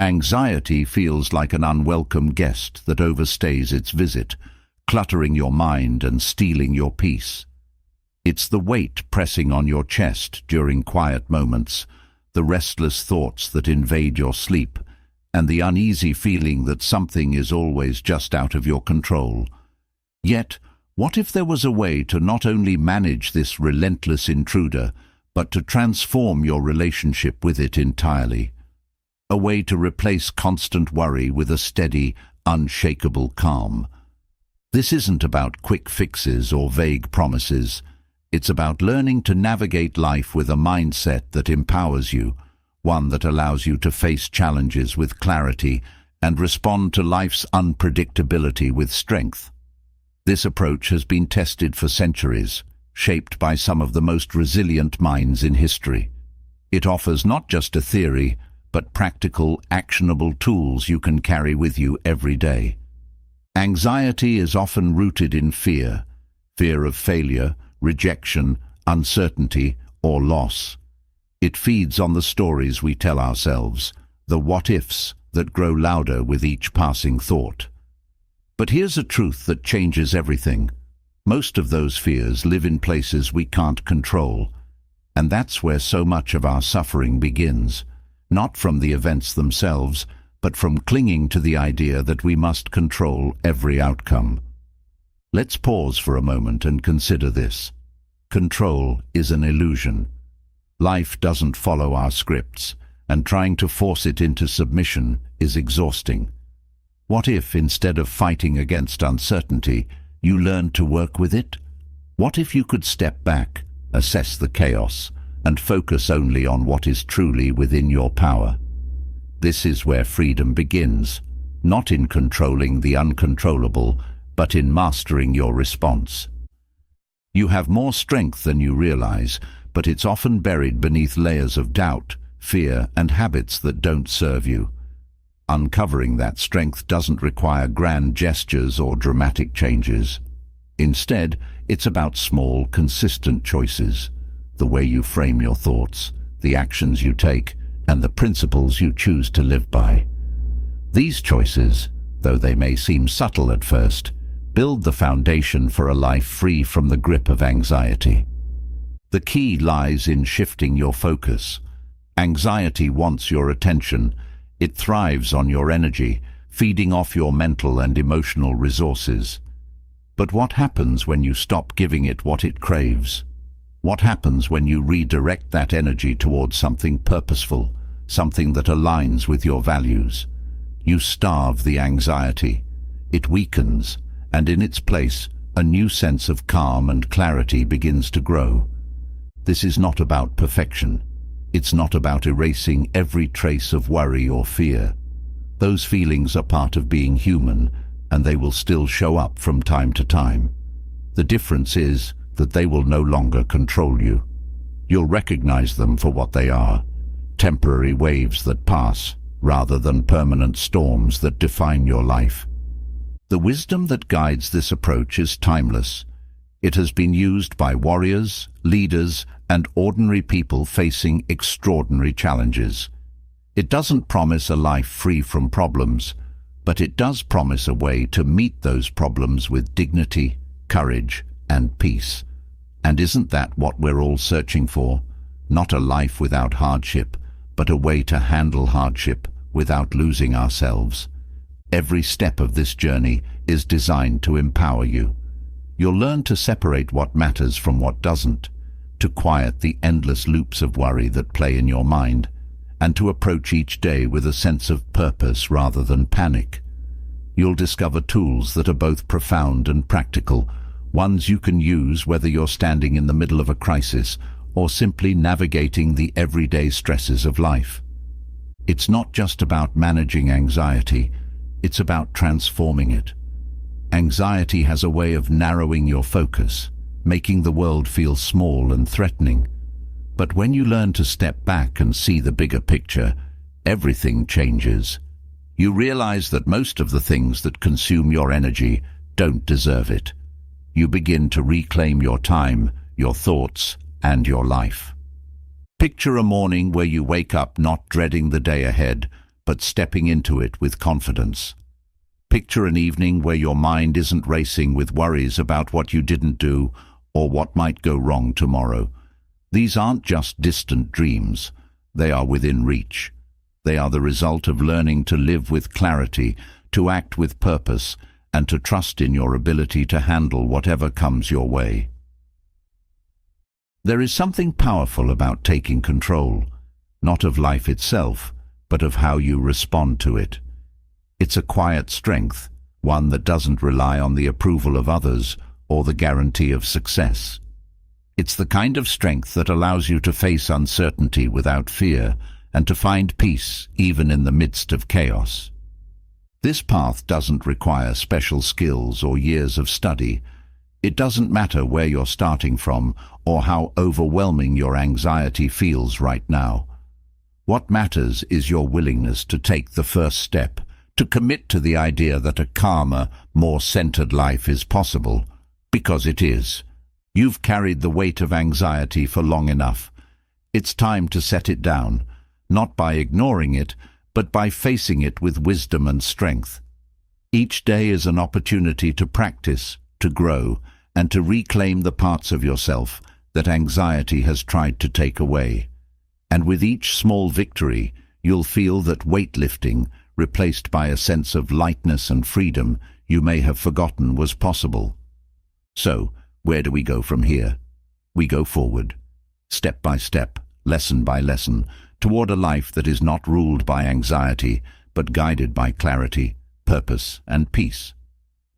Anxiety feels like an unwelcome guest that overstays its visit, cluttering your mind and stealing your peace. It's the weight pressing on your chest during quiet moments, the restless thoughts that invade your sleep, and the uneasy feeling that something is always just out of your control. Yet, what if there was a way to not only manage this relentless intruder, but to transform your relationship with it entirely? A way to replace constant worry with a steady, unshakable calm. This isn't about quick fixes or vague promises. It's about learning to navigate life with a mindset that empowers you, one that allows you to face challenges with clarity and respond to life's unpredictability with strength. This approach has been tested for centuries, shaped by some of the most resilient minds in history. It offers not just a theory, but practical, actionable tools you can carry with you every day. Anxiety is often rooted in fear of failure, rejection, uncertainty, or loss. It feeds on the stories we tell ourselves, the what-ifs that grow louder with each passing thought. But here's a truth that changes everything. Most of those fears live in places we can't control, and that's where so much of our suffering begins, not from the events themselves, but from clinging to the idea that we must control every outcome. Let's pause for a moment and consider this. Control is an illusion. Life doesn't follow our scripts, and trying to force it into submission is exhausting. What if, instead of fighting against uncertainty, you learned to work with it? What if you could step back, assess the chaos, and focus only on what is truly within your power? This is where freedom begins, not in controlling the uncontrollable, but in mastering your response. You have more strength than you realize, but it's often buried beneath layers of doubt, fear, and habits that don't serve you. Uncovering that strength doesn't require grand gestures or dramatic changes. Instead, it's about small, consistent choices, the way you frame your thoughts, the actions you take, and the principles you choose to live by. These choices, though they may seem subtle at first, build the foundation for a life free from the grip of anxiety. The key lies in shifting your focus. Anxiety wants your attention. It thrives on your energy, feeding off your mental and emotional resources. But what happens when you stop giving it what it craves? What happens when you redirect that energy towards something purposeful, something that aligns with your values? You starve the anxiety. It weakens, and in its place, a new sense of calm and clarity begins to grow. This is not about perfection. It's not about erasing every trace of worry or fear. Those feelings are part of being human, and they will still show up from time to time. The difference is that they will no longer control you. You'll recognize them for what they are, temporary waves that pass, rather than permanent storms that define your life. The wisdom that guides this approach is timeless. It has been used by warriors, leaders, and ordinary people facing extraordinary challenges. It doesn't promise a life free from problems, but it does promise a way to meet those problems with dignity, courage, and peace. And isn't that what we're all searching for? Not a life without hardship, but a way to handle hardship without losing ourselves. Every step of this journey is designed to empower you. You'll learn to separate what matters from what doesn't, to quiet the endless loops of worry that play in your mind, and to approach each day with a sense of purpose rather than panic. You'll discover tools that are both profound and practical, ones you can use whether you're standing in the middle of a crisis or simply navigating the everyday stresses of life. It's not just about managing anxiety, it's about transforming it. Anxiety has a way of narrowing your focus, making the world feel small and threatening. But when you learn to step back and see the bigger picture, everything changes. You realize that most of the things that consume your energy don't deserve it. You begin to reclaim your time, your thoughts, and your life. Picture a morning where you wake up not dreading the day ahead, but stepping into it with confidence. Picture an evening where your mind isn't racing with worries about what you didn't do or what might go wrong tomorrow. These aren't just distant dreams. They are within reach. They are the result of learning to live with clarity, to act with purpose, and to trust in your ability to handle whatever comes your way. There is something powerful about taking control, not of life itself, but of how you respond to it. It's a quiet strength, one that doesn't rely on the approval of others or the guarantee of success. It's the kind of strength that allows you to face uncertainty without fear and to find peace even in the midst of chaos. This path doesn't require special skills or years of study. It doesn't matter where you're starting from or how overwhelming your anxiety feels right now. What matters is your willingness to take the first step, to commit to the idea that a calmer, more centered life is possible, because it is. You've carried the weight of anxiety for long enough. It's time to set it down, not by ignoring it, but by facing it with wisdom and strength. Each day is an opportunity to practice, to grow, and to reclaim the parts of yourself that anxiety has tried to take away. And with each small victory, you'll feel that weightlifting, replaced by a sense of lightness and freedom you may have forgotten was possible. So, where do we go from here? We go forward, step by step, lesson by lesson, toward a life that is not ruled by anxiety, but guided by clarity, purpose, and peace.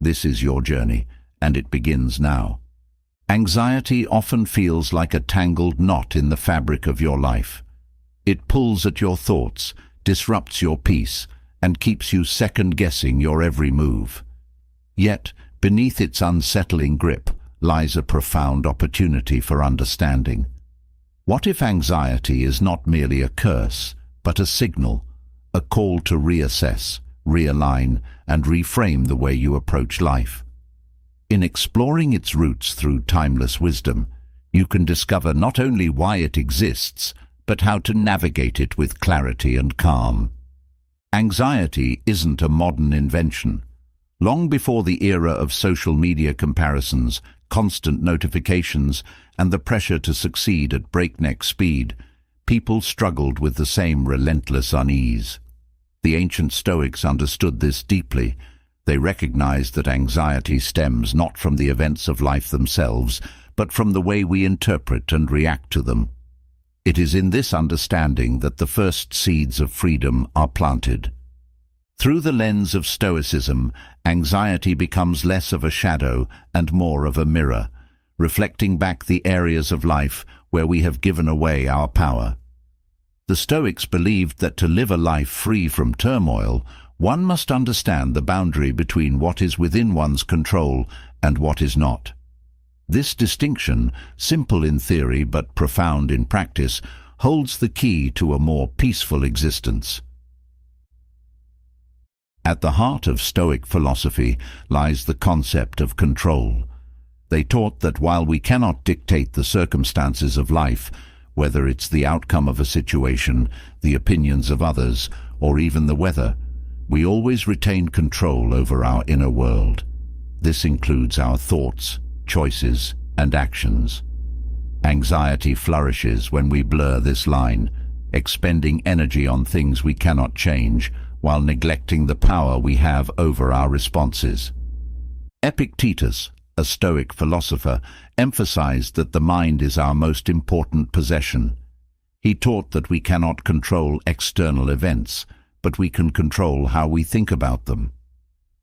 This is your journey, and it begins now. Anxiety often feels like a tangled knot in the fabric of your life. It pulls at your thoughts, disrupts your peace, and keeps you second-guessing your every move. Yet, beneath its unsettling grip lies a profound opportunity for understanding. What if anxiety is not merely a curse, but a signal, a call to reassess, realign, and reframe the way you approach life? In exploring its roots through timeless wisdom, you can discover not only why it exists, but how to navigate it with clarity and calm. Anxiety isn't a modern invention. Long before the era of social media comparisons, constant notifications, and the pressure to succeed at breakneck speed, people struggled with the same relentless unease. The ancient Stoics understood this deeply. They recognized that anxiety stems not from the events of life themselves, but from the way we interpret and react to them. It is in this understanding that the first seeds of freedom are planted. Through the lens of Stoicism, anxiety becomes less of a shadow and more of a mirror, reflecting back the areas of life where we have given away our power. The Stoics believed that to live a life free from turmoil, one must understand the boundary between what is within one's control and what is not. This distinction, simple in theory but profound in practice, holds the key to a more peaceful existence. At the heart of Stoic philosophy lies the concept of control. They taught that while we cannot dictate the circumstances of life, whether it's the outcome of a situation, the opinions of others, or even the weather, we always retain control over our inner world. This includes our thoughts, choices, and actions. Anxiety flourishes when we blur this line, expending energy on things we cannot change, while neglecting the power we have over our responses. Epictetus, a Stoic philosopher, emphasized that the mind is our most important possession. He taught that we cannot control external events, but we can control how we think about them.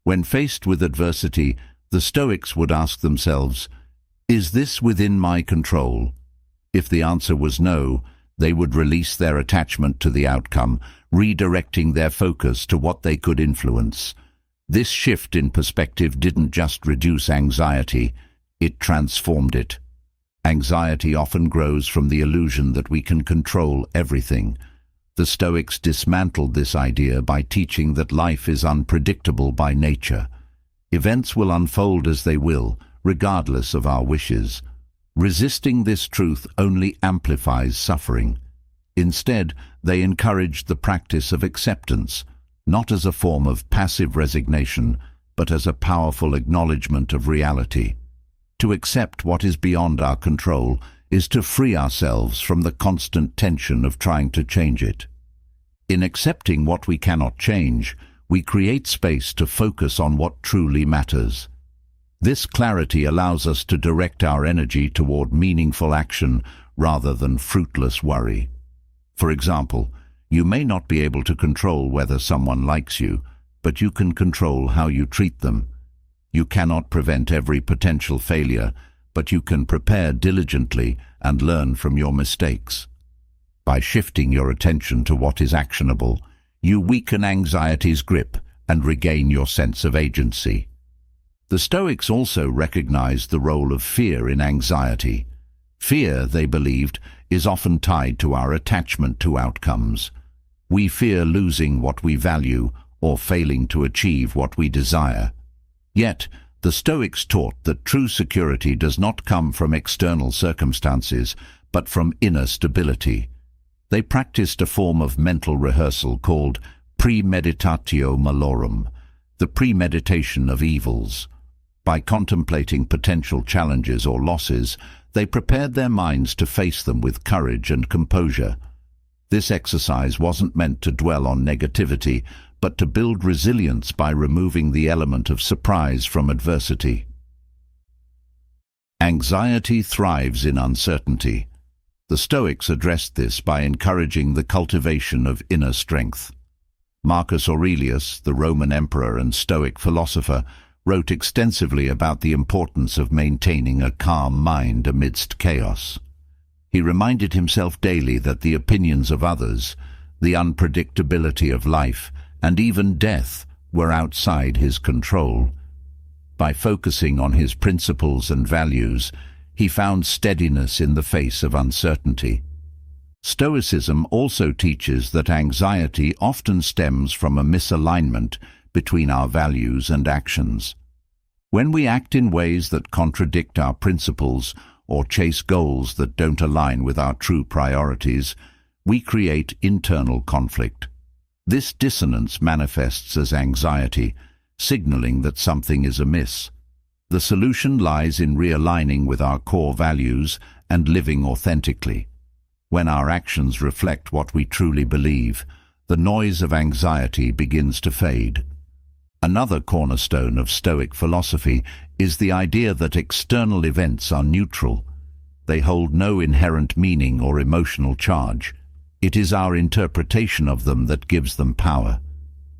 When faced with adversity, the Stoics would ask themselves, "Is this within my control?" If the answer was no, they would release their attachment to the outcome, redirecting their focus to what they could influence. This shift in perspective didn't just reduce anxiety, it transformed it. Anxiety often grows from the illusion that we can control everything. The Stoics dismantled this idea by teaching that life is unpredictable by nature. Events will unfold as they will, regardless of our wishes. Resisting this truth only amplifies suffering. Instead, they encouraged the practice of acceptance, not as a form of passive resignation, but as a powerful acknowledgement of reality. To accept what is beyond our control is to free ourselves from the constant tension of trying to change it. In accepting what we cannot change, we create space to focus on what truly matters. This clarity allows us to direct our energy toward meaningful action rather than fruitless worry. For example, you may not be able to control whether someone likes you, but you can control how you treat them. You cannot prevent every potential failure, but you can prepare diligently and learn from your mistakes. By shifting your attention to what is actionable, you weaken anxiety's grip and regain your sense of agency. The Stoics also recognized the role of fear in anxiety. Fear, they believed, is often tied to our attachment to outcomes. We fear losing what we value or failing to achieve what we desire. Yet, the Stoics taught that true security does not come from external circumstances, but from inner stability. They practiced a form of mental rehearsal called premeditatio malorum, the premeditation of evils. By contemplating potential challenges or losses, they prepared their minds to face them with courage and composure. This exercise wasn't meant to dwell on negativity, but to build resilience by removing the element of surprise from adversity. Anxiety thrives in uncertainty. The Stoics addressed this by encouraging the cultivation of inner strength. Marcus Aurelius, the Roman emperor and Stoic philosopher, wrote extensively about the importance of maintaining a calm mind amidst chaos. He reminded himself daily that the opinions of others, the unpredictability of life, and even death were outside his control. By focusing on his principles and values, he found steadiness in the face of uncertainty. Stoicism also teaches that anxiety often stems from a misalignment between our values and actions. When we act in ways that contradict our principles or chase goals that don't align with our true priorities, we create internal conflict. This dissonance manifests as anxiety, signaling that something is amiss. The solution lies in realigning with our core values and living authentically. When our actions reflect what we truly believe, the noise of anxiety begins to fade. Another cornerstone of Stoic philosophy is the idea that external events are neutral. They hold no inherent meaning or emotional charge. It is our interpretation of them that gives them power.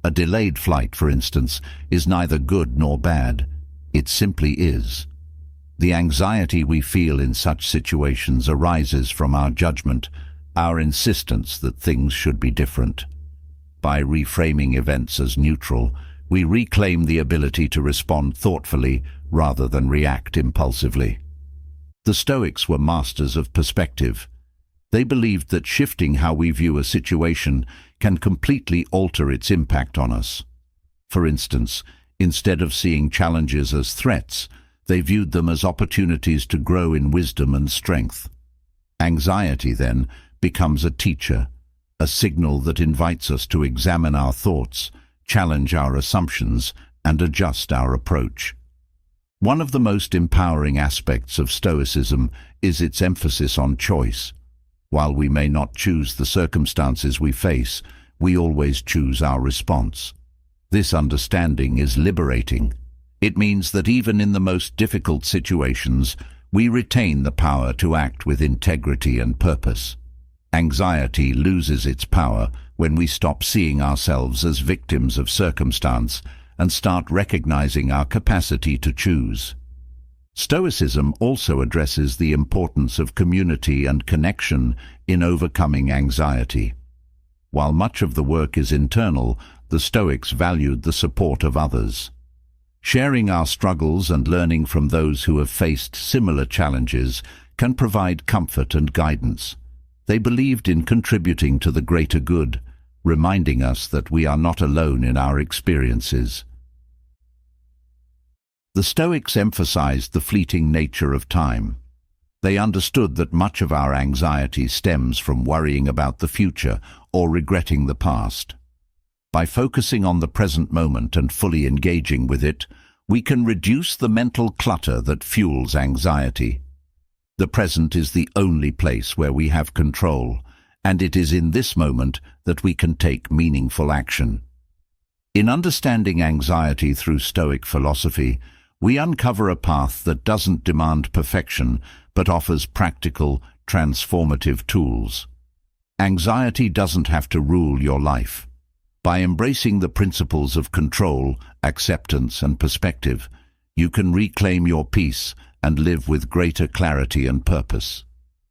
A delayed flight, for instance, is neither good nor bad. It simply is. The anxiety we feel in such situations arises from our judgment, our insistence that things should be different. By reframing events as neutral, we reclaim the ability to respond thoughtfully rather than react impulsively. The Stoics were masters of perspective. They believed that shifting how we view a situation can completely alter its impact on us. For instance, instead of seeing challenges as threats, they viewed them as opportunities to grow in wisdom and strength. Anxiety, then, becomes a teacher, a signal that invites us to examine our thoughts, challenge our assumptions, and adjust our approach. One of the most empowering aspects of Stoicism is its emphasis on choice. While we may not choose the circumstances we face, we always choose our response. This understanding is liberating. It means that even in the most difficult situations, we retain the power to act with integrity and purpose. Anxiety loses its power when we stop seeing ourselves as victims of circumstance and start recognizing our capacity to choose. Stoicism also addresses the importance of community and connection in overcoming anxiety. While much of the work is internal, the Stoics valued the support of others. Sharing our struggles and learning from those who have faced similar challenges can provide comfort and guidance. They believed in contributing to the greater good, reminding us that we are not alone in our experiences. The Stoics emphasized the fleeting nature of time. They understood that much of our anxiety stems from worrying about the future or regretting the past. By focusing on the present moment and fully engaging with it, we can reduce the mental clutter that fuels anxiety. The present is the only place where we have control, and it is in this moment that we can take meaningful action. In understanding anxiety through Stoic philosophy, we uncover a path that doesn't demand perfection but offers practical, transformative tools. Anxiety doesn't have to rule your life. By embracing the principles of control, acceptance, and perspective, you can reclaim your peace and live with greater clarity and purpose.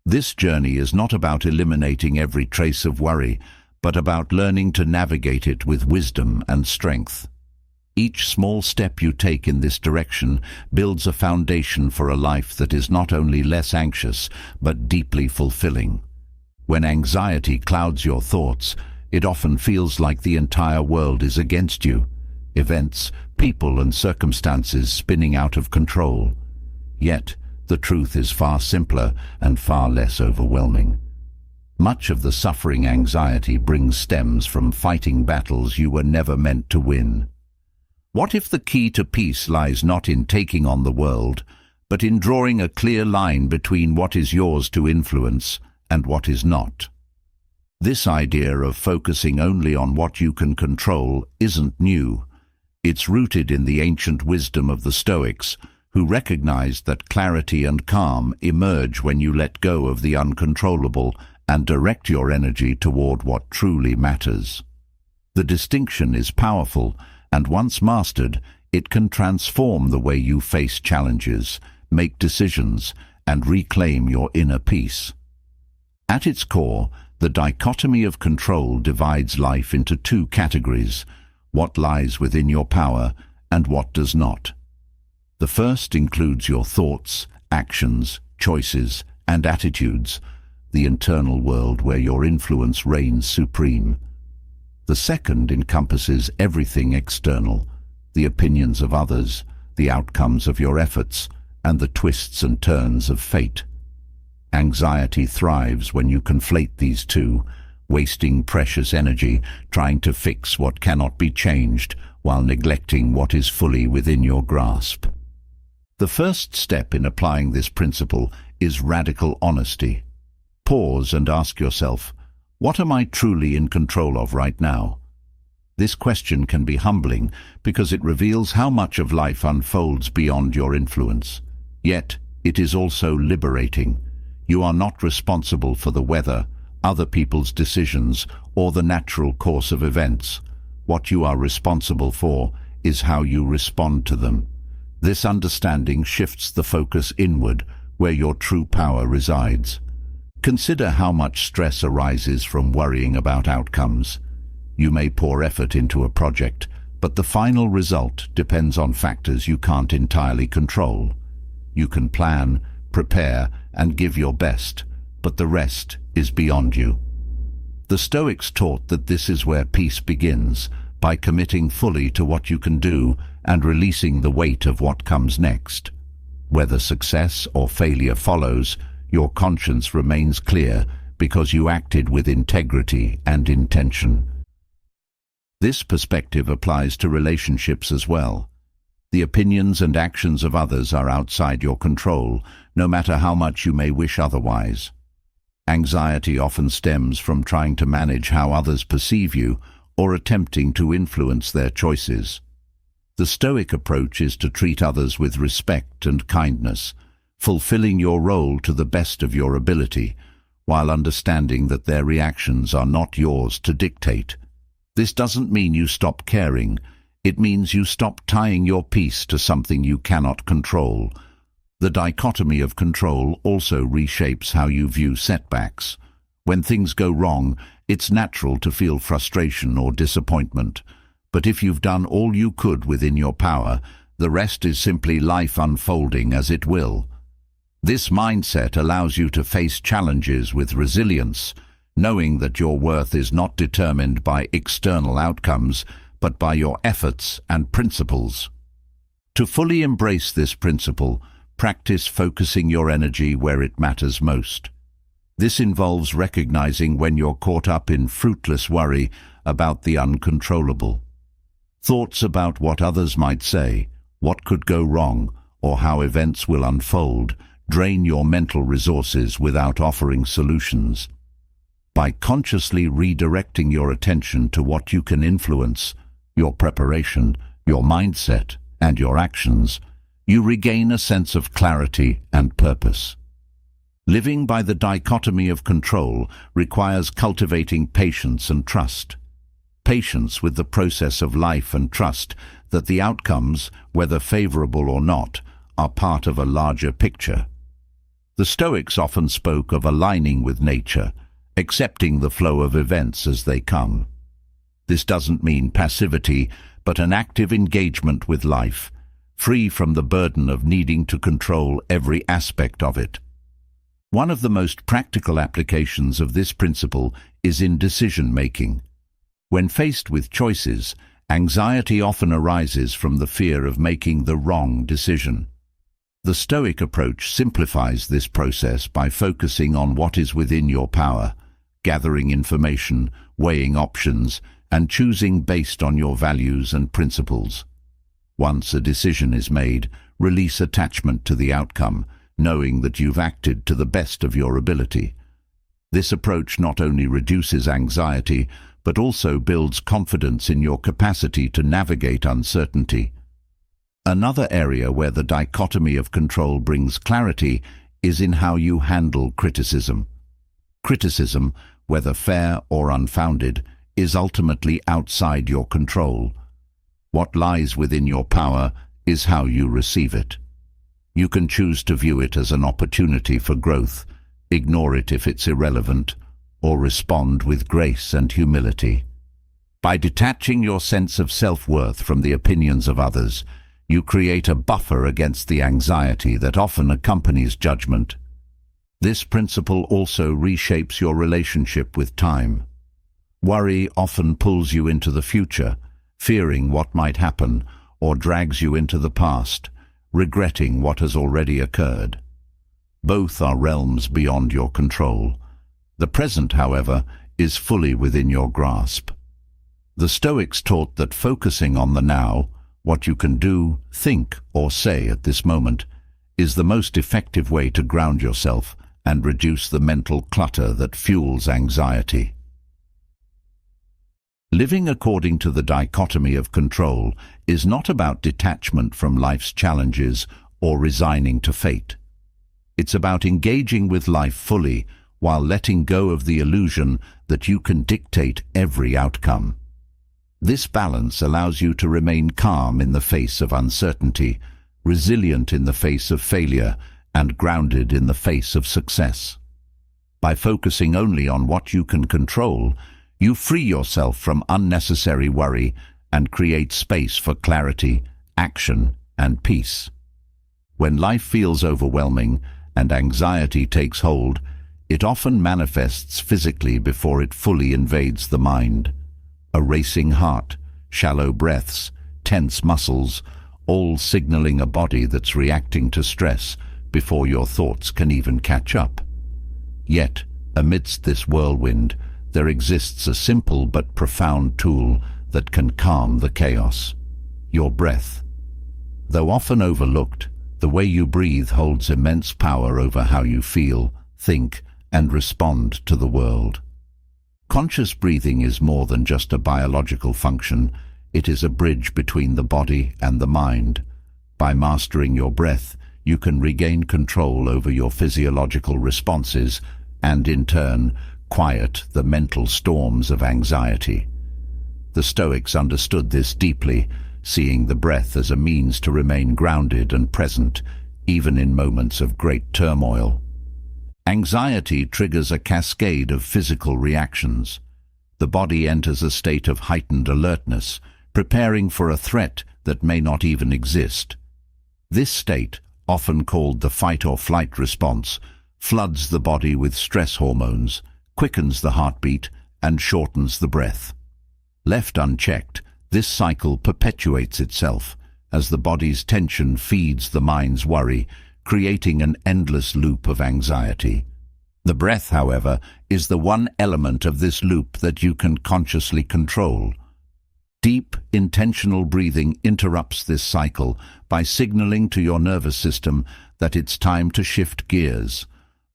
This journey is not about eliminating every trace of worry, but about learning to navigate it with wisdom and strength. Each small step you take in this direction builds a foundation for a life that is not only less anxious, but deeply fulfilling. When anxiety clouds your thoughts, it often feels like the entire world is against you. Events, people, and circumstances spinning out of control. Yet, the truth is far simpler and far less overwhelming. Much of the suffering anxiety stems from fighting battles you were never meant to win. What if the key to peace lies not in taking on the world, but in drawing a clear line between what is yours to influence and what is not? This idea of focusing only on what you can control isn't new. It's rooted in the ancient wisdom of the Stoics, who recognized that clarity and calm emerge when you let go of the uncontrollable and direct your energy toward what truly matters. The distinction is powerful, and once mastered, it can transform the way you face challenges, make decisions, and reclaim your inner peace. At its core, the dichotomy of control divides life into two categories: what lies within your power and what does not. The first includes your thoughts, actions, choices, and attitudes, the internal world where your influence reigns supreme. The second encompasses everything external, the opinions of others, the outcomes of your efforts, and the twists and turns of fate. Anxiety thrives when you conflate these two, wasting precious energy trying to fix what cannot be changed while neglecting what is fully within your grasp. The first step in applying this principle is radical honesty. Pause and ask yourself, what am I truly in control of right now? This question can be humbling because it reveals how much of life unfolds beyond your influence. Yet, it is also liberating. You are not responsible for the weather, other people's decisions, or the natural course of events. What you are responsible for is how you respond to them. This understanding shifts the focus inward, where your true power resides. Consider how much stress arises from worrying about outcomes. You may pour effort into a project, but the final result depends on factors you can't entirely control. You can plan, prepare, and give your best, but the rest is beyond you. The Stoics taught that this is where peace begins, by committing fully to what you can do and releasing the weight of what comes next. Whether success or failure follows, your conscience remains clear because you acted with integrity and intention. This perspective applies to relationships as well. The opinions and actions of others are outside your control, no matter how much you may wish otherwise. Anxiety often stems from trying to manage how others perceive you or attempting to influence their choices. The Stoic approach is to treat others with respect and kindness, fulfilling your role to the best of your ability, while understanding that their reactions are not yours to dictate. This doesn't mean you stop caring. It means you stop tying your peace to something you cannot control. The dichotomy of control also reshapes how you view setbacks. When things go wrong, it's natural to feel frustration or disappointment. But if you've done all you could within your power, the rest is simply life unfolding as it will. This mindset allows you to face challenges with resilience, knowing that your worth is not determined by external outcomes, but by your efforts and principles. To fully embrace this principle, practice focusing your energy where it matters most. This involves recognizing when you're caught up in fruitless worry about the uncontrollable. Thoughts about what others might say, what could go wrong, or how events will unfold drain your mental resources without offering solutions. By consciously redirecting your attention to what you can influence, your preparation, your mindset, and your actions, you regain a sense of clarity and purpose. Living by the dichotomy of control requires cultivating patience and trust. Patience with the process of life and trust that the outcomes, whether favorable or not, are part of a larger picture. The Stoics often spoke of aligning with nature, accepting the flow of events as they come. This doesn't mean passivity, but an active engagement with life, free from the burden of needing to control every aspect of it. One of the most practical applications of this principle is in decision-making. When faced with choices, anxiety often arises from the fear of making the wrong decision. The Stoic approach simplifies this process by focusing on what is within your power, gathering information, weighing options, and choosing based on your values and principles. Once a decision is made, release attachment to the outcome, knowing that you've acted to the best of your ability. This approach not only reduces anxiety, but also builds confidence in your capacity to navigate uncertainty. Another area where the dichotomy of control brings clarity is in how you handle criticism. Criticism, whether fair or unfounded, is ultimately outside your control. What lies within your power is how you receive it. You can choose to view it as an opportunity for growth, ignore it if it's irrelevant, or respond with grace and humility. By detaching your sense of self-worth from the opinions of others, you create a buffer against the anxiety that often accompanies judgment. This principle also reshapes your relationship with time. Worry often pulls you into the future, fearing what might happen, or drags you into the past, regretting what has already occurred. Both are realms beyond your control. The present, however, is fully within your grasp. The Stoics taught that focusing on the now, what you can do, think, or say at this moment, is the most effective way to ground yourself and reduce the mental clutter that fuels anxiety. Living according to the dichotomy of control is not about detachment from life's challenges or resigning to fate. It's about engaging with life fully while letting go of the illusion that you can dictate every outcome. This balance allows you to remain calm in the face of uncertainty, resilient in the face of failure, and grounded in the face of success. By focusing only on what you can control, you free yourself from unnecessary worry and create space for clarity, action, and peace. When life feels overwhelming and anxiety takes hold, it often manifests physically before it fully invades the mind. A racing heart, shallow breaths, tense muscles, all signaling a body that's reacting to stress before your thoughts can even catch up. Yet, amidst this whirlwind, there exists a simple but profound tool that can calm the chaos: your breath. Though often overlooked, the way you breathe holds immense power over how you feel, think, and respond to the world. Conscious breathing is more than just a biological function. It is a bridge between the body and the mind. By mastering your breath, you can regain control over your physiological responses and, in turn, quiet the mental storms of anxiety. The Stoics understood this deeply, seeing the breath as a means to remain grounded and present, even in moments of great turmoil. Anxiety triggers a cascade of physical reactions. The body enters a state of heightened alertness, preparing for a threat that may not even exist. This state, often called the fight-or-flight response, floods the body with stress hormones, quickens the heartbeat, and shortens the breath. Left unchecked, this cycle perpetuates itself, as the body's tension feeds the mind's worry, creating an endless loop of anxiety. The breath, however, is the one element of this loop that you can consciously control. Deep, intentional breathing interrupts this cycle by signaling to your nervous system that it's time to shift gears.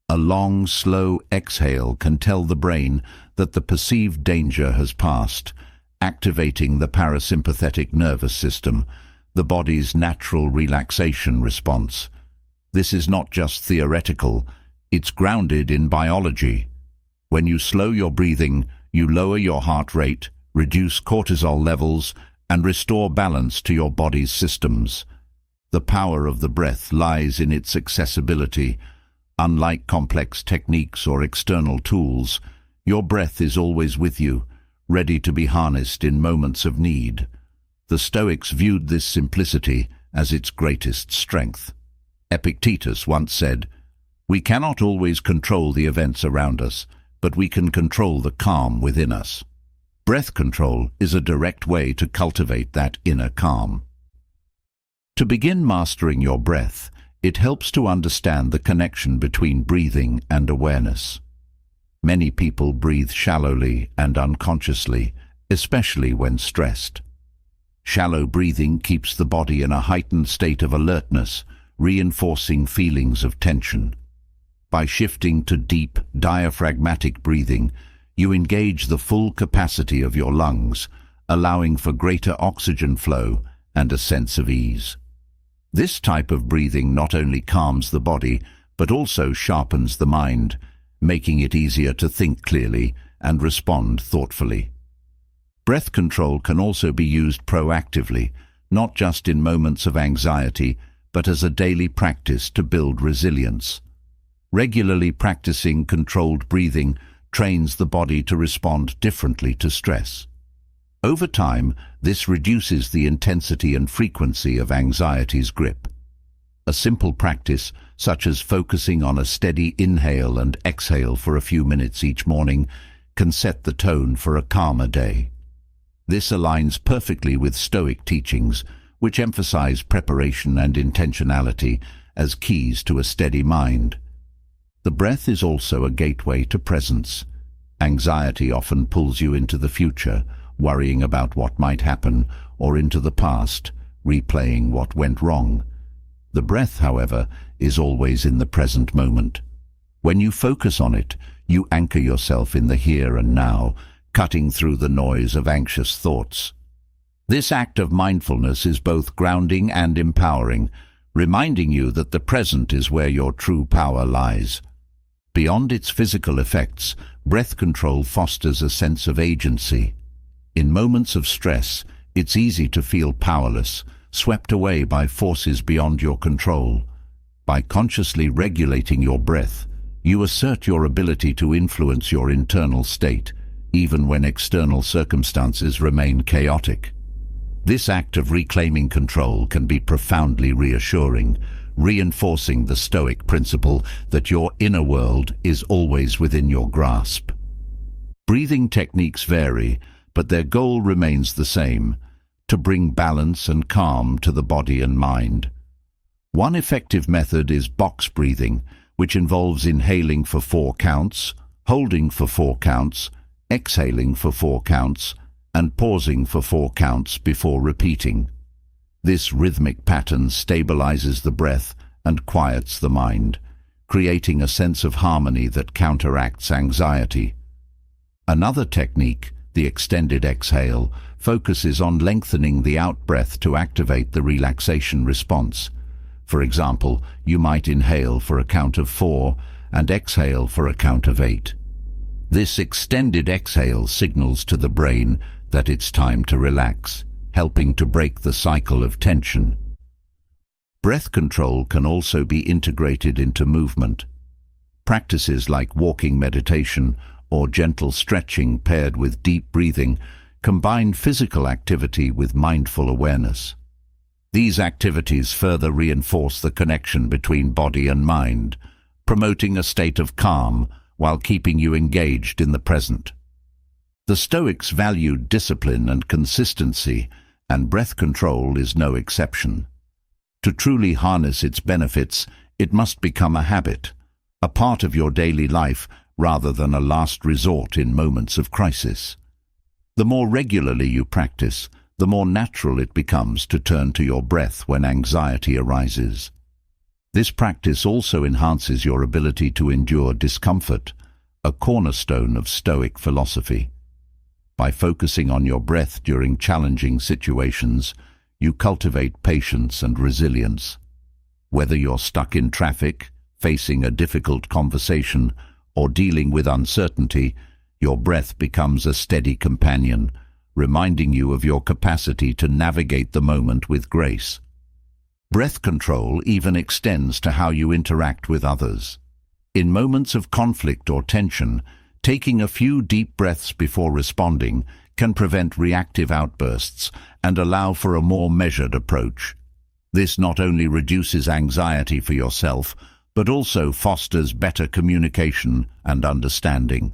A long, slow exhale can tell the brain that the perceived danger has passed, activating the parasympathetic nervous system, the body's natural relaxation response. This is not just theoretical, it's grounded in biology. When you slow your breathing, you lower your heart rate, reduce cortisol levels, and restore balance to your body's systems. The power of the breath lies in its accessibility. Unlike complex techniques or external tools, your breath is always with you, ready to be harnessed in moments of need. The Stoics viewed this simplicity as its greatest strength. Epictetus once said, "We cannot always control the events around us, but we can control the calm within us." Breath control is a direct way to cultivate that inner calm. To begin mastering your breath, it helps to understand the connection between breathing and awareness. Many people breathe shallowly and unconsciously, especially when stressed. Shallow breathing keeps the body in a heightened state of alertness, reinforcing feelings of tension. By shifting to deep, diaphragmatic breathing, you engage the full capacity of your lungs, allowing for greater oxygen flow and a sense of ease. This type of breathing not only calms the body, but also sharpens the mind, making it easier to think clearly and respond thoughtfully. Breath control can also be used proactively, not just in moments of anxiety, but as a daily practice to build resilience. Regularly practicing controlled breathing trains the body to respond differently to stress. Over time, this reduces the intensity and frequency of anxiety's grip. A simple practice, such as focusing on a steady inhale and exhale for a few minutes each morning, can set the tone for a calmer day. This aligns perfectly with Stoic teachings, which emphasize preparation and intentionality as keys to a steady mind. The breath is also a gateway to presence. Anxiety often pulls you into the future, worrying about what might happen, or into the past, replaying what went wrong. The breath, however, is always in the present moment. When you focus on it, you anchor yourself in the here and now, cutting through the noise of anxious thoughts. This act of mindfulness is both grounding and empowering, reminding you that the present is where your true power lies. Beyond its physical effects, breath control fosters a sense of agency. In moments of stress, it's easy to feel powerless, swept away by forces beyond your control. By consciously regulating your breath, you assert your ability to influence your internal state, even when external circumstances remain chaotic. This act of reclaiming control can be profoundly reassuring, reinforcing the Stoic principle that your inner world is always within your grasp. Breathing techniques vary, but their goal remains the same: to bring balance and calm to the body and mind. One effective method is box breathing, which involves inhaling for 4 counts, holding for 4 counts, exhaling for 4 counts, and pausing for 4 counts before repeating. This rhythmic pattern stabilizes the breath and quiets the mind, creating a sense of harmony that counteracts anxiety. Another technique, the extended exhale, focuses on lengthening the out-breath to activate the relaxation response. For example, you might inhale for a count of 4 and exhale for a count of 8. This extended exhale signals to the brain that it's time to relax, helping to break the cycle of tension. Breath control can also be integrated into movement. Practices like walking meditation or gentle stretching paired with deep breathing combine physical activity with mindful awareness. These activities further reinforce the connection between body and mind, promoting a state of calm while keeping you engaged in the present. The Stoics valued discipline and consistency, and breath control is no exception. To truly harness its benefits, it must become a habit, a part of your daily life rather than a last resort in moments of crisis. The more regularly you practice, the more natural it becomes to turn to your breath when anxiety arises. This practice also enhances your ability to endure discomfort, a cornerstone of Stoic philosophy. By focusing on your breath during challenging situations, you cultivate patience and resilience. Whether you're stuck in traffic, facing a difficult conversation, or dealing with uncertainty, your breath becomes a steady companion, reminding you of your capacity to navigate the moment with grace. Breath control even extends to how you interact with others. In moments of conflict or tension, taking a few deep breaths before responding can prevent reactive outbursts and allow for a more measured approach. This not only reduces anxiety for yourself, but also fosters better communication and understanding.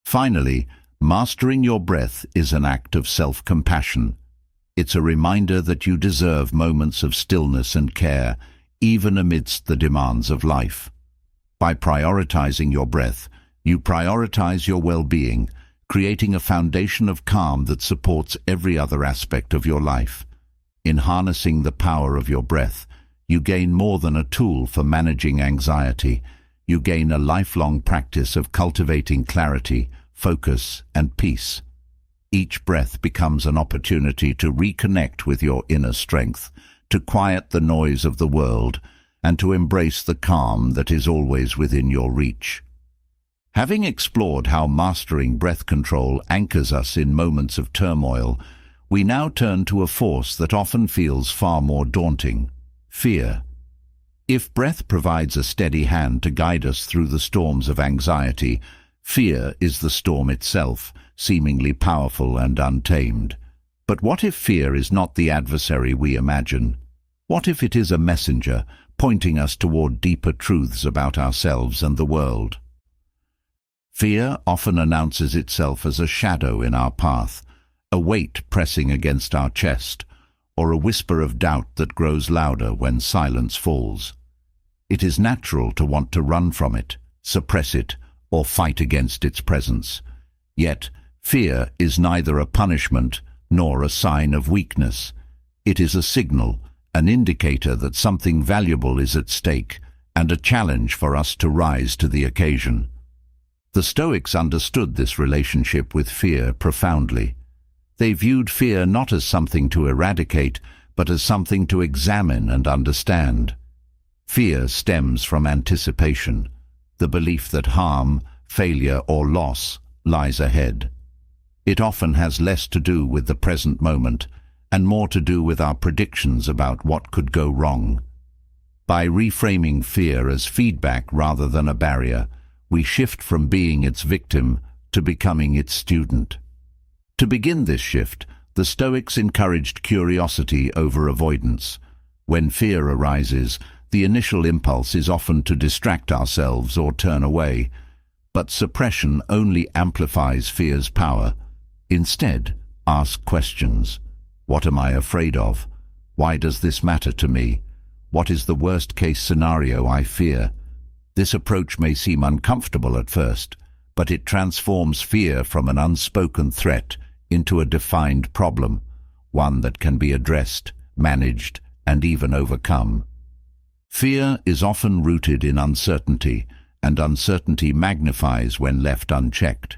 Finally, mastering your breath is an act of self-compassion. It's a reminder that you deserve moments of stillness and care, even amidst the demands of life. By prioritizing your breath, you prioritize your well-being, creating a foundation of calm that supports every other aspect of your life. In harnessing the power of your breath, you gain more than a tool for managing anxiety. You gain a lifelong practice of cultivating clarity, focus, and peace. Each breath becomes an opportunity to reconnect with your inner strength, to quiet the noise of the world, and to embrace the calm that is always within your reach. Having explored how mastering breath control anchors us in moments of turmoil, we now turn to a force that often feels far more daunting: fear. If breath provides a steady hand to guide us through the storms of anxiety, fear is the storm itself, seemingly powerful and untamed. But what if fear is not the adversary we imagine? What if it is a messenger, pointing us toward deeper truths about ourselves and the world? Fear often announces itself as a shadow in our path, a weight pressing against our chest, or a whisper of doubt that grows louder when silence falls. It is natural to want to run from it, suppress it, or fight against its presence. Yet, fear is neither a punishment nor a sign of weakness. It is a signal, an indicator that something valuable is at stake, and a challenge for us to rise to the occasion. The Stoics understood this relationship with fear profoundly. They viewed fear not as something to eradicate, but as something to examine and understand. Fear stems from anticipation, the belief that harm, failure, or loss lies ahead. It often has less to do with the present moment and more to do with our predictions about what could go wrong. By reframing fear as feedback rather than a barrier, we shift from being its victim to becoming its student. To begin this shift, the Stoics encouraged curiosity over avoidance. When fear arises, the initial impulse is often to distract ourselves or turn away, but suppression only amplifies fear's power. Instead, ask questions. What am I afraid of? Why does this matter to me? What is the worst-case scenario I fear? This approach may seem uncomfortable at first, but it transforms fear from an unspoken threat into a defined problem, one that can be addressed, managed, and even overcome. Fear is often rooted in uncertainty, and uncertainty magnifies when left unchecked.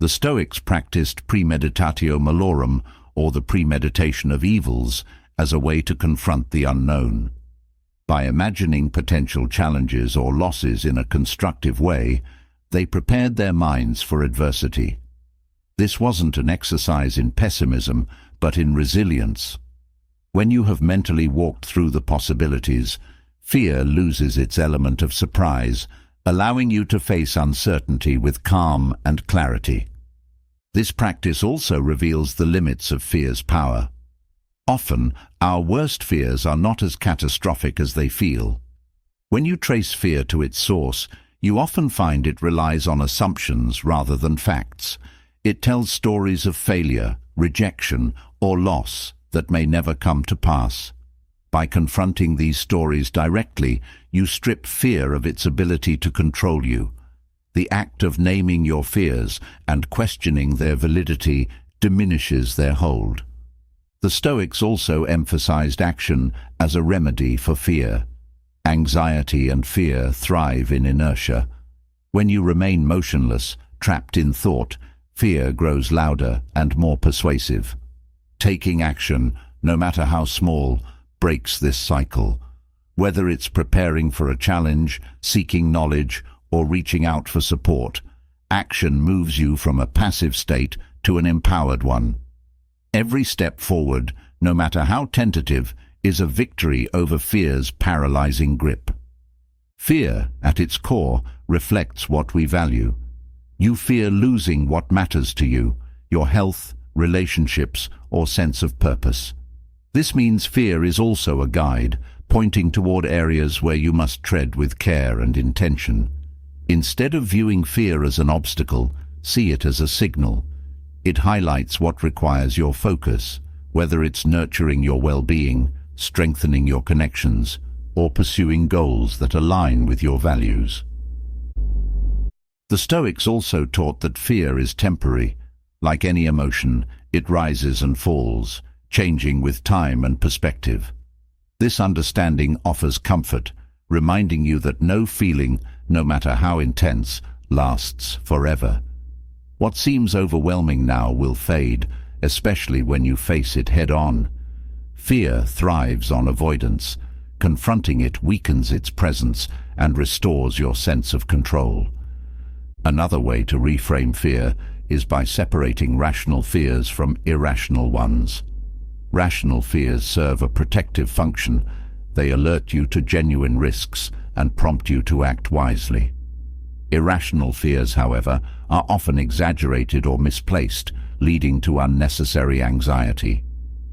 The Stoics practiced premeditatio malorum, or the premeditation of evils, as a way to confront the unknown. By imagining potential challenges or losses in a constructive way, they prepared their minds for adversity. This wasn't an exercise in pessimism, but in resilience. When you have mentally walked through the possibilities, fear loses its element of surprise, allowing you to face uncertainty with calm and clarity. This practice also reveals the limits of fear's power. Often, our worst fears are not as catastrophic as they feel. When you trace fear to its source, you often find it relies on assumptions rather than facts. It tells stories of failure, rejection, or loss that may never come to pass. By confronting these stories directly, You strip fear of its ability to control you. The act of naming your fears and questioning their validity diminishes their hold. The Stoics also emphasized action as a remedy for fear. Anxiety and fear thrive in inertia. When you remain motionless, trapped in thought, fear grows louder and more persuasive. Taking action, no matter how small, breaks this cycle. Whether it's preparing for a challenge, seeking knowledge, or reaching out for support, action moves you from a passive state to an empowered one. Every step forward, no matter how tentative, is a victory over fear's paralyzing grip. Fear, at its core, reflects what we value. You fear losing what matters to you, your health, relationships, or sense of purpose. This means fear is also a guide, pointing toward areas where you must tread with care and intention. Instead of viewing fear as an obstacle, see it as a signal. It highlights what requires your focus, whether it's nurturing your well-being, strengthening your connections, or pursuing goals that align with your values. The Stoics also taught that fear is temporary. Like any emotion, it rises and falls, changing with time and perspective. This understanding offers comfort, reminding you that no feeling, no matter how intense, lasts forever. What seems overwhelming now will fade, especially when you face it head-on. Fear thrives on avoidance. Confronting it weakens its presence and restores your sense of control. Another way to reframe fear is by separating rational fears from irrational ones. Rational fears serve a protective function. They alert you to genuine risks and prompt you to act wisely. Irrational fears, however, are often exaggerated or misplaced, leading to unnecessary anxiety.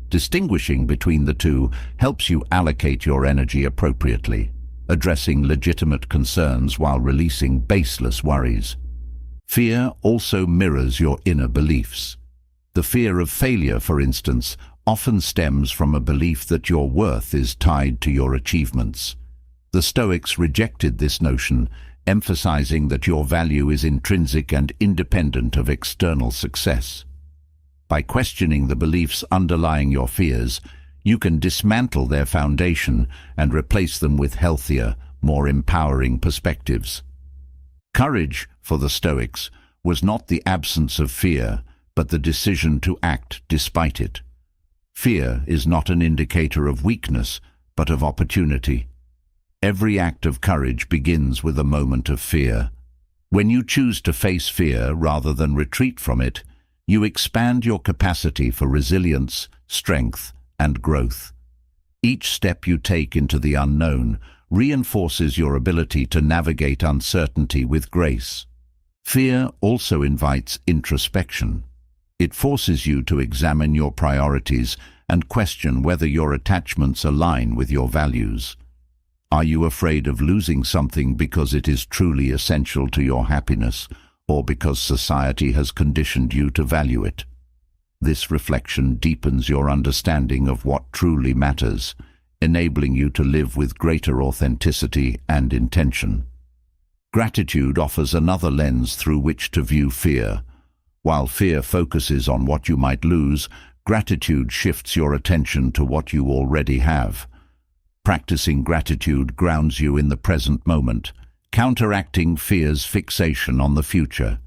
Distinguishing between the two helps you allocate your energy appropriately, addressing legitimate concerns while releasing baseless worries. Fear also mirrors your inner beliefs. The fear of failure, for instance, often stems from a belief that your worth is tied to your achievements. The Stoics rejected this notion, emphasizing that your value is intrinsic and independent of external success. By questioning the beliefs underlying your fears, you can dismantle their foundation and replace them with healthier, more empowering perspectives. Courage, for the Stoics, was not the absence of fear, but the decision to act despite it. Fear is not an indicator of weakness, but of opportunity. Every act of courage begins with a moment of fear. When you choose to face fear rather than retreat from it, you expand your capacity for resilience, strength, and growth. Each step you take into the unknown reinforces your ability to navigate uncertainty with grace. Fear also invites introspection. It forces you to examine your priorities and question whether your attachments align with your values. Are you afraid of losing something because it is truly essential to your happiness, or because society has conditioned you to value it? This reflection deepens your understanding of what truly matters, enabling you to live with greater authenticity and intention. Gratitude offers another lens through which to view fear. While fear focuses on what you might lose, gratitude shifts your attention to what you already have. Practicing gratitude grounds you in the present moment, counteracting fear's fixation on the future.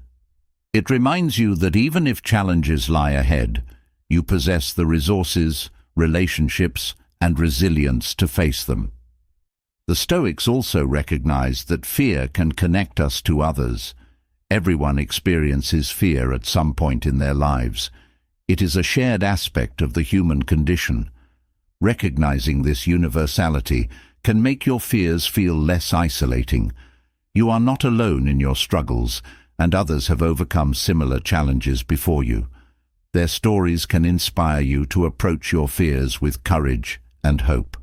It reminds you that even if challenges lie ahead, you possess the resources, relationships, and resilience to face them. The Stoics also recognized that fear can connect us to others. Everyone experiences fear at some point in their lives. It is a shared aspect of the human condition. Recognizing this universality can make your fears feel less isolating. You are not alone in your struggles, and others have overcome similar challenges before you. Their stories can inspire you to approach your fears with courage and hope.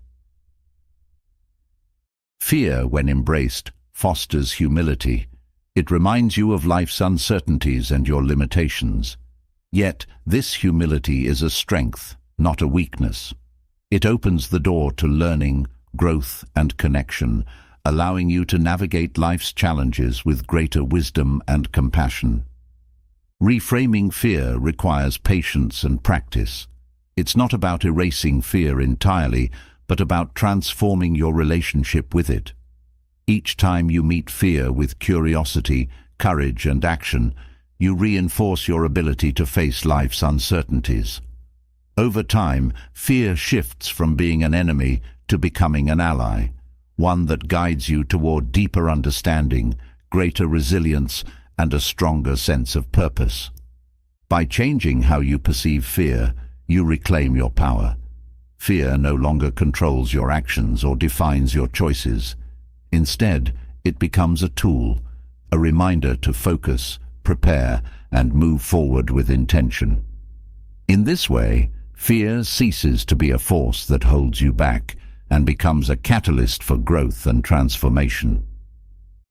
Fear, when embraced, fosters humility. It reminds you of life's uncertainties and your limitations. Yet, this humility is a strength, not a weakness. It opens the door to learning, growth, and connection, allowing you to navigate life's challenges with greater wisdom and compassion. Reframing fear requires patience and practice. It's not about erasing fear entirely, but about transforming your relationship with it. Each time you meet fear with curiosity, courage, and action, you reinforce your ability to face life's uncertainties. Over time, fear shifts from being an enemy to becoming an ally, one that guides you toward deeper understanding, greater resilience, and a stronger sense of purpose. By changing how you perceive fear, you reclaim your power. Fear no longer controls your actions or defines your choices. Instead, it becomes a tool, a reminder to focus, prepare, and move forward with intention. In this way, fear ceases to be a force that holds you back and becomes a catalyst for growth and transformation.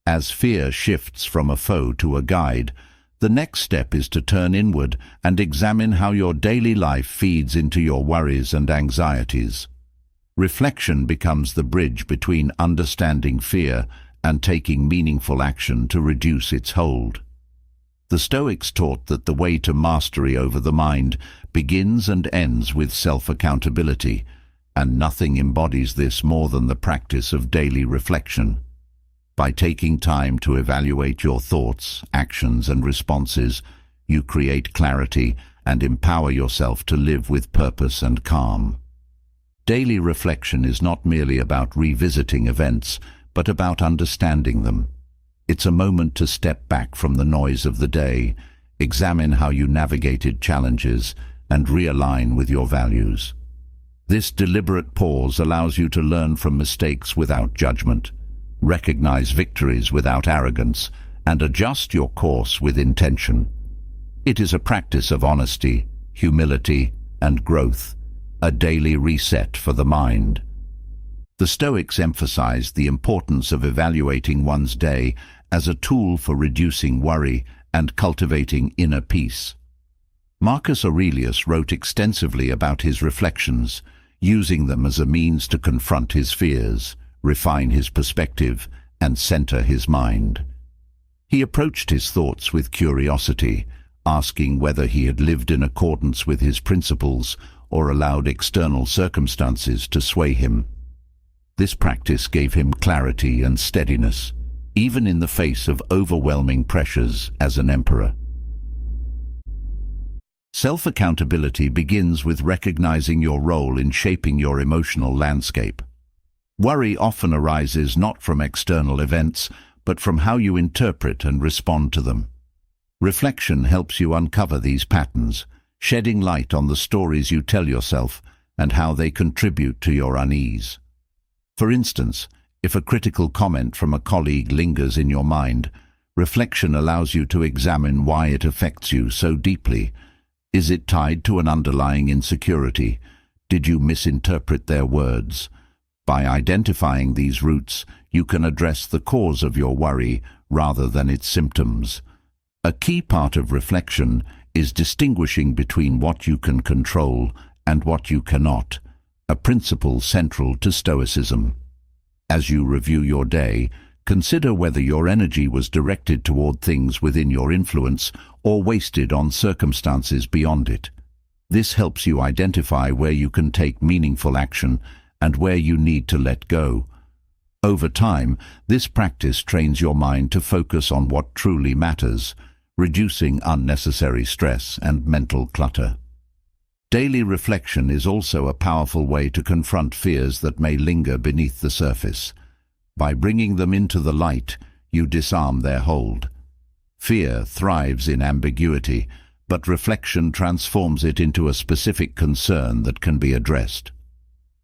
As fear shifts from a foe to a guide, the next step is to turn inward and examine how your daily life feeds into your worries and anxieties. Reflection becomes the bridge between understanding fear and taking meaningful action to reduce its hold. The Stoics taught that the way to mastery over the mind begins and ends with self-accountability, and nothing embodies this more than the practice of daily reflection. By taking time to evaluate your thoughts, actions, and responses, you create clarity and empower yourself to live with purpose and calm. Daily reflection is not merely about revisiting events, but about understanding them. It's a moment to step back from the noise of the day, examine how you navigated challenges, and realign with your values. This deliberate pause allows you to learn from mistakes without judgment, recognize victories without arrogance, and adjust your course with intention. It is a practice of honesty, humility, and growth, a daily reset for the mind. The Stoics emphasized the importance of evaluating one's day as a tool for reducing worry and cultivating inner peace. Marcus Aurelius wrote extensively about his reflections, using them as a means to confront his fears, refine his perspective, and center his mind. He approached his thoughts with curiosity, asking whether he had lived in accordance with his principles or allowed external circumstances to sway him. This practice gave him clarity and steadiness, even in the face of overwhelming pressures as an emperor. Self-accountability begins with recognizing your role in shaping your emotional landscape. Worry often arises not from external events, but from how you interpret and respond to them. Reflection helps you uncover these patterns, shedding light on the stories you tell yourself and how they contribute to your unease. For instance, if a critical comment from a colleague lingers in your mind, reflection allows you to examine why it affects you so deeply. Is it tied to an underlying insecurity? Did you misinterpret their words? By identifying these roots, you can address the cause of your worry rather than its symptoms. A key part of reflection is distinguishing between what you can control and what you cannot, a principle central to Stoicism. As you review your day, consider whether your energy was directed toward things within your influence or wasted on circumstances beyond it. This helps you identify where you can take meaningful action and where you need to let go. Over time, this practice trains your mind to focus on what truly matters, reducing unnecessary stress and mental clutter. Daily reflection is also a powerful way to confront fears that may linger beneath the surface. By bringing them into the light, you disarm their hold. Fear thrives in ambiguity, but reflection transforms it into a specific concern that can be addressed.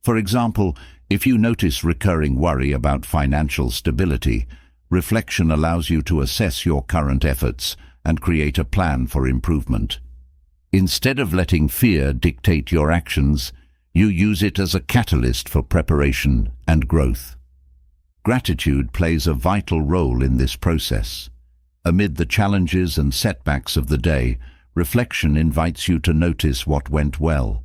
For example, if you notice recurring worry about financial stability, reflection allows you to assess your current efforts and create a plan for improvement. Instead of letting fear dictate your actions, you use it as a catalyst for preparation and growth. Gratitude plays a vital role in this process. Amid the challenges and setbacks of the day, reflection invites you to notice what went well.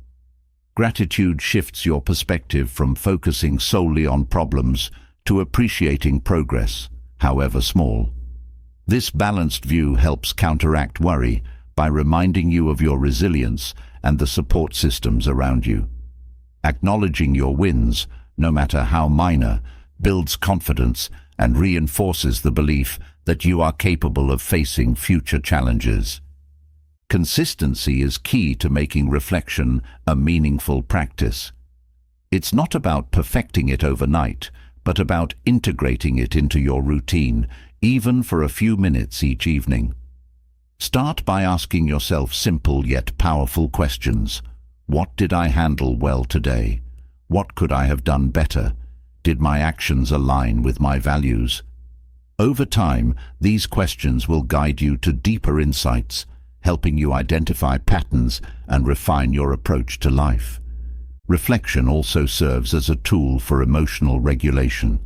Gratitude shifts your perspective from focusing solely on problems to appreciating progress, however small. This balanced view helps counteract worry by reminding you of your resilience and the support systems around you. Acknowledging your wins, no matter how minor, builds confidence and reinforces the belief that you are capable of facing future challenges. Consistency is key to making reflection a meaningful practice. It's not about perfecting it overnight, but about integrating it into your routine, even for a few minutes each evening. Start by asking yourself simple yet powerful questions. What did I handle well today? What could I have done better? Did my actions align with my values? Over time, these questions will guide you to deeper insights, helping you identify patterns and refine your approach to life. Reflection also serves as a tool for emotional regulation.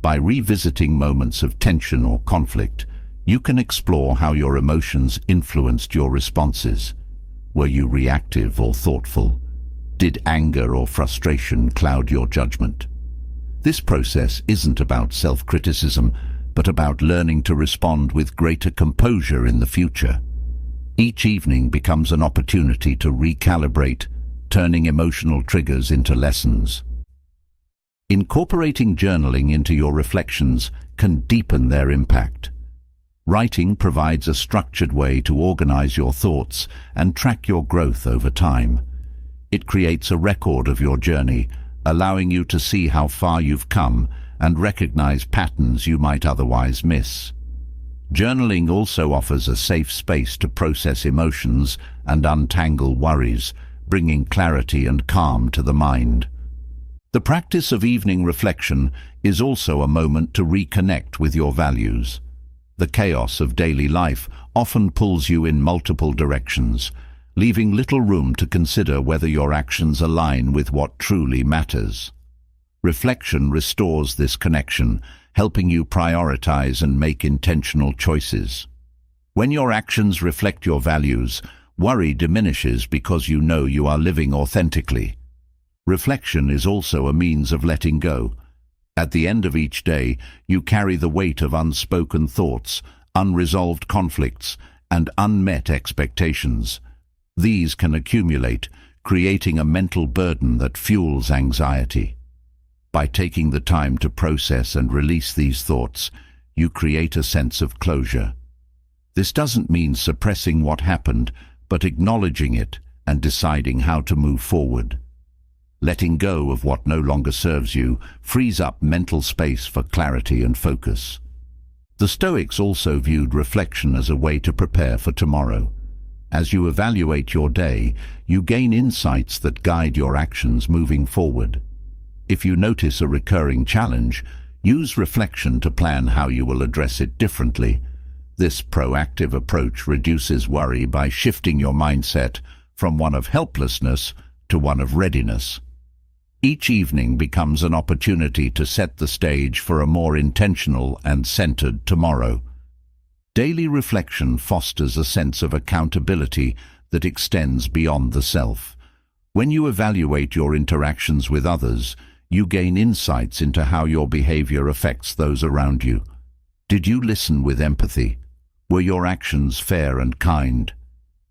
By revisiting moments of tension or conflict, you can explore how your emotions influenced your responses. Were you reactive or thoughtful? Did anger or frustration cloud your judgment? This process isn't about self-criticism, but about learning to respond with greater composure in the future. Each evening becomes an opportunity to recalibrate, turning emotional triggers into lessons. Incorporating journaling into your reflections can deepen their impact. Writing provides a structured way to organize your thoughts and track your growth over time. It creates a record of your journey, allowing you to see how far you've come and recognize patterns you might otherwise miss. Journaling also offers a safe space to process emotions and untangle worries, bringing clarity and calm to the mind. The practice of evening reflection is also a moment to reconnect with your values. The chaos of daily life often pulls you in multiple directions, leaving little room to consider whether your actions align with what truly matters. Reflection restores this connection, helping you prioritize and make intentional choices. When your actions reflect your values, worry diminishes because you know you are living authentically. Reflection is also a means of letting go. At the end of each day, you carry the weight of unspoken thoughts, unresolved conflicts, and unmet expectations. These can accumulate, creating a mental burden that fuels anxiety. By taking the time to process and release these thoughts, you create a sense of closure. This doesn't mean suppressing what happened, but acknowledging it and deciding how to move forward. Letting go of what no longer serves you frees up mental space for clarity and focus. The Stoics also viewed reflection as a way to prepare for tomorrow. As you evaluate your day, you gain insights that guide your actions moving forward. If you notice a recurring challenge, use reflection to plan how you will address it differently. This proactive approach reduces worry by shifting your mindset from one of helplessness to one of readiness. Each evening becomes an opportunity to set the stage for a more intentional and centered tomorrow. Daily reflection fosters a sense of accountability that extends beyond the self. When you evaluate your interactions with others, you gain insights into how your behavior affects those around you. Did you listen with empathy? Were your actions fair and kind?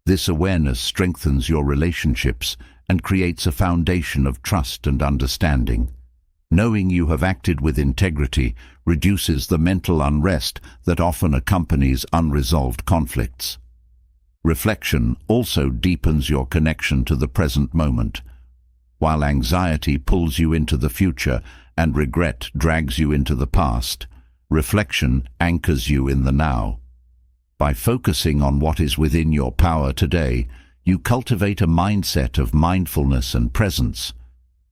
This awareness strengthens your relationships and creates a foundation of trust and understanding. Knowing you have acted with integrity reduces the mental unrest that often accompanies unresolved conflicts. Reflection also deepens your connection to the present moment. While anxiety pulls you into the future and regret drags you into the past, reflection anchors you in the now. By focusing on what is within your power today, you cultivate a mindset of mindfulness and presence.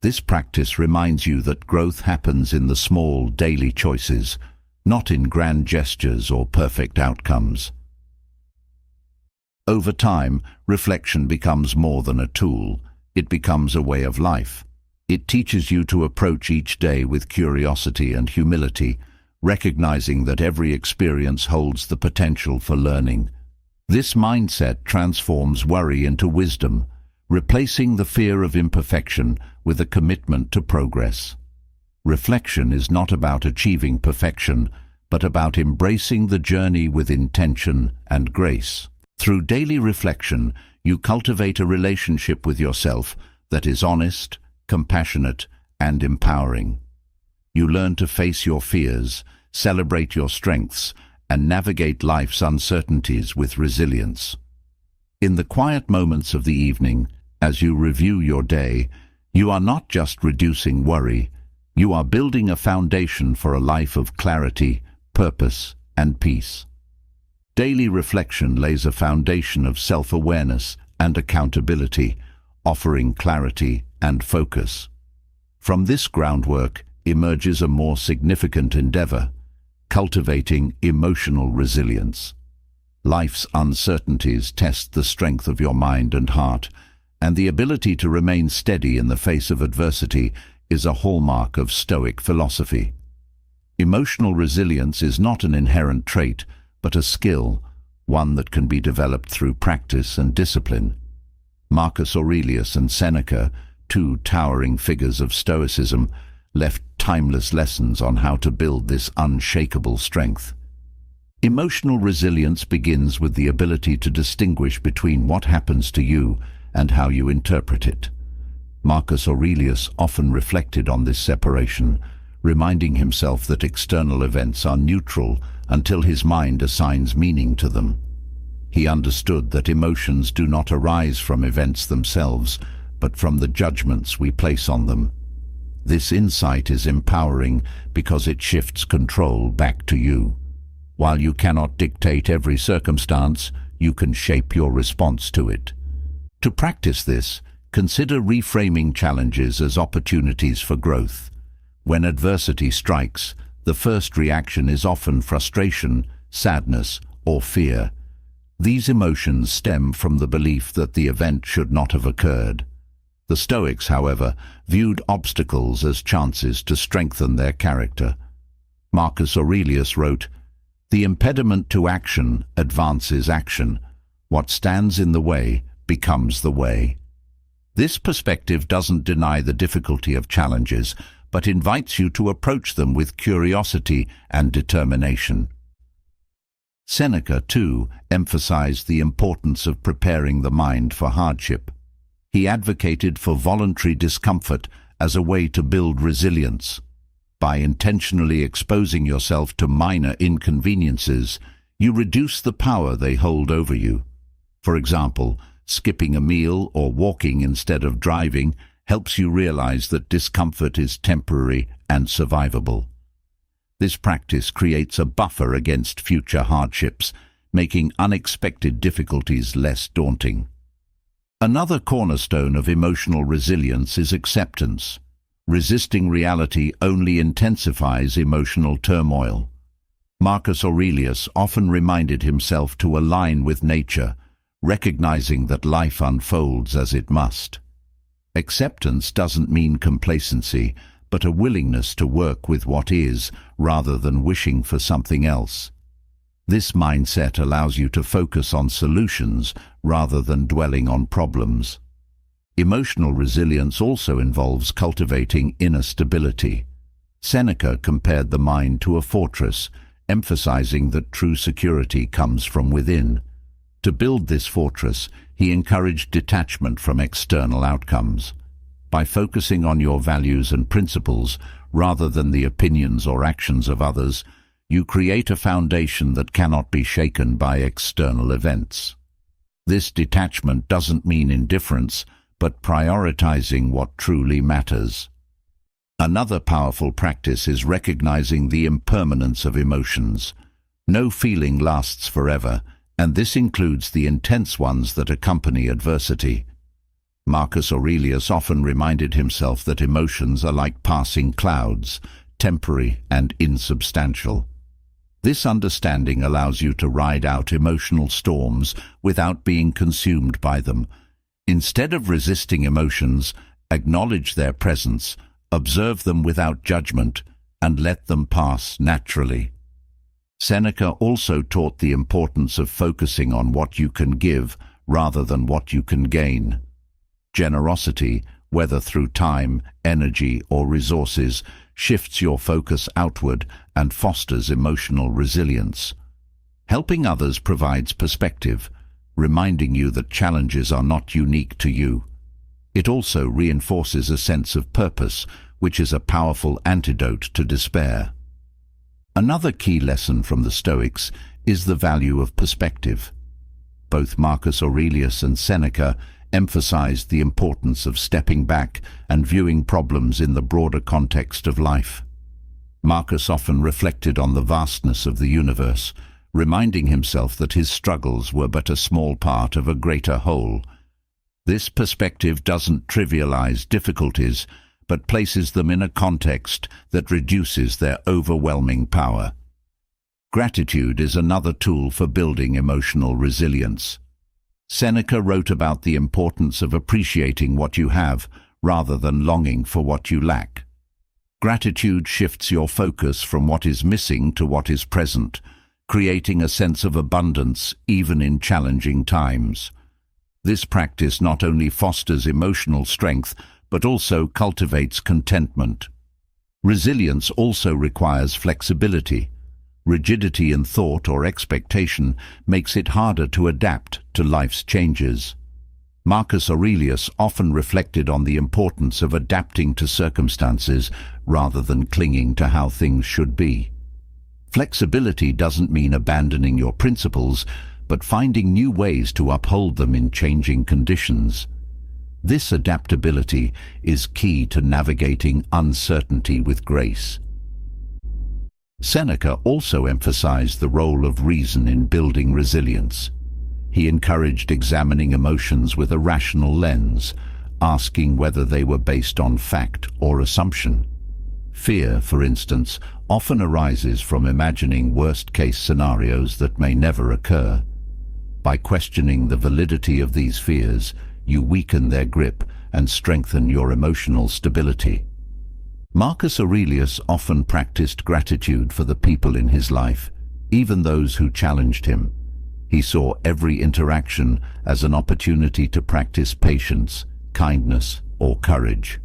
This practice reminds you that growth happens in the small daily choices, not in grand gestures or perfect outcomes. Over time, reflection becomes more than a tool. It becomes a way of life. It teaches you to approach each day with curiosity and humility, recognizing that every experience holds the potential for learning. This mindset transforms worry into wisdom, replacing the fear of imperfection with a commitment to progress. Reflection is not about achieving perfection, but about embracing the journey with intention and grace. Through daily reflection, you cultivate a relationship with yourself that is honest, compassionate, and empowering. You learn to face your fears, celebrate your strengths, and navigate life's uncertainties with resilience. In the quiet moments of the evening, as you review your day, you are not just reducing worry, you are building a foundation for a life of clarity, purpose, and peace. Daily reflection lays a foundation of self-awareness and accountability, offering clarity and focus. From this groundwork emerges a more significant endeavor, cultivating emotional resilience. Life's uncertainties test the strength of your mind and heart, and the ability to remain steady in the face of adversity is a hallmark of Stoic philosophy. Emotional resilience is not an inherent trait, but a skill, one that can be developed through practice and discipline. Marcus Aurelius and Seneca, two towering figures of Stoicism, left timeless lessons on how to build this unshakable strength. Emotional resilience begins with the ability to distinguish between what happens to you and how you interpret it. Marcus Aurelius often reflected on this separation, reminding himself that external events are neutral until his mind assigns meaning to them. He understood that emotions do not arise from events themselves, but from the judgments we place on them. This insight is empowering because it shifts control back to you. While you cannot dictate every circumstance, you can shape your response to it. To practice this, consider reframing challenges as opportunities for growth. When adversity strikes, the first reaction is often frustration, sadness, or fear. These emotions stem from the belief that the event should not have occurred. The Stoics, however, viewed obstacles as chances to strengthen their character. Marcus Aurelius wrote, "The impediment to action advances action. What stands in the way becomes the way." This perspective doesn't deny the difficulty of challenges, but invites you to approach them with curiosity and determination. Seneca, too, emphasized the importance of preparing the mind for hardship. He advocated for voluntary discomfort as a way to build resilience. By intentionally exposing yourself to minor inconveniences, you reduce the power they hold over you. For example, skipping a meal or walking instead of driving helps you realize that discomfort is temporary and survivable. This practice creates a buffer against future hardships, making unexpected difficulties less daunting. Another cornerstone of emotional resilience is acceptance. Resisting reality only intensifies emotional turmoil. Marcus Aurelius often reminded himself to align with nature, recognizing that life unfolds as it must. Acceptance doesn't mean complacency, but a willingness to work with what is, rather than wishing for something else. This mindset allows you to focus on solutions rather than dwelling on problems. Emotional resilience also involves cultivating inner stability. Seneca compared the mind to a fortress, emphasizing that true security comes from within. To build this fortress, he encouraged detachment from external outcomes. By focusing on your values and principles, rather than the opinions or actions of others, you create a foundation that cannot be shaken by external events. This detachment doesn't mean indifference, but prioritizing what truly matters. Another powerful practice is recognizing the impermanence of emotions. No feeling lasts forever, and this includes the intense ones that accompany adversity. Marcus Aurelius often reminded himself that emotions are like passing clouds, temporary and insubstantial. This understanding allows you to ride out emotional storms without being consumed by them. Instead of resisting emotions, acknowledge their presence, observe them without judgment, and let them pass naturally. Seneca also taught the importance of focusing on what you can give rather than what you can gain. Generosity, whether through time, energy, or resources, shifts your focus outward, and fosters emotional resilience. Helping others provides perspective, reminding you that challenges are not unique to you. It also reinforces a sense of purpose, which is a powerful antidote to despair. Another key lesson from the Stoics is the value of perspective. Both Marcus Aurelius and Seneca emphasized the importance of stepping back and viewing problems in the broader context of life. Marcus often reflected on the vastness of the universe, reminding himself that his struggles were but a small part of a greater whole. This perspective doesn't trivialize difficulties, but places them in a context that reduces their overwhelming power. Gratitude is another tool for building emotional resilience. Seneca wrote about the importance of appreciating what you have rather than longing for what you lack. Gratitude shifts your focus from what is missing to what is present, creating a sense of abundance even in challenging times. This practice not only fosters emotional strength, but also cultivates contentment. Resilience also requires flexibility. Rigidity in thought or expectation makes it harder to adapt to life's changes. Marcus Aurelius often reflected on the importance of adapting to circumstances rather than clinging to how things should be. Flexibility doesn't mean abandoning your principles, but finding new ways to uphold them in changing conditions. This adaptability is key to navigating uncertainty with grace. Seneca also emphasized the role of reason in building resilience. He encouraged examining emotions with a rational lens, asking whether they were based on fact or assumption. Fear, for instance, often arises from imagining worst-case scenarios that may never occur. By questioning the validity of these fears, you weaken their grip and strengthen your emotional stability. Marcus Aurelius often practiced gratitude for the people in his life, even those who challenged him. He saw every interaction as an opportunity to practice patience, kindness, or courage.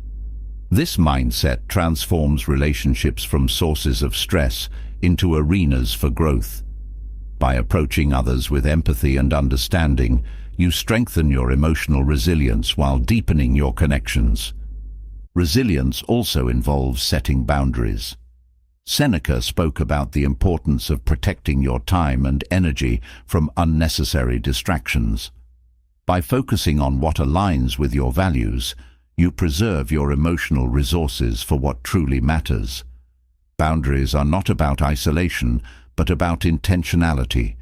This mindset transforms relationships from sources of stress into arenas for growth. By approaching others with empathy and understanding, you strengthen your emotional resilience while deepening your connections. Resilience also involves setting boundaries. Seneca spoke about the importance of protecting your time and energy from unnecessary distractions. By focusing on what aligns with your values, you preserve your emotional resources for what truly matters. Boundaries are not about isolation, but about intentionality,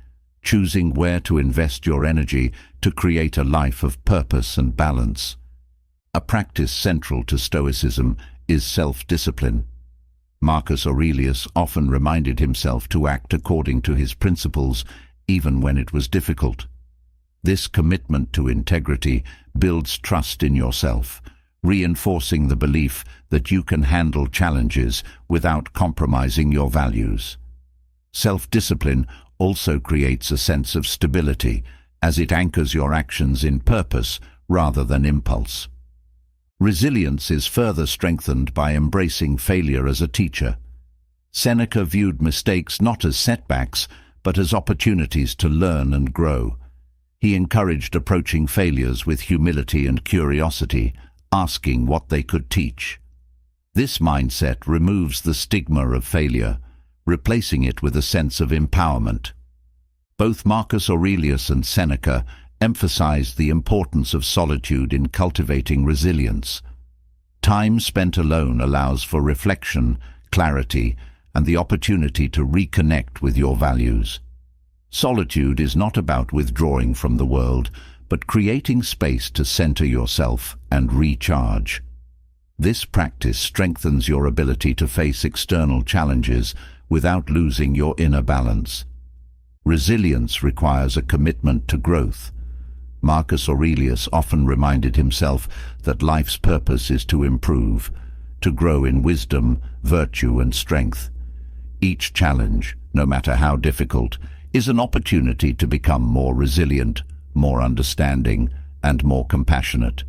choosing where to invest your energy to create a life of purpose and balance. A practice central to Stoicism is self-discipline. Marcus Aurelius often reminded himself to act according to his principles, even when it was difficult. This commitment to integrity builds trust in yourself, reinforcing the belief that you can handle challenges without compromising your values. Self-discipline also creates a sense of stability, as it anchors your actions in purpose rather than impulse. Resilience is further strengthened by embracing failure as a teacher. Seneca viewed mistakes not as setbacks, but as opportunities to learn and grow. He encouraged approaching failures with humility and curiosity, asking what they could teach. This mindset removes the stigma of failure, replacing it with a sense of empowerment. Both Marcus Aurelius and Seneca emphasized the importance of solitude in cultivating resilience. Time spent alone allows for reflection, clarity, and the opportunity to reconnect with your values. Solitude is not about withdrawing from the world, but creating space to center yourself and recharge. This practice strengthens your ability to face external challenges without losing your inner balance. Resilience requires a commitment to growth. Marcus Aurelius often reminded himself that life's purpose is to improve, to grow in wisdom, virtue, and strength. Each challenge, no matter how difficult, is an opportunity to become more resilient, more understanding, and more compassionate.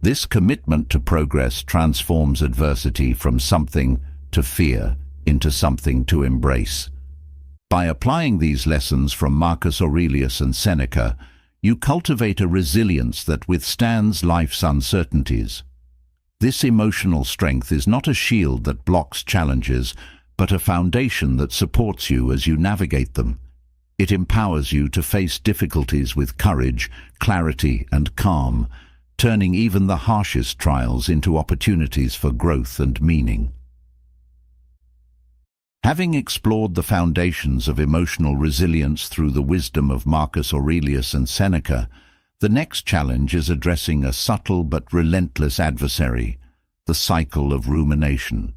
This commitment to progress transforms adversity from something to fear into something to embrace. By applying these lessons from Marcus Aurelius and Seneca, you cultivate a resilience that withstands life's uncertainties. This emotional strength is not a shield that blocks challenges, but a foundation that supports you as you navigate them. It empowers you to face difficulties with courage, clarity, and calm, turning even the harshest trials into opportunities for growth and meaning. Having explored the foundations of emotional resilience through the wisdom of Marcus Aurelius and Seneca, the next challenge is addressing a subtle but relentless adversary, the cycle of rumination.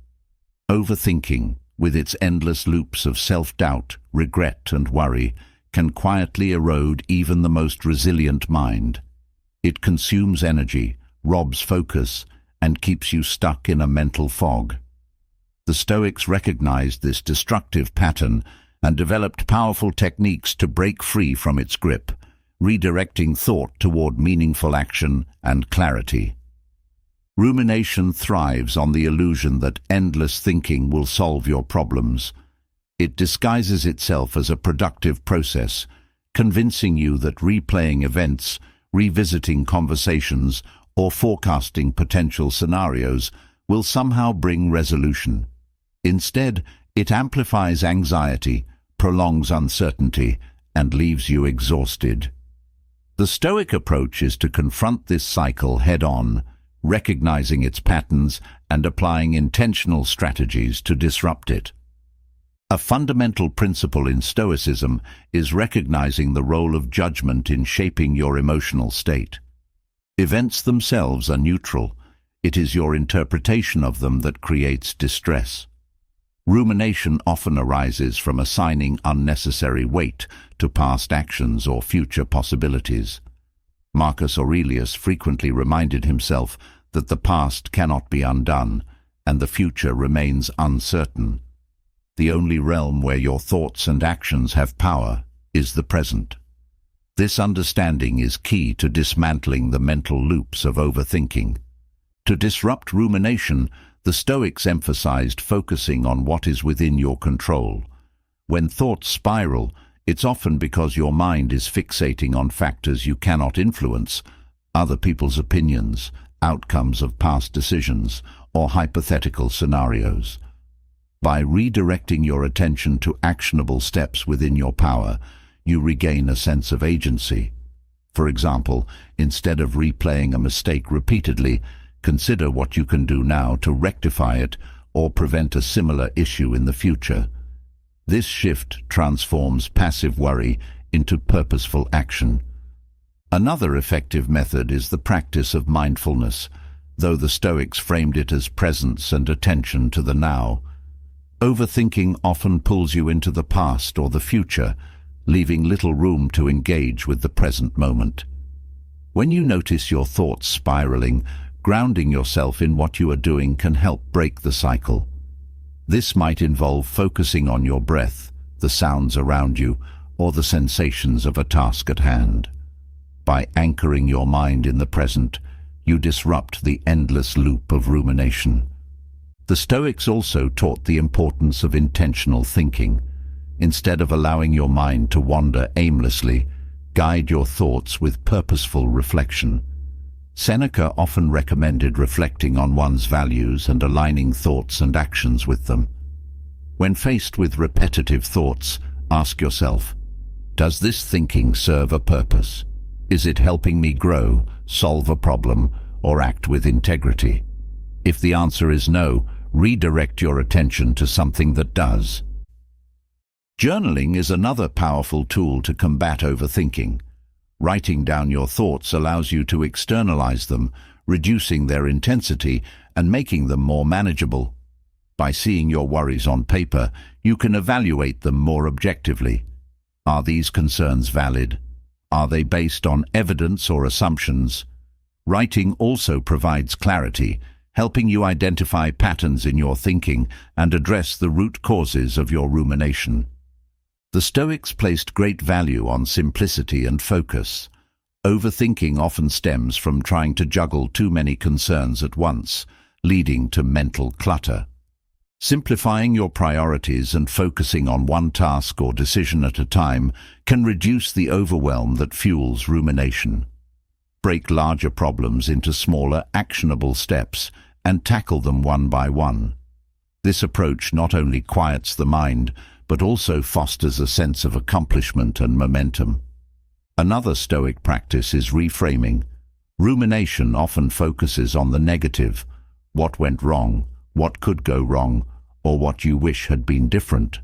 Overthinking, with its endless loops of self-doubt, regret, and worry, can quietly erode even the most resilient mind. It consumes energy, robs focus, and keeps you stuck in a mental fog. The Stoics recognized this destructive pattern and developed powerful techniques to break free from its grip, redirecting thought toward meaningful action and clarity. Rumination thrives on the illusion that endless thinking will solve your problems. It disguises itself as a productive process, convincing you that replaying events, revisiting conversations, or forecasting potential scenarios will somehow bring resolution. Instead, it amplifies anxiety, prolongs uncertainty, and leaves you exhausted. The Stoic approach is to confront this cycle head-on, recognizing its patterns and applying intentional strategies to disrupt it. A fundamental principle in Stoicism is recognizing the role of judgment in shaping your emotional state. Events themselves are neutral. It is your interpretation of them that creates distress. Rumination often arises from assigning unnecessary weight to past actions or future possibilities. Marcus Aurelius frequently reminded himself that the past cannot be undone and the future remains uncertain. The only realm where your thoughts and actions have power is the present. This understanding is key to dismantling the mental loops of overthinking. To disrupt rumination, the Stoics emphasized focusing on what is within your control. When thoughts spiral, it's often because your mind is fixating on factors you cannot influence, other people's opinions, outcomes of past decisions, or hypothetical scenarios. By redirecting your attention to actionable steps within your power, you regain a sense of agency. For example, instead of replaying a mistake repeatedly, consider what you can do now to rectify it or prevent a similar issue in the future. This shift transforms passive worry into purposeful action. Another effective method is the practice of mindfulness, though the Stoics framed it as presence and attention to the now. Overthinking often pulls you into the past or the future, leaving little room to engage with the present moment. When you notice your thoughts spiraling, grounding yourself in what you are doing can help break the cycle. This might involve focusing on your breath, the sounds around you, or the sensations of a task at hand. By anchoring your mind in the present, you disrupt the endless loop of rumination. The Stoics also taught the importance of intentional thinking. Instead of allowing your mind to wander aimlessly, guide your thoughts with purposeful reflection. Seneca often recommended reflecting on one's values and aligning thoughts and actions with them. When faced with repetitive thoughts, ask yourself, does this thinking serve a purpose? Is it helping me grow, solve a problem, or act with integrity? If the answer is no, redirect your attention to something that does. Journaling is another powerful tool to combat overthinking. Writing down your thoughts allows you to externalize them, reducing their intensity and making them more manageable. By seeing your worries on paper, you can evaluate them more objectively. Are these concerns valid? Are they based on evidence or assumptions? Writing also provides clarity, helping you identify patterns in your thinking and address the root causes of your rumination. The Stoics placed great value on simplicity and focus. Overthinking often stems from trying to juggle too many concerns at once, leading to mental clutter. Simplifying your priorities and focusing on one task or decision at a time can reduce the overwhelm that fuels rumination. Break larger problems into smaller, actionable steps and tackle them one by one. This approach not only quiets the mind, but also fosters a sense of accomplishment and momentum. Another Stoic practice is reframing. Rumination often focuses on the negative, what went wrong, what could go wrong, or what you wish had been different.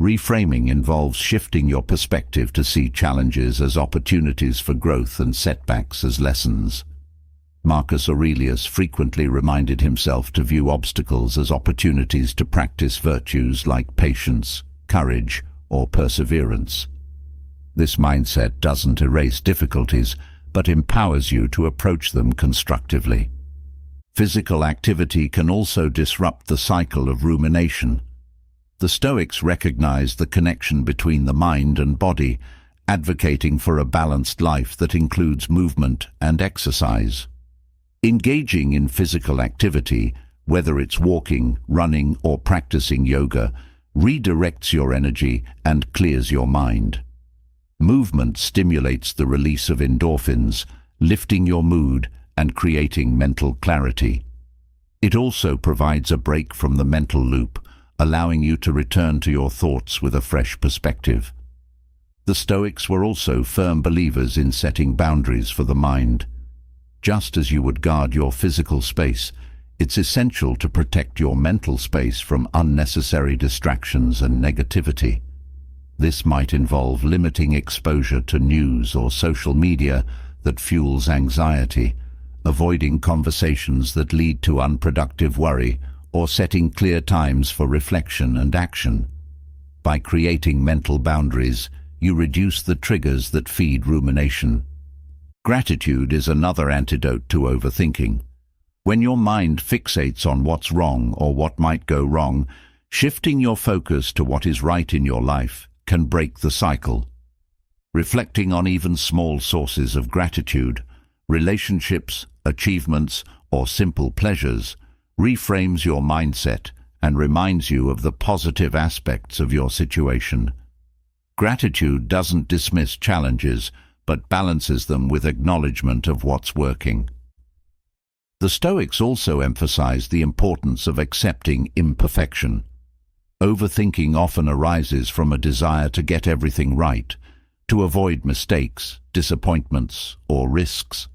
Reframing involves shifting your perspective to see challenges as opportunities for growth and setbacks as lessons. Marcus Aurelius frequently reminded himself to view obstacles as opportunities to practice virtues like patience, courage, or perseverance. This mindset doesn't erase difficulties, but empowers you to approach them constructively. Physical activity can also disrupt the cycle of rumination. The Stoics recognize the connection between the mind and body, advocating for a balanced life that includes movement and exercise. Engaging in physical activity, whether it's walking, running, or practicing yoga, redirects your energy and clears your mind. Movement stimulates the release of endorphins, lifting your mood and creating mental clarity. It also provides a break from the mental loop, allowing you to return to your thoughts with a fresh perspective. The Stoics were also firm believers in setting boundaries for the mind. Just as you would guard your physical space, it's essential to protect your mental space from unnecessary distractions and negativity. This might involve limiting exposure to news or social media that fuels anxiety, avoiding conversations that lead to unproductive worry, or setting clear times for reflection and action. By creating mental boundaries, you reduce the triggers that feed rumination. Gratitude is another antidote to overthinking. When your mind fixates on what's wrong or what might go wrong, shifting your focus to what is right in your life can break the cycle. Reflecting on even small sources of gratitude, relationships, achievements, or simple pleasures, reframes your mindset and reminds you of the positive aspects of your situation. Gratitude doesn't dismiss challenges, but balances them with acknowledgement of what's working. The Stoics also emphasize the importance of accepting imperfection. Overthinking often arises from a desire to get everything right, to avoid mistakes, disappointments, or risks.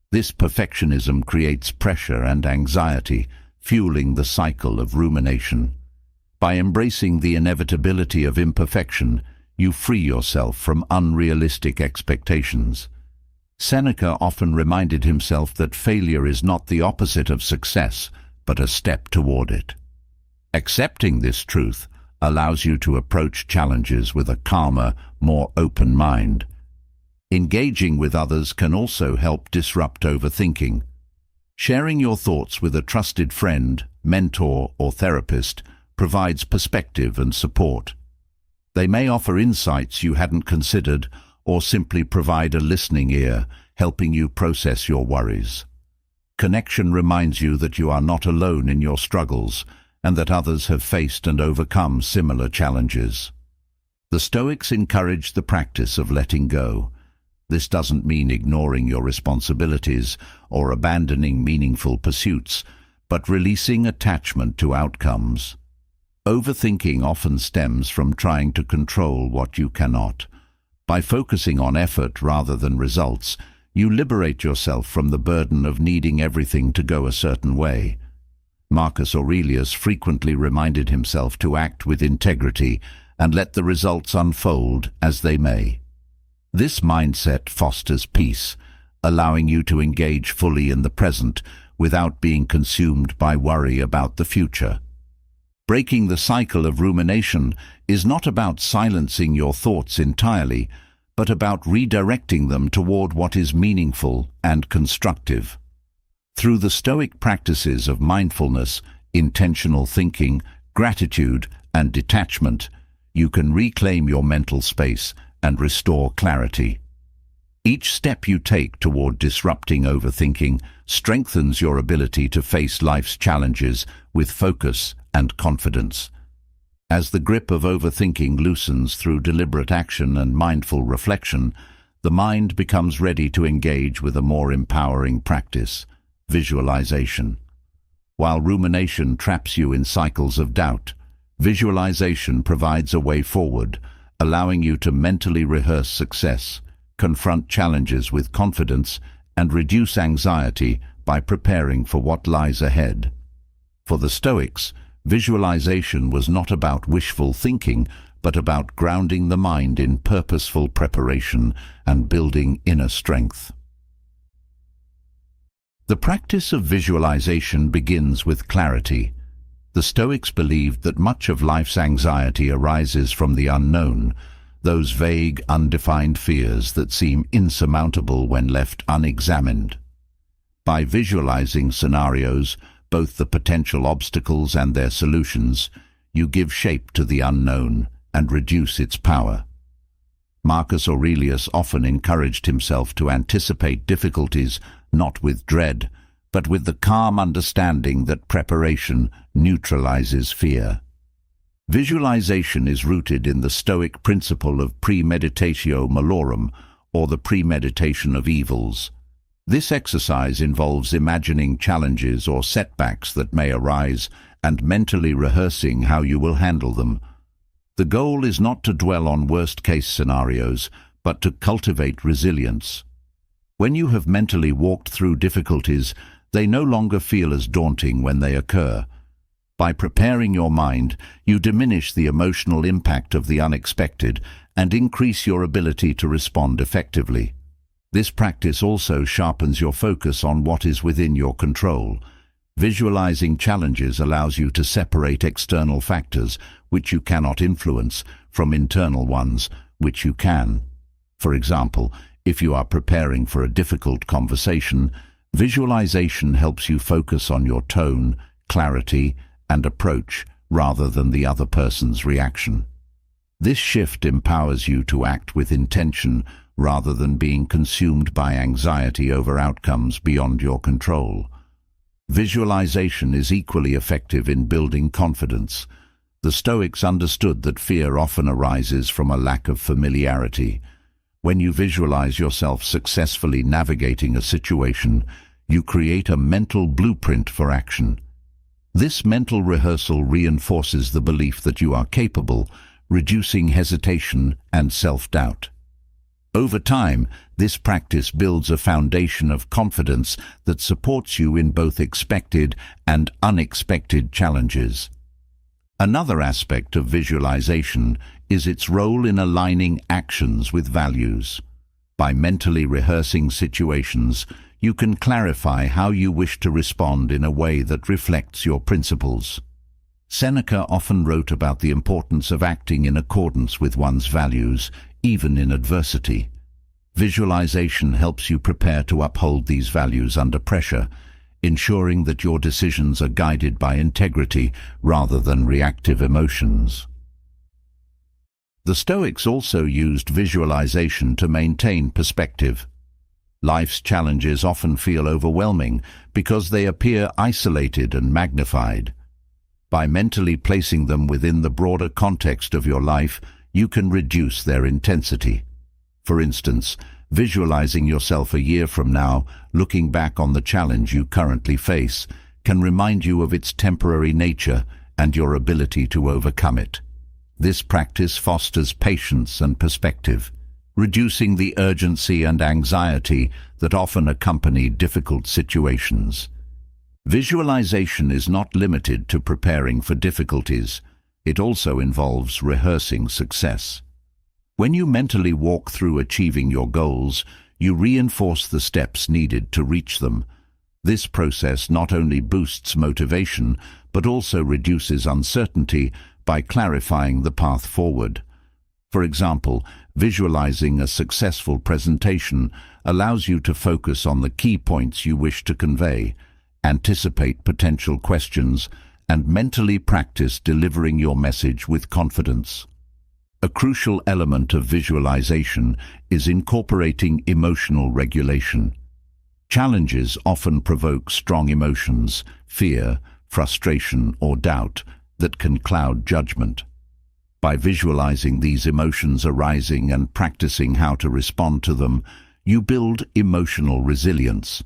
This perfectionism creates pressure and anxiety, fueling the cycle of rumination. By embracing the inevitability of imperfection, you free yourself from unrealistic expectations. Seneca often reminded himself that failure is not the opposite of success, but a step toward it. Accepting this truth allows you to approach challenges with a calmer, more open mind. Engaging with others can also help disrupt overthinking. Sharing your thoughts with a trusted friend, mentor, or therapist provides perspective and support. They may offer insights you hadn't considered or simply provide a listening ear, helping you process your worries. Connection reminds you that you are not alone in your struggles and that others have faced and overcome similar challenges. The Stoics encourage the practice of letting go. This doesn't mean ignoring your responsibilities or abandoning meaningful pursuits, but releasing attachment to outcomes. Overthinking often stems from trying to control what you cannot. By focusing on effort rather than results, you liberate yourself from the burden of needing everything to go a certain way. Marcus Aurelius frequently reminded himself to act with integrity and let the results unfold as they may. This mindset fosters peace, allowing you to engage fully in the present without being consumed by worry about the future. Breaking the cycle of rumination is not about silencing your thoughts entirely, but about redirecting them toward what is meaningful and constructive. Through the Stoic practices of mindfulness, intentional thinking, gratitude, and detachment, you can reclaim your mental space and restore clarity. Each step you take toward disrupting overthinking strengthens your ability to face life's challenges with focus and confidence. As the grip of overthinking loosens through deliberate action and mindful reflection, the mind becomes ready to engage with a more empowering practice, visualization. While rumination traps you in cycles of doubt, visualization provides a way forward, allowing you to mentally rehearse success, confront challenges with confidence, and reduce anxiety by preparing for what lies ahead. For the Stoics, visualization was not about wishful thinking, but about grounding the mind in purposeful preparation and building inner strength. The practice of visualization begins with clarity. The Stoics believed that much of life's anxiety arises from the unknown, those vague, undefined fears that seem insurmountable when left unexamined. By visualizing scenarios, both the potential obstacles and their solutions, you give shape to the unknown and reduce its power. Marcus Aurelius often encouraged himself to anticipate difficulties not with dread, but with the calm understanding that preparation neutralizes fear. Visualization is rooted in the Stoic principle of premeditatio malorum, or the premeditation of evils. This exercise involves imagining challenges or setbacks that may arise and mentally rehearsing how you will handle them. The goal is not to dwell on worst-case scenarios, but to cultivate resilience. When you have mentally walked through difficulties, they no longer feel as daunting when they occur. By preparing your mind, you diminish the emotional impact of the unexpected and increase your ability to respond effectively. This practice also sharpens your focus on what is within your control. Visualizing challenges allows you to separate external factors, which you cannot influence, from internal ones, which you can. For example, if you are preparing for a difficult conversation, visualization helps you focus on your tone, clarity, and approach rather than the other person's reaction. This shift empowers you to act with intention rather than being consumed by anxiety over outcomes beyond your control. Visualization is equally effective in building confidence. The Stoics understood that fear often arises from a lack of familiarity. When you visualize yourself successfully navigating a situation, you create a mental blueprint for action. This mental rehearsal reinforces the belief that you are capable, reducing hesitation and self-doubt. Over time, this practice builds a foundation of confidence that supports you in both expected and unexpected challenges. Another aspect of visualization is its role in aligning actions with values. By mentally rehearsing situations, you can clarify how you wish to respond in a way that reflects your principles. Seneca often wrote about the importance of acting in accordance with one's values, even in adversity. Visualization helps you prepare to uphold these values under pressure, ensuring that your decisions are guided by integrity rather than reactive emotions. The Stoics also used visualization to maintain perspective. Life's challenges often feel overwhelming because they appear isolated and magnified. By mentally placing them within the broader context of your life, you can reduce their intensity. For instance, visualizing yourself a year from now, looking back on the challenge you currently face, can remind you of its temporary nature and your ability to overcome it. This practice fosters patience and perspective, reducing the urgency and anxiety that often accompany difficult situations. Visualization is not limited to preparing for difficulties. It also involves rehearsing success. When you mentally walk through achieving your goals, you reinforce the steps needed to reach them. This process not only boosts motivation, but also reduces uncertainty by clarifying the path forward. For example, visualizing a successful presentation allows you to focus on the key points you wish to convey, anticipate potential questions, and mentally practice delivering your message with confidence. A crucial element of visualization is incorporating emotional regulation. Challenges often provoke strong emotions, fear, frustration, or doubt that can cloud judgment. By visualizing these emotions arising and practicing how to respond to them, you build emotional resilience.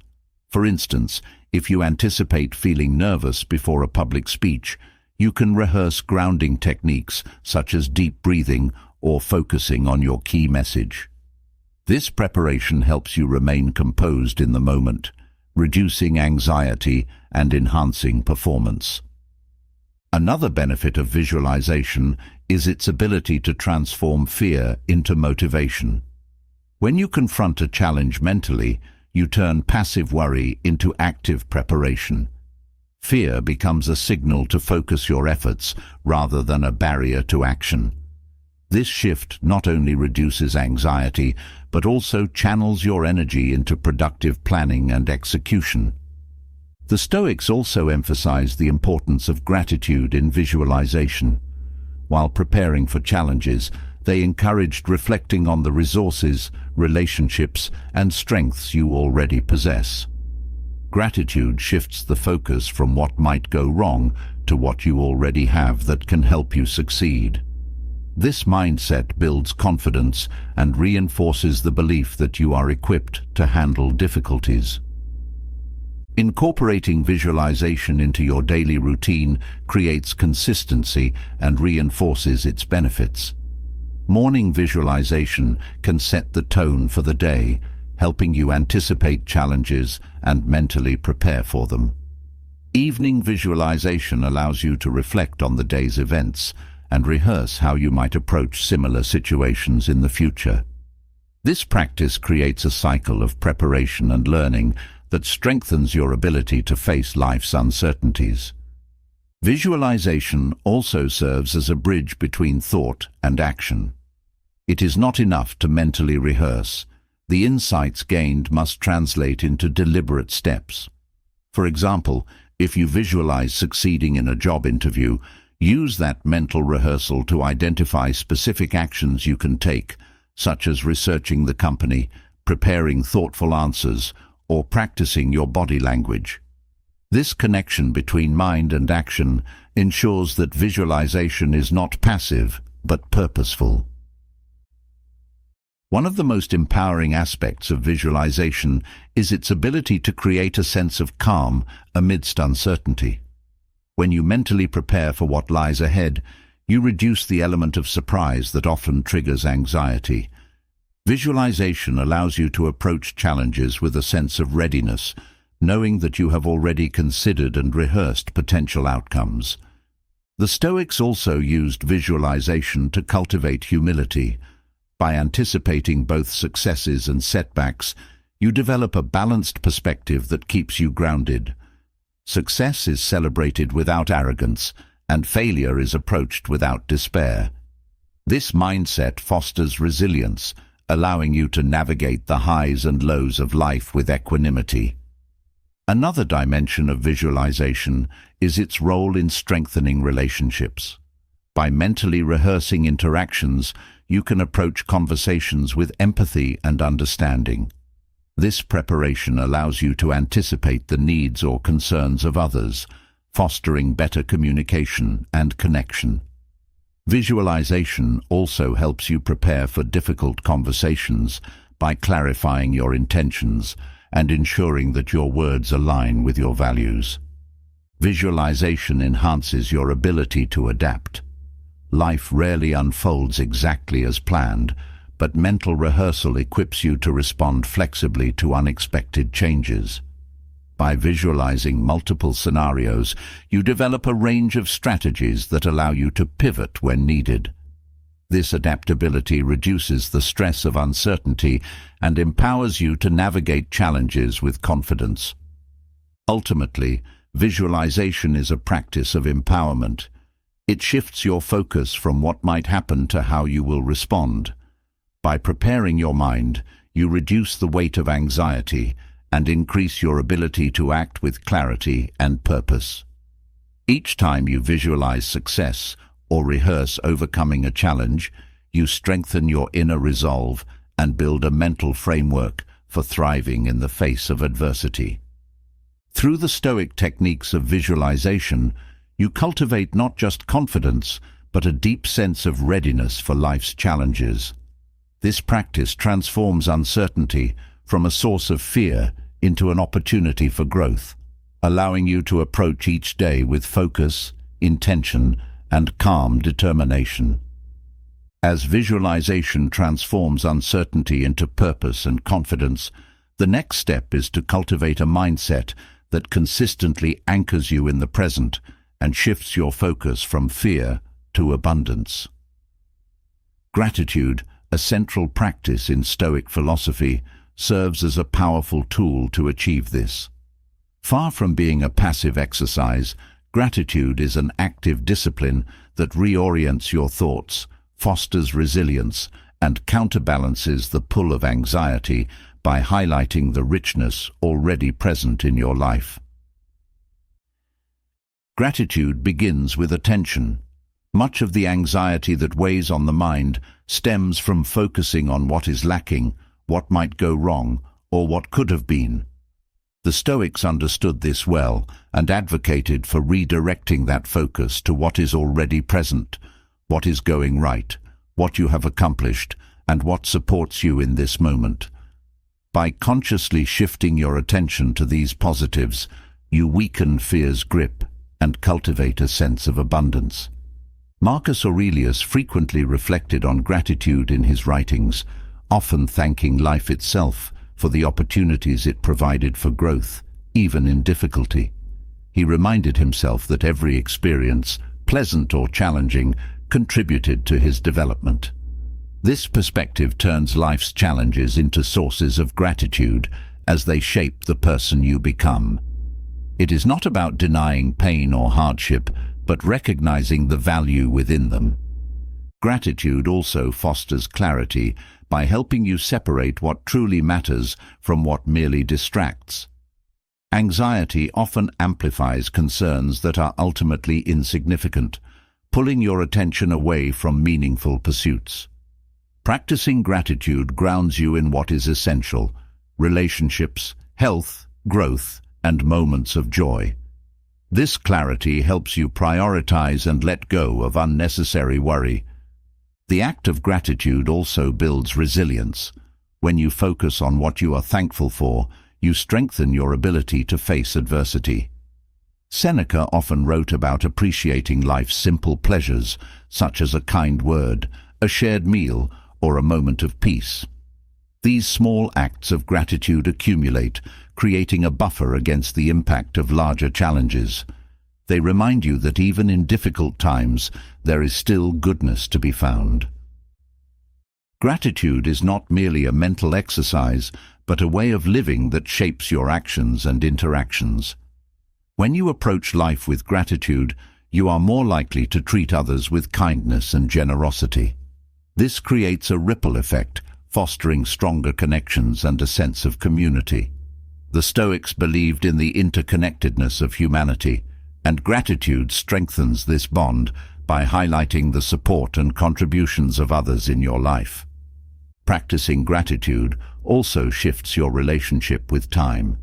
For instance, if you anticipate feeling nervous before a public speech, you can rehearse grounding techniques such as deep breathing or focusing on your key message. This preparation helps you remain composed in the moment, reducing anxiety and enhancing performance. Another benefit of visualization is its ability to transform fear into motivation. When you confront a challenge mentally, you turn passive worry into active preparation. Fear becomes a signal to focus your efforts rather than a barrier to action. This shift not only reduces anxiety, but also channels your energy into productive planning and execution. The Stoics also emphasize the importance of gratitude in visualization. While preparing for challenges, they encouraged reflecting on the resources, relationships, and strengths you already possess. Gratitude shifts the focus from what might go wrong to what you already have that can help you succeed. This mindset builds confidence and reinforces the belief that you are equipped to handle difficulties. Incorporating visualization into your daily routine creates consistency and reinforces its benefits. Morning visualization can set the tone for the day, helping you anticipate challenges and mentally prepare for them. Evening visualization allows you to reflect on the day's events and rehearse how you might approach similar situations in the future. This practice creates a cycle of preparation and learning that strengthens your ability to face life's uncertainties. Visualization also serves as a bridge between thought and action. It is not enough to mentally rehearse. The insights gained must translate into deliberate steps. For example, if you visualize succeeding in a job interview, use that mental rehearsal to identify specific actions you can take, such as researching the company, preparing thoughtful answers, or practicing your body language. This connection between mind and action ensures that visualization is not passive, but purposeful. One of the most empowering aspects of visualization is its ability to create a sense of calm amidst uncertainty. When you mentally prepare for what lies ahead, you reduce the element of surprise that often triggers anxiety. Visualization allows you to approach challenges with a sense of readiness, knowing that you have already considered and rehearsed potential outcomes. The Stoics also used visualization to cultivate humility. By anticipating both successes and setbacks, you develop a balanced perspective that keeps you grounded. Success is celebrated without arrogance, and failure is approached without despair. This mindset fosters resilience, allowing you to navigate the highs and lows of life with equanimity. Another dimension of visualization is its role in strengthening relationships. By mentally rehearsing interactions, you can approach conversations with empathy and understanding. This preparation allows you to anticipate the needs or concerns of others, fostering better communication and connection. Visualization also helps you prepare for difficult conversations by clarifying your intentions and ensuring that your words align with your values. Visualization enhances your ability to adapt. Life rarely unfolds exactly as planned, but mental rehearsal equips you to respond flexibly to unexpected changes. By visualizing multiple scenarios, you develop a range of strategies that allow you to pivot when needed. This adaptability reduces the stress of uncertainty and empowers you to navigate challenges with confidence. Ultimately, visualization is a practice of empowerment. It shifts your focus from what might happen to how you will respond. By preparing your mind, you reduce the weight of anxiety and increase your ability to act with clarity and purpose. Each time you visualize success or rehearse overcoming a challenge, You strengthen your inner resolve and build a mental framework for thriving in the face of adversity. Through the Stoic techniques of visualization, you cultivate not just confidence, but a deep sense of readiness for life's challenges. This practice transforms uncertainty from a source of fear into an opportunity for growth, allowing you to approach each day with focus, intention, and calm determination. As visualization transforms uncertainty into purpose and confidence, the next step is to cultivate a mindset that consistently anchors you in the present and shifts your focus from fear to abundance. Gratitude, a central practice in Stoic philosophy, serves as a powerful tool to achieve this. Far from being a passive exercise, gratitude is an active discipline that reorients your thoughts, fosters resilience, and counterbalances the pull of anxiety by highlighting the richness already present in your life. Gratitude begins with attention. Much of the anxiety that weighs on the mind stems from focusing on what is lacking, what might go wrong, or what could have been. The Stoics understood this well and advocated for redirecting that focus to what is already present, what is going right, what you have accomplished, and what supports you in this moment. By consciously shifting your attention to these positives, you weaken fear's grip and cultivate a sense of abundance. Marcus Aurelius frequently reflected on gratitude in his writings, often thanking life itself for the opportunities it provided for growth, even in difficulty. He reminded himself that every experience, pleasant or challenging, contributed to his development. This perspective turns life's challenges into sources of gratitude as they shape the person you become. It is not about denying pain or hardship, but recognizing the value within them. Gratitude also fosters clarity by helping you separate what truly matters from what merely distracts. Anxiety often amplifies concerns that are ultimately insignificant, pulling your attention away from meaningful pursuits. Practicing gratitude grounds you in what is essential: relationships, health, growth, and moments of joy. This clarity helps you prioritize and let go of unnecessary worry. The act of gratitude also builds resilience. When you focus on what you are thankful for, you strengthen your ability to face adversity. Seneca often wrote about appreciating life's simple pleasures, such as a kind word, a shared meal, or a moment of peace. These small acts of gratitude accumulate, creating a buffer against the impact of larger challenges. They remind you that even in difficult times, there is still goodness to be found. Gratitude is not merely a mental exercise, but a way of living that shapes your actions and interactions. When you approach life with gratitude, you are more likely to treat others with kindness and generosity. This creates a ripple effect, fostering stronger connections and a sense of community. The Stoics believed in the interconnectedness of humanity, and gratitude strengthens this bond by highlighting the support and contributions of others in your life. Practicing gratitude also shifts your relationship with time.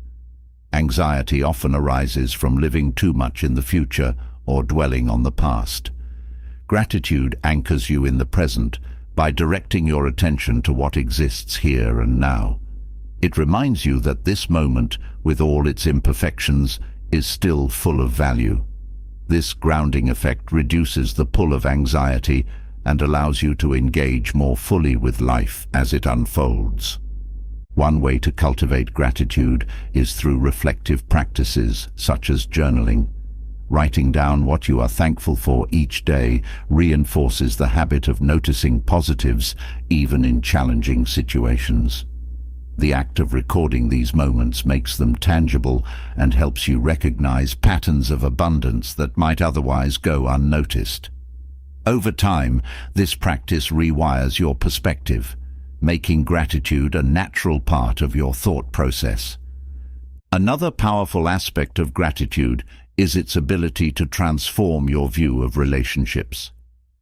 Anxiety often arises from living too much in the future or dwelling on the past. Gratitude anchors you in the present by directing your attention to what exists here and now. It reminds you that this moment, with all its imperfections, is still full of value. This grounding effect reduces the pull of anxiety and allows you to engage more fully with life as it unfolds. One way to cultivate gratitude is through reflective practices such as journaling. Writing down what you are thankful for each day reinforces the habit of noticing positives even in challenging situations. The act of recording these moments makes them tangible and helps you recognize patterns of abundance that might otherwise go unnoticed. Over time, this practice rewires your perspective, making gratitude a natural part of your thought process. Another powerful aspect of gratitude is its ability to transform your view of relationships.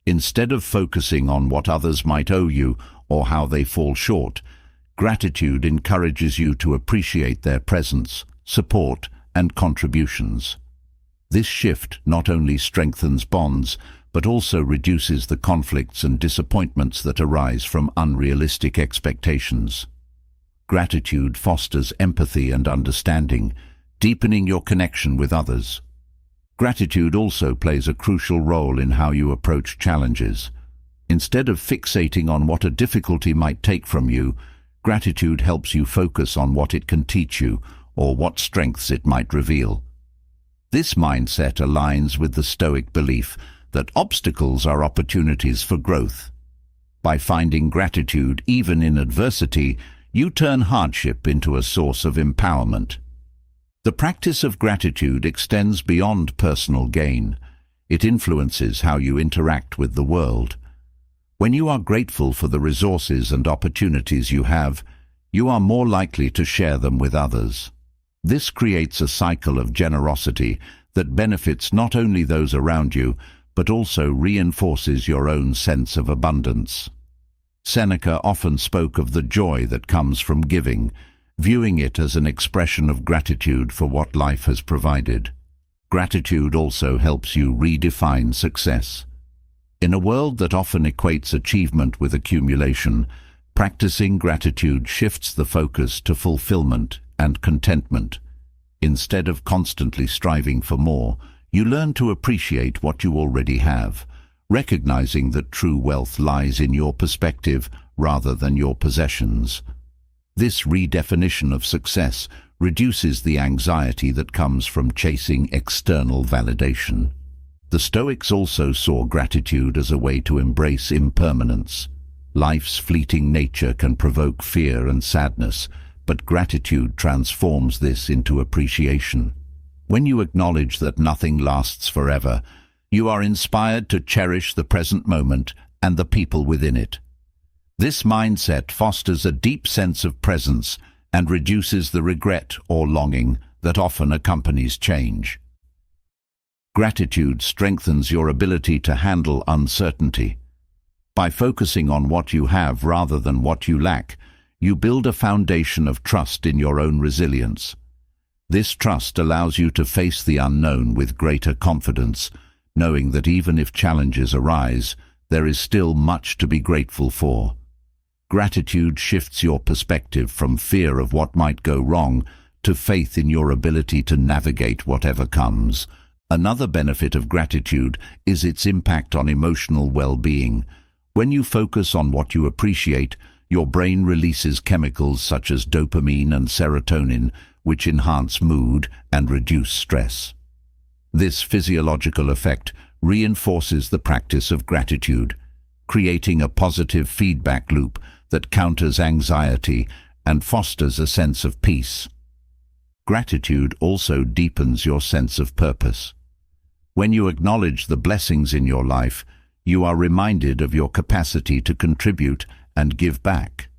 Instead of focusing on what others might owe you or how they fall short, gratitude encourages you to appreciate their presence, support, and contributions. This shift not only strengthens bonds, but also reduces the conflicts and disappointments that arise from unrealistic expectations. Gratitude fosters empathy and understanding, deepening your connection with others. Gratitude also plays a crucial role in how you approach challenges. Instead of fixating on what a difficulty might take from you, gratitude helps you focus on what it can teach you or what strengths it might reveal. This mindset aligns with the Stoic belief that obstacles are opportunities for growth. By finding gratitude even in adversity, you turn hardship into a source of empowerment. The practice of gratitude extends beyond personal gain. It influences how you interact with the world. When you are grateful for the resources and opportunities you have, you are more likely to share them with others. This creates a cycle of generosity that benefits not only those around you, but also reinforces your own sense of abundance. Seneca often spoke of the joy that comes from giving, viewing it as an expression of gratitude for what life has provided. Gratitude also helps you redefine success. In a world that often equates achievement with accumulation, practicing gratitude shifts the focus to fulfillment and contentment. Instead of constantly striving for more, you learn to appreciate what you already have, recognizing that true wealth lies in your perspective rather than your possessions. This redefinition of success reduces the anxiety that comes from chasing external validation. The Stoics also saw gratitude as a way to embrace impermanence. Life's fleeting nature can provoke fear and sadness, but gratitude transforms this into appreciation. When you acknowledge that nothing lasts forever, you are inspired to cherish the present moment and the people within it. This mindset fosters a deep sense of presence and reduces the regret or longing that often accompanies change. Gratitude strengthens your ability to handle uncertainty. By focusing on what you have rather than what you lack, you build a foundation of trust in your own resilience. This trust allows you to face the unknown with greater confidence, knowing that even if challenges arise, there is still much to be grateful for. Gratitude shifts your perspective from fear of what might go wrong to faith in your ability to navigate whatever comes. Another benefit of gratitude is its impact on emotional well-being. When you focus on what you appreciate, your brain releases chemicals such as dopamine and serotonin, which enhance mood and reduce stress. This physiological effect reinforces the practice of gratitude, creating a positive feedback loop that counters anxiety and fosters a sense of peace. Gratitude also deepens your sense of purpose. When you acknowledge the blessings in your life, you are reminded of your capacity to contribute and give back.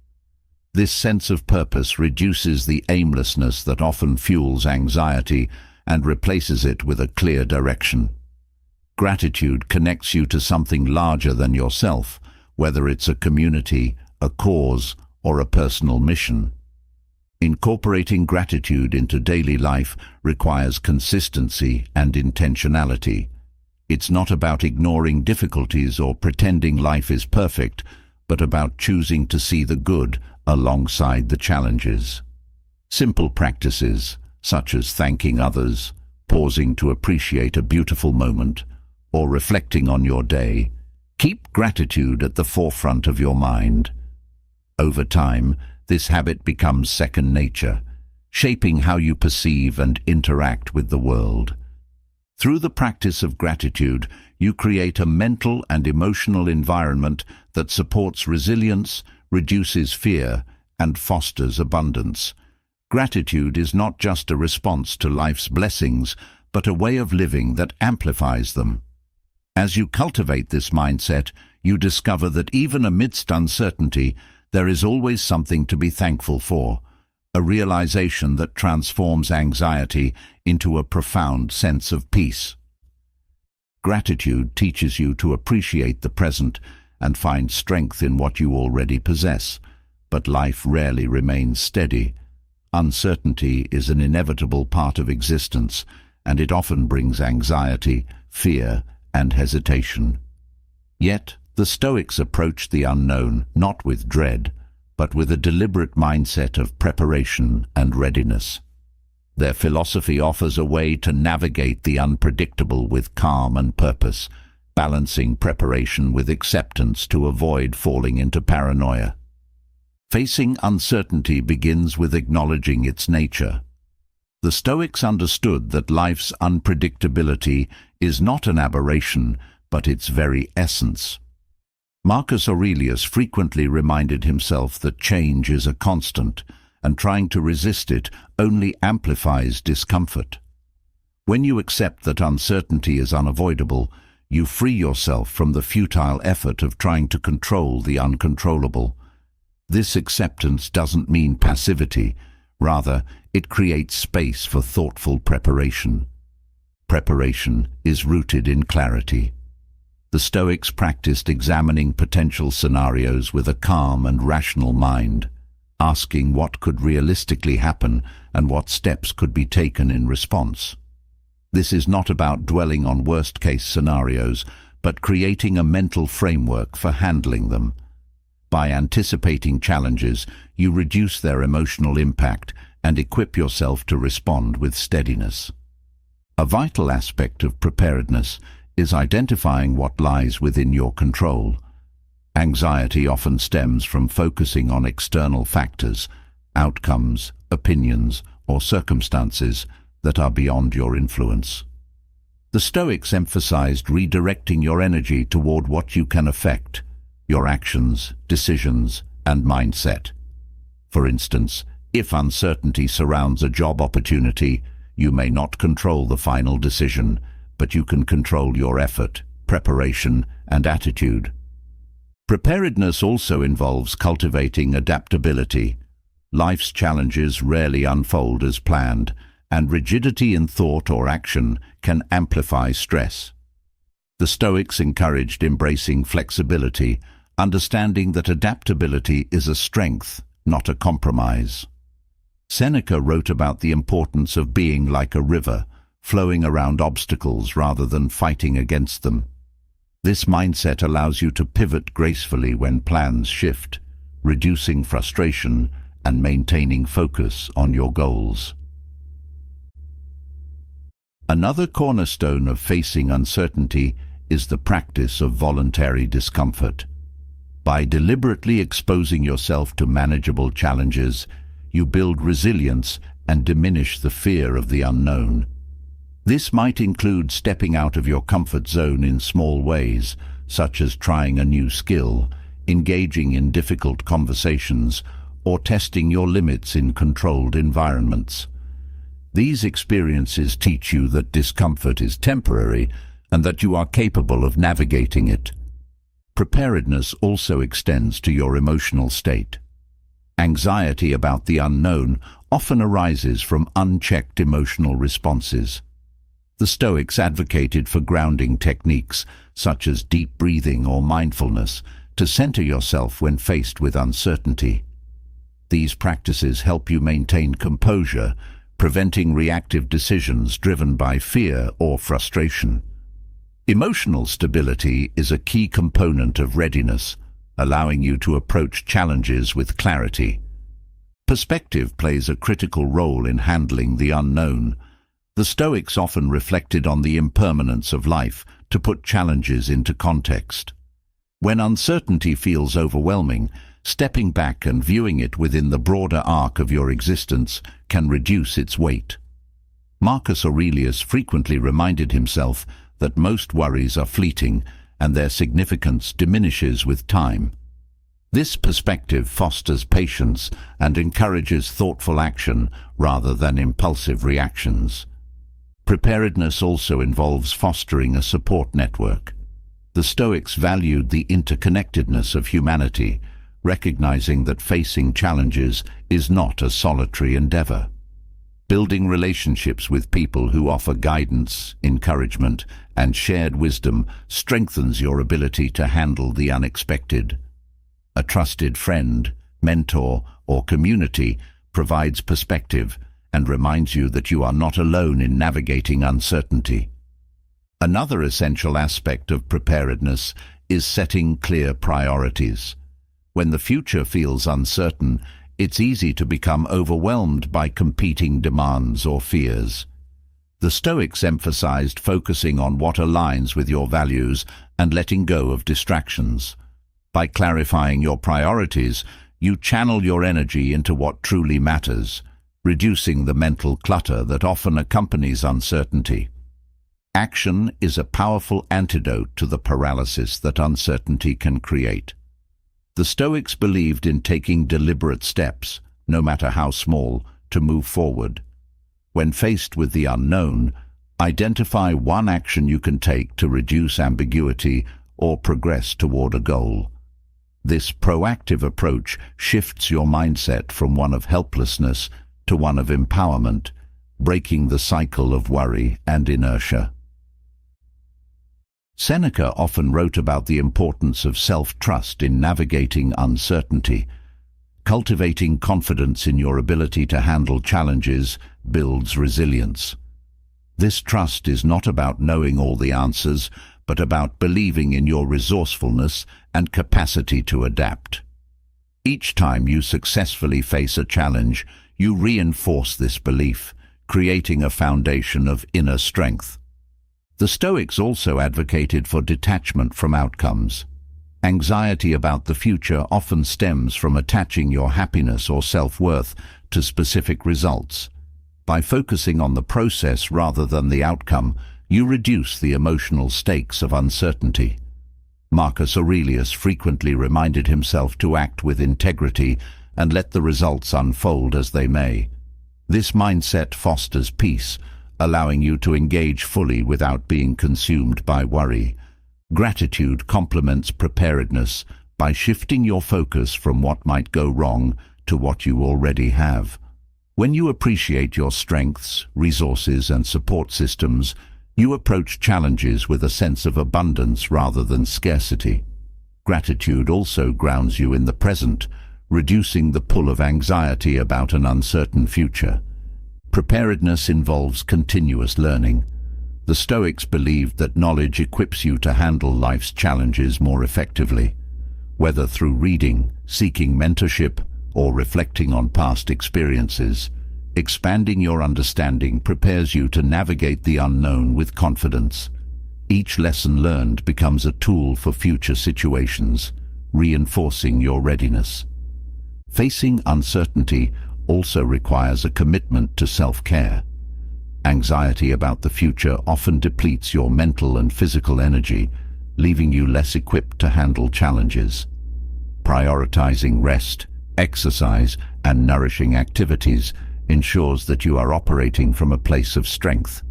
This sense of purpose reduces the aimlessness that often fuels anxiety and replaces it with a clear direction. Gratitude connects you to something larger than yourself, whether it's a community, a cause, or a personal mission. Incorporating gratitude into daily life requires consistency and intentionality. It's not about ignoring difficulties or pretending life is perfect, but about choosing to see the good alongside the challenges. Simple practices, such as thanking others, pausing to appreciate a beautiful moment, or reflecting on your day, keep gratitude at the forefront of your mind. Over time, this habit becomes second nature, shaping how you perceive and interact with the world. Through the practice of gratitude, you create a mental and emotional environment that supports resilience, reduces fear, and fosters abundance. Gratitude is not just a response to life's blessings, but a way of living that amplifies them. As you cultivate this mindset, you discover that even amidst uncertainty, there is always something to be thankful for, a realization that transforms anxiety into a profound sense of peace. gratitude teaches you to appreciate the present and find strength in what you already possess, but life rarely remains steady. Uncertainty is an inevitable part of existence, and it often brings anxiety, fear, and hesitation. Yet, the Stoics approach the unknown not with dread, but with a deliberate mindset of preparation and readiness. Their philosophy offers a way to navigate the unpredictable with calm and purpose, balancing preparation with acceptance to avoid falling into paranoia. Facing uncertainty begins with acknowledging its nature. The Stoics understood that life's unpredictability is not an aberration, but its very essence. Marcus Aurelius frequently reminded himself that change is a constant, and trying to resist it only amplifies discomfort. When you accept that uncertainty is unavoidable, you free yourself from the futile effort of trying to control the uncontrollable. This acceptance doesn't mean passivity. Rather, it creates space for thoughtful preparation. Preparation is rooted in clarity. The Stoics practiced examining potential scenarios with a calm and rational mind, asking what could realistically happen and what steps could be taken in response. This is not about dwelling on worst-case scenarios, but creating a mental framework for handling them. By anticipating challenges, you reduce their emotional impact and equip yourself to respond with steadiness. A vital aspect of preparedness is identifying what lies within your control. Anxiety often stems from focusing on external factors, outcomes, opinions, or circumstances that are beyond your influence. The Stoics emphasized redirecting your energy toward what you can affect: your actions, decisions, and mindset. For instance, if uncertainty surrounds a job opportunity, you may not control the final decision, but you can control your effort, preparation, and attitude. Preparedness also involves cultivating adaptability. Life's challenges rarely unfold as planned, and rigidity in thought or action can amplify stress. The Stoics encouraged embracing flexibility, understanding that adaptability is a strength, not a compromise. Seneca wrote about the importance of being like a river, flowing around obstacles rather than fighting against them. This mindset allows you to pivot gracefully when plans shift, reducing frustration and maintaining focus on your goals. Another cornerstone of facing uncertainty is the practice of voluntary discomfort. By deliberately exposing yourself to manageable challenges, you build resilience and diminish the fear of the unknown. This might include stepping out of your comfort zone in small ways, such as trying a new skill, engaging in difficult conversations, or testing your limits in controlled environments. These experiences teach you that discomfort is temporary and that you are capable of navigating it. Preparedness also extends to your emotional state. Anxiety about the unknown often arises from unchecked emotional responses. The Stoics advocated for grounding techniques such as deep breathing or mindfulness to center yourself when faced with uncertainty. These practices help you maintain composure, preventing reactive decisions driven by fear or frustration. Emotional stability is a key component of readiness, allowing you to approach challenges with clarity. Perspective plays a critical role in handling the unknown. The Stoics often reflected on the impermanence of life to put challenges into context. When uncertainty feels overwhelming, stepping back and viewing it within the broader arc of your existence can reduce its weight. Marcus Aurelius frequently reminded himself that most worries are fleeting and their significance diminishes with time. This perspective fosters patience and encourages thoughtful action rather than impulsive reactions. Preparedness also involves fostering a support network. The Stoics valued the interconnectedness of humanity, recognizing that facing challenges is not a solitary endeavor. Building relationships with people who offer guidance, encouragement, and shared wisdom strengthens your ability to handle the unexpected. A trusted friend, mentor, or community provides perspective and reminds you that you are not alone in navigating uncertainty. Another essential aspect of preparedness is setting clear priorities. When the future feels uncertain, it's easy to become overwhelmed by competing demands or fears. The Stoics emphasized focusing on what aligns with your values and letting go of distractions. By clarifying your priorities, you channel your energy into what truly matters, reducing the mental clutter that often accompanies uncertainty. Action is a powerful antidote to the paralysis that uncertainty can create. The Stoics believed in taking deliberate steps, no matter how small, to move forward. When faced with the unknown, identify one action you can take to reduce ambiguity or progress toward a goal. This proactive approach shifts your mindset from one of helplessness to one of empowerment, breaking the cycle of worry and inertia. Seneca often wrote about the importance of self-trust in navigating uncertainty. Cultivating confidence in your ability to handle challenges builds resilience. This trust is not about knowing all the answers, but about believing in your resourcefulness and capacity to adapt. Each time you successfully face a challenge, you reinforce this belief, creating a foundation of inner strength. The Stoics also advocated for detachment from outcomes. Anxiety about the future often stems from attaching your happiness or self-worth to specific results. By focusing on the process rather than the outcome, you reduce the emotional stakes of uncertainty. Marcus Aurelius frequently reminded himself to act with integrity and let the results unfold as they may. This mindset fosters peace, allowing you to engage fully without being consumed by worry. Gratitude complements preparedness by shifting your focus from what might go wrong to what you already have. When you appreciate your strengths, resources, and support systems, you approach challenges with a sense of abundance rather than scarcity. Gratitude also grounds you in the present, reducing the pull of anxiety about an uncertain future. Preparedness involves continuous learning. The Stoics believed that knowledge equips you to handle life's challenges more effectively. Whether through reading, seeking mentorship, or reflecting on past experiences, expanding your understanding prepares you to navigate the unknown with confidence. Each lesson learned becomes a tool for future situations, reinforcing your readiness. Facing uncertainty also requires a commitment to self-care. Anxiety about the future often depletes your mental and physical energy, leaving you less equipped to handle challenges. Prioritizing rest, exercise, and nourishing activities ensures that you are operating from a place of strength.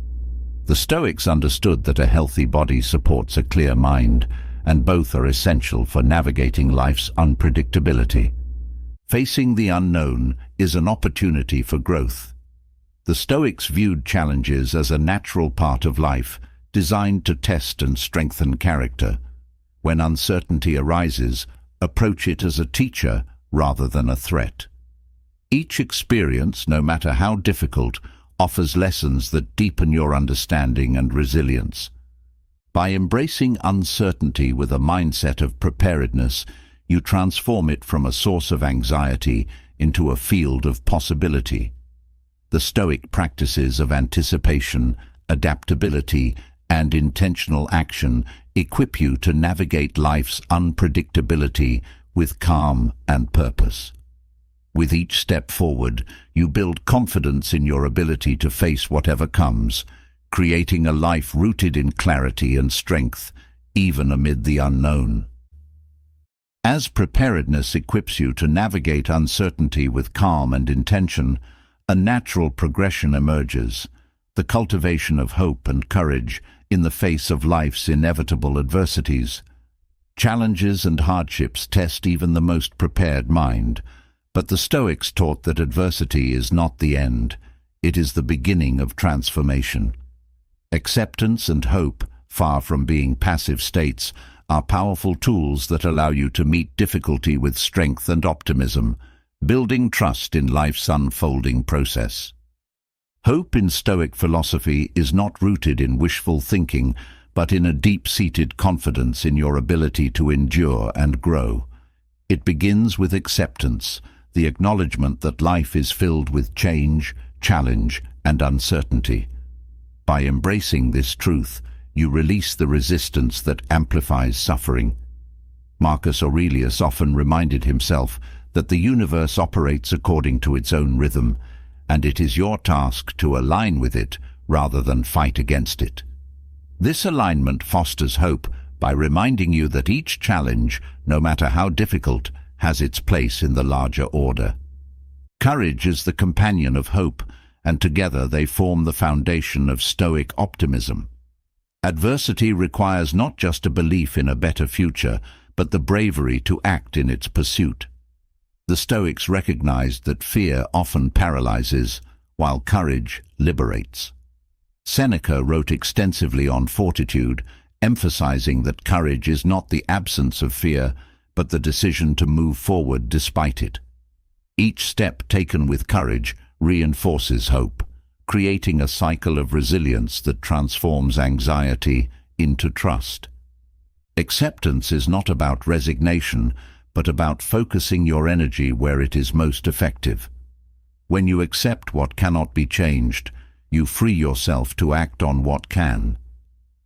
The Stoics understood that a healthy body supports a clear mind, and both are essential for navigating life's unpredictability. Facing the unknown is an opportunity for growth. The Stoics viewed challenges as a natural part of life, designed to test and strengthen character. When uncertainty arises, approach it as a teacher rather than a threat. Each experience, no matter how difficult, offers lessons that deepen your understanding and resilience. By embracing uncertainty with a mindset of preparedness, you transform it from a source of anxiety into a field of possibility. The Stoic practices of anticipation, adaptability, and intentional action equip you to navigate life's unpredictability with calm and purpose. With each step forward, you build confidence in your ability to face whatever comes, creating a life rooted in clarity and strength, even amid the unknown. As preparedness equips you to navigate uncertainty with calm and intention, a natural progression emerges, the cultivation of hope and courage in the face of life's inevitable adversities. Challenges and hardships test even the most prepared mind, but the Stoics taught that adversity is not the end. it is the beginning of transformation. Acceptance and hope, far from being passive states, are powerful tools that allow you to meet difficulty with strength and optimism, building trust in life's unfolding process. Hope in Stoic philosophy is not rooted in wishful thinking, but in a deep-seated confidence in your ability to endure and grow. It begins with acceptance, the acknowledgement that life is filled with change, challenge, and uncertainty. By embracing this truth, you release the resistance that amplifies suffering. Marcus Aurelius often reminded himself that the universe operates according to its own rhythm, and it is your task to align with it rather than fight against it. This alignment fosters hope by reminding you that each challenge, no matter how difficult, has its place in the larger order. Courage is the companion of hope, and together they form the foundation of Stoic optimism. Adversity requires not just a belief in a better future, but the bravery to act in its pursuit. The Stoics recognized that fear often paralyzes, while courage liberates. Seneca wrote extensively on fortitude, emphasizing that courage is not the absence of fear, but the decision to move forward despite it. Each step taken with courage reinforces hope, creating a cycle of resilience that transforms anxiety into trust. Acceptance is not about resignation, but about focusing your energy where it is most effective. When you accept what cannot be changed, you free yourself to act on what can.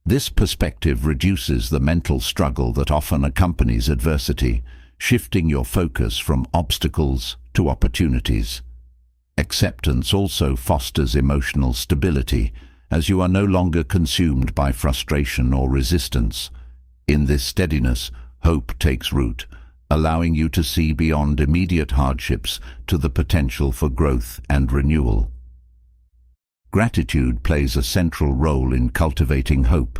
This perspective reduces the mental struggle that often accompanies adversity, shifting your focus from obstacles to opportunities. Acceptance also fosters emotional stability, as you are no longer consumed by frustration or resistance. In this steadiness, hope takes root, allowing you to see beyond immediate hardships to the potential for growth and renewal. Gratitude plays a central role in cultivating hope.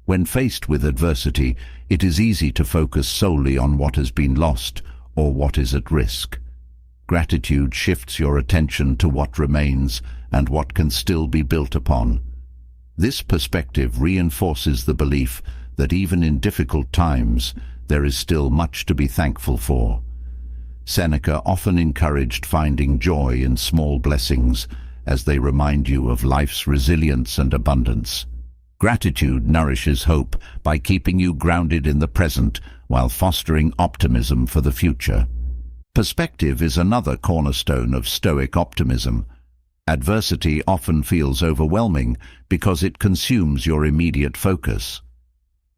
When faced with adversity, it is easy to focus solely on what has been lost or what is at risk. Gratitude shifts your attention to what remains and what can still be built upon. This perspective reinforces the belief that even in difficult times, there is still much to be thankful for. Seneca often encouraged finding joy in small blessings, as they remind you of life's resilience and abundance. Gratitude nourishes hope by keeping you grounded in the present while fostering optimism for the future. Perspective is another cornerstone of Stoic optimism. Adversity often feels overwhelming because it consumes your immediate focus.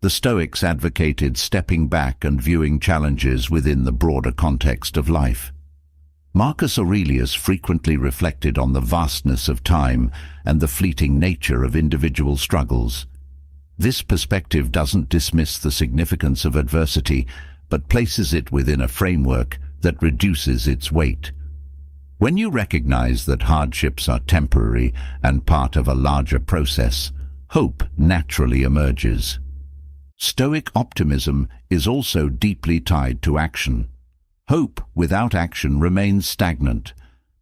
The Stoics advocated stepping back and viewing challenges within the broader context of life. Marcus Aurelius frequently reflected on the vastness of time and the fleeting nature of individual struggles. This perspective doesn't dismiss the significance of adversity, but places it within a framework that reduces its weight. When you recognize that hardships are temporary and part of a larger process, hope naturally emerges. Stoic optimism is also deeply tied to action. Hope without action remains stagnant,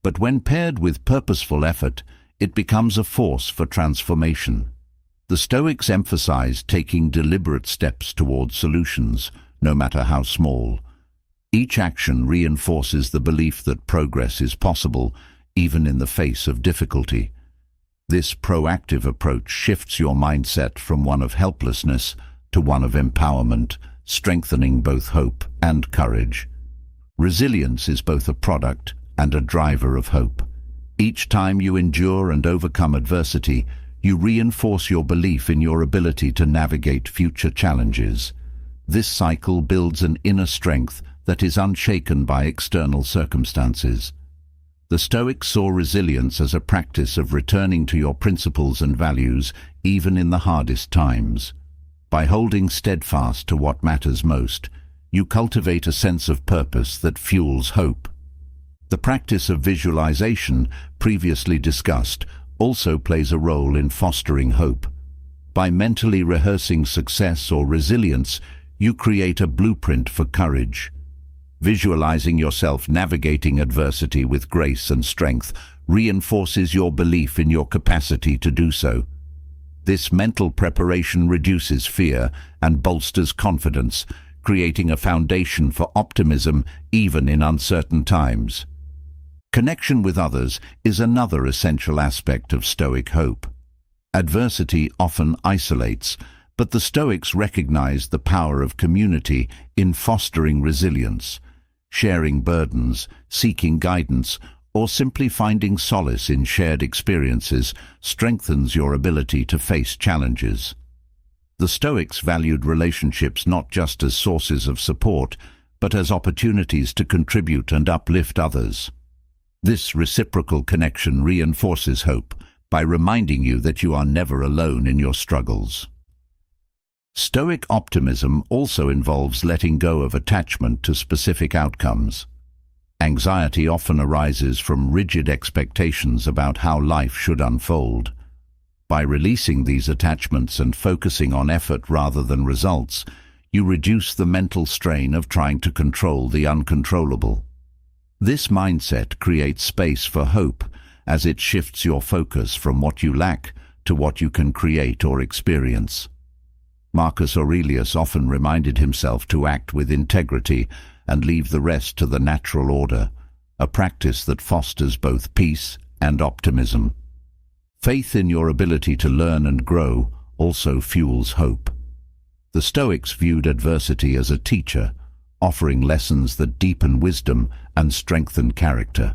but when paired with purposeful effort, it becomes a force for transformation. The Stoics emphasize taking deliberate steps toward solutions, no matter how small. Each action reinforces the belief that progress is possible, even in the face of difficulty. This proactive approach shifts your mindset from one of helplessness to one of empowerment, strengthening both hope and courage. Resilience is both a product and a driver of hope. Each time you endure and overcome adversity, you reinforce your belief in your ability to navigate future challenges. This cycle builds an inner strength that is unshaken by external circumstances. The Stoics saw resilience as a practice of returning to your principles and values even in the hardest times. By holding steadfast to what matters most, you cultivate a sense of purpose that fuels hope. The practice of visualization, previously discussed, also plays a role in fostering hope. By mentally rehearsing success or resilience, you create a blueprint for courage. Visualizing yourself navigating adversity with grace and strength reinforces your belief in your capacity to do so. This mental preparation reduces fear and bolsters confidence, creating a foundation for optimism even in uncertain times. Connection with others is another essential aspect of Stoic hope. Adversity often isolates, but the Stoics recognize the power of community in fostering resilience. Sharing burdens, seeking guidance, or simply finding solace in shared experiences strengthens your ability to face challenges. The Stoics valued relationships not just as sources of support, but as opportunities to contribute and uplift others. This reciprocal connection reinforces hope by reminding you that you are never alone in your struggles. Stoic optimism also involves letting go of attachment to specific outcomes. Anxiety often arises from rigid expectations about how life should unfold. By releasing these attachments and focusing on effort rather than results, you reduce the mental strain of trying to control the uncontrollable. This mindset creates space for hope, as it shifts your focus from what you lack to what you can create or experience. Marcus Aurelius often reminded himself to act with integrity and leave the rest to the natural order, a practice that fosters both peace and optimism. Faith in your ability to learn and grow also fuels hope. The Stoics viewed adversity as a teacher, offering lessons that deepen wisdom and strengthen character.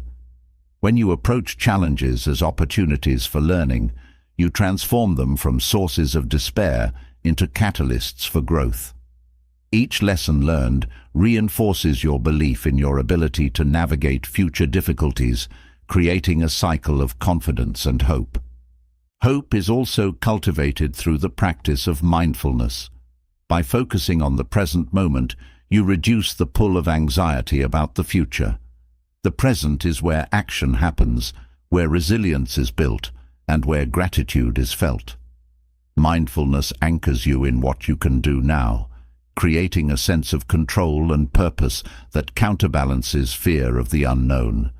When you approach challenges as opportunities for learning, you transform them from sources of despair into catalysts for growth. Each lesson learned reinforces your belief in your ability to navigate future difficulties, creating a cycle of confidence and hope. Hope is also cultivated through the practice of mindfulness. By focusing on the present moment, you reduce the pull of anxiety about the future. The present is where action happens, where resilience is built, and where gratitude is felt. Mindfulness anchors you in what you can do now, creating a sense of control and purpose that counterbalances fear of the unknown.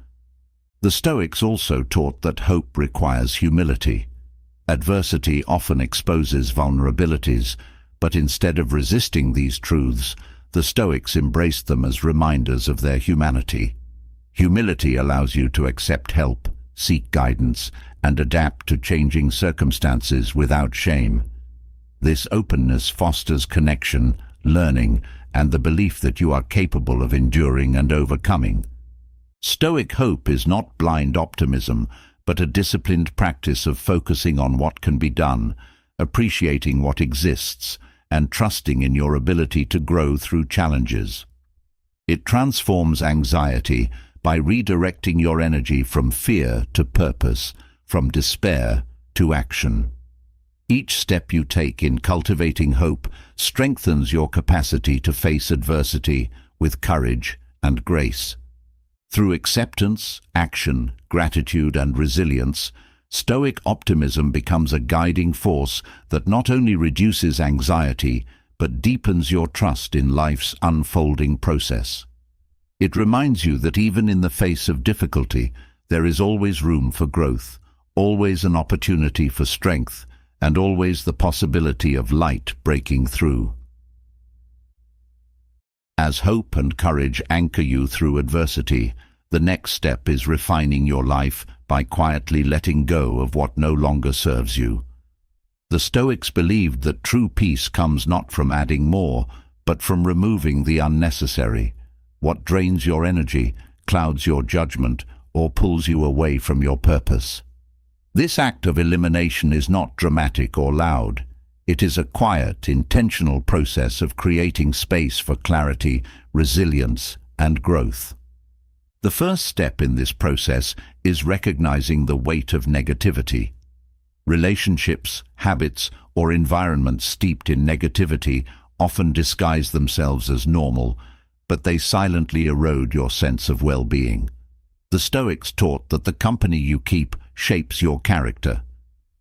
The Stoics also taught that hope requires humility. Adversity often exposes vulnerabilities, but instead of resisting these truths, the Stoics embraced them as reminders of their humanity. Humility allows you to accept help, seek guidance, and adapt to changing circumstances without shame. This openness fosters connection, learning, and the belief that you are capable of enduring and overcoming. Stoic hope is not blind optimism, but a disciplined practice of focusing on what can be done, appreciating what exists, and trusting in your ability to grow through challenges. It transforms anxiety by redirecting your energy from fear to purpose, from despair to action. Each step you take in cultivating hope strengthens your capacity to face adversity with courage and grace. Through acceptance, action, gratitude, and resilience, Stoic optimism becomes a guiding force that not only reduces anxiety, but deepens your trust in life's unfolding process. It reminds you that even in the face of difficulty, there is always room for growth, always an opportunity for strength, and always the possibility of light breaking through. As hope and courage anchor you through adversity, the next step is refining your life by quietly letting go of what no longer serves you. The Stoics believed that true peace comes not from adding more, but from removing the unnecessary. What drains your energy, clouds your judgment, or pulls you away from your purpose. This act of elimination is not dramatic or loud. It is a quiet, intentional process of creating space for clarity, resilience, and growth. The first step in this process is recognizing the weight of negativity. Relationships, habits, or environments steeped in negativity often disguise themselves as normal, but they silently erode your sense of well-being. The Stoics taught that the company you keep shapes your character.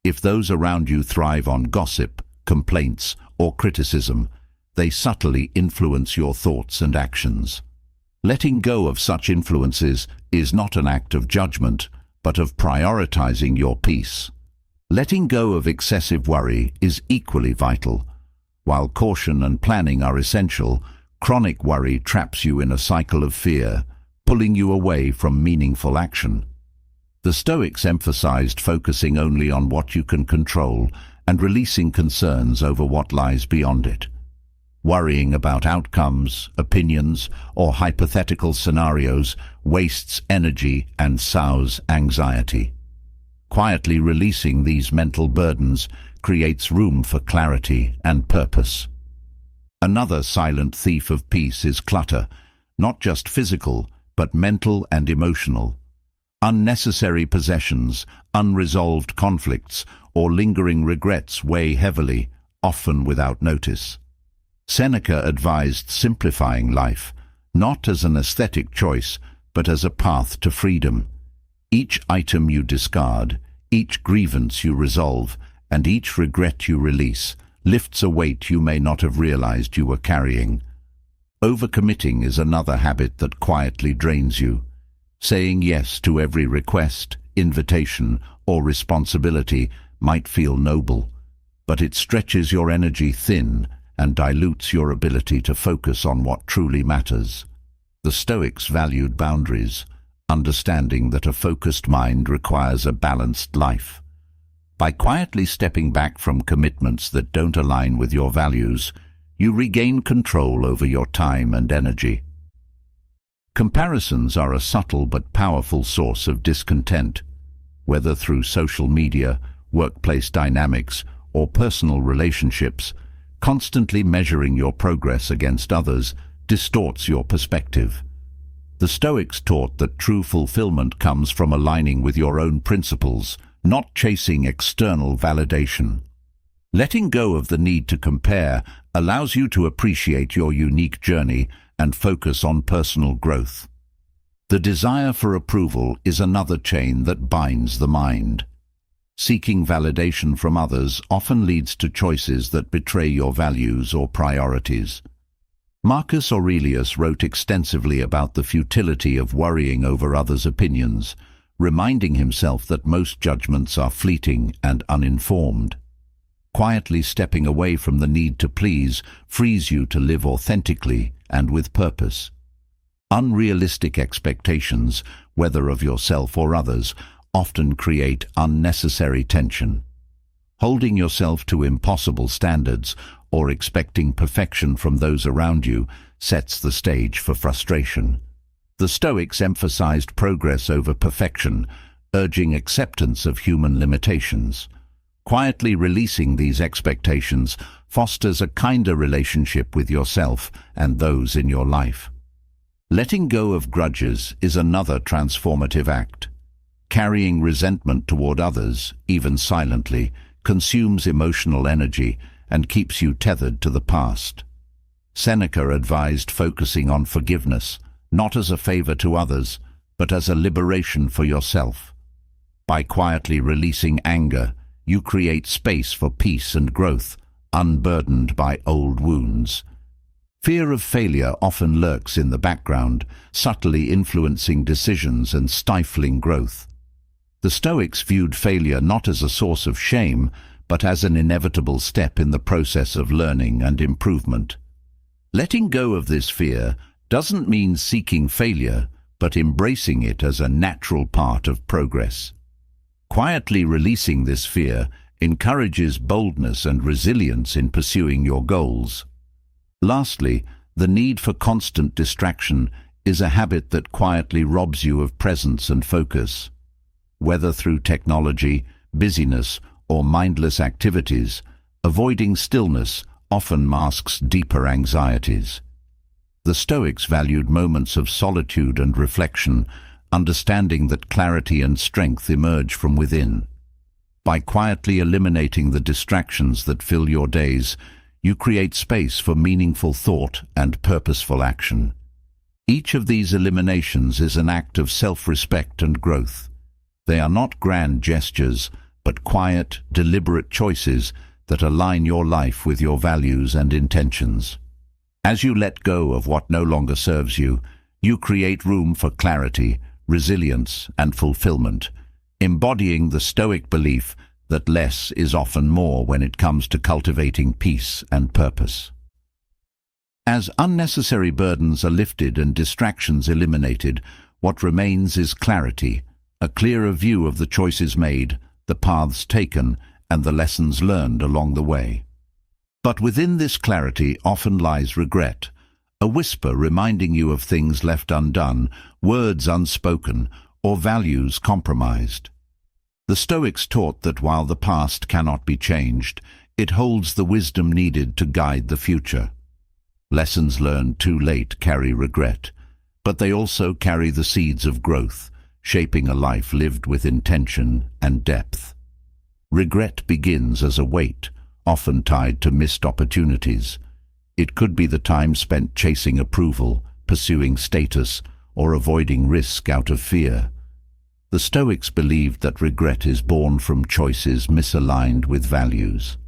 If those around you thrive on gossip, complaints, or criticism, they subtly influence your thoughts and actions. Letting go of such influences is not an act of judgment, but of prioritizing your peace. Letting go of excessive worry is equally vital. While caution and planning are essential, chronic worry traps you in a cycle of fear, pulling you away from meaningful action. The Stoics emphasized focusing only on what you can control and releasing concerns over what lies beyond it. Worrying about outcomes, opinions, or hypothetical scenarios wastes energy and sows anxiety. Quietly releasing these mental burdens creates room for clarity and purpose. Another silent thief of peace is clutter, not just physical, but mental and emotional. Unnecessary possessions, unresolved conflicts, or lingering regrets weigh heavily, often without notice. Seneca advised simplifying life, not as an aesthetic choice, but as a path to freedom. Each item you discard, each grievance you resolve, and each regret you release lifts a weight you may not have realized you were carrying. Overcommitting is another habit that quietly drains you. Saying yes to every request, invitation, or responsibility might feel noble, but it stretches your energy thin and dilutes your ability to focus on what truly matters. The Stoics valued boundaries, understanding that a focused mind requires a balanced life. By quietly stepping back from commitments that don't align with your values, you regain control over your time and energy. Comparisons are a subtle but powerful source of discontent, whether through social media, workplace dynamics, or personal relationships. Constantly measuring your progress against others distorts your perspective. The Stoics taught that true fulfillment comes from aligning with your own principles, not chasing external validation. Letting go of the need to compare allows you to appreciate your unique journey and focus on personal growth. The desire for approval is another chain that binds the mind. Seeking validation from others often leads to choices that betray your values or priorities. Marcus Aurelius wrote extensively about the futility of worrying over others' opinions, reminding himself that most judgments are fleeting and uninformed. Quietly stepping away from the need to please frees you to live authentically and with purpose. Unrealistic expectations, whether of yourself or others, often create unnecessary tension. Holding yourself to impossible standards or expecting perfection from those around you sets the stage for frustration. The Stoics emphasized progress over perfection, urging acceptance of human limitations. Quietly releasing these expectations fosters a kinder relationship with yourself and those in your life. Letting go of grudges is another transformative act. Carrying resentment toward others, even silently, consumes emotional energy and keeps you tethered to the past. Seneca advised focusing on forgiveness, not as a favor to others, but as a liberation for yourself. By quietly releasing anger, you create space for peace and growth, unburdened by old wounds. Fear of failure often lurks in the background, subtly influencing decisions and stifling growth. The Stoics viewed failure not as a source of shame, but as an inevitable step in the process of learning and improvement. Letting go of this fear doesn't mean seeking failure, but embracing it as a natural part of progress. Quietly releasing this fear encourages boldness and resilience in pursuing your goals. Lastly, the need for constant distraction is a habit that quietly robs you of presence and focus. Whether through technology, busyness, or mindless activities, avoiding stillness often masks deeper anxieties. The Stoics valued moments of solitude and reflection, understanding that clarity and strength emerge from within. By quietly eliminating the distractions that fill your days, you create space for meaningful thought and purposeful action. Each of these eliminations is an act of self-respect and growth. They are not grand gestures, but quiet, deliberate choices that align your life with your values and intentions. As you let go of what no longer serves you, you create room for clarity, resilience, and fulfillment, embodying the Stoic belief that less is often more when it comes to cultivating peace and purpose. As unnecessary burdens are lifted and distractions eliminated, what remains is clarity, a clearer view of the choices made, the paths taken, and the lessons learned along the way. But within this clarity often lies regret, a whisper reminding you of things left undone, words unspoken, or values compromised. The Stoics taught that while the past cannot be changed, it holds the wisdom needed to guide the future. Lessons learned too late carry regret, but they also carry the seeds of growth, shaping a life lived with intention and depth. Regret begins as a weight, often tied to missed opportunities. It could be the time spent chasing approval, pursuing status, or avoiding risk out of fear. The Stoics believed that regret is born from choices misaligned with values.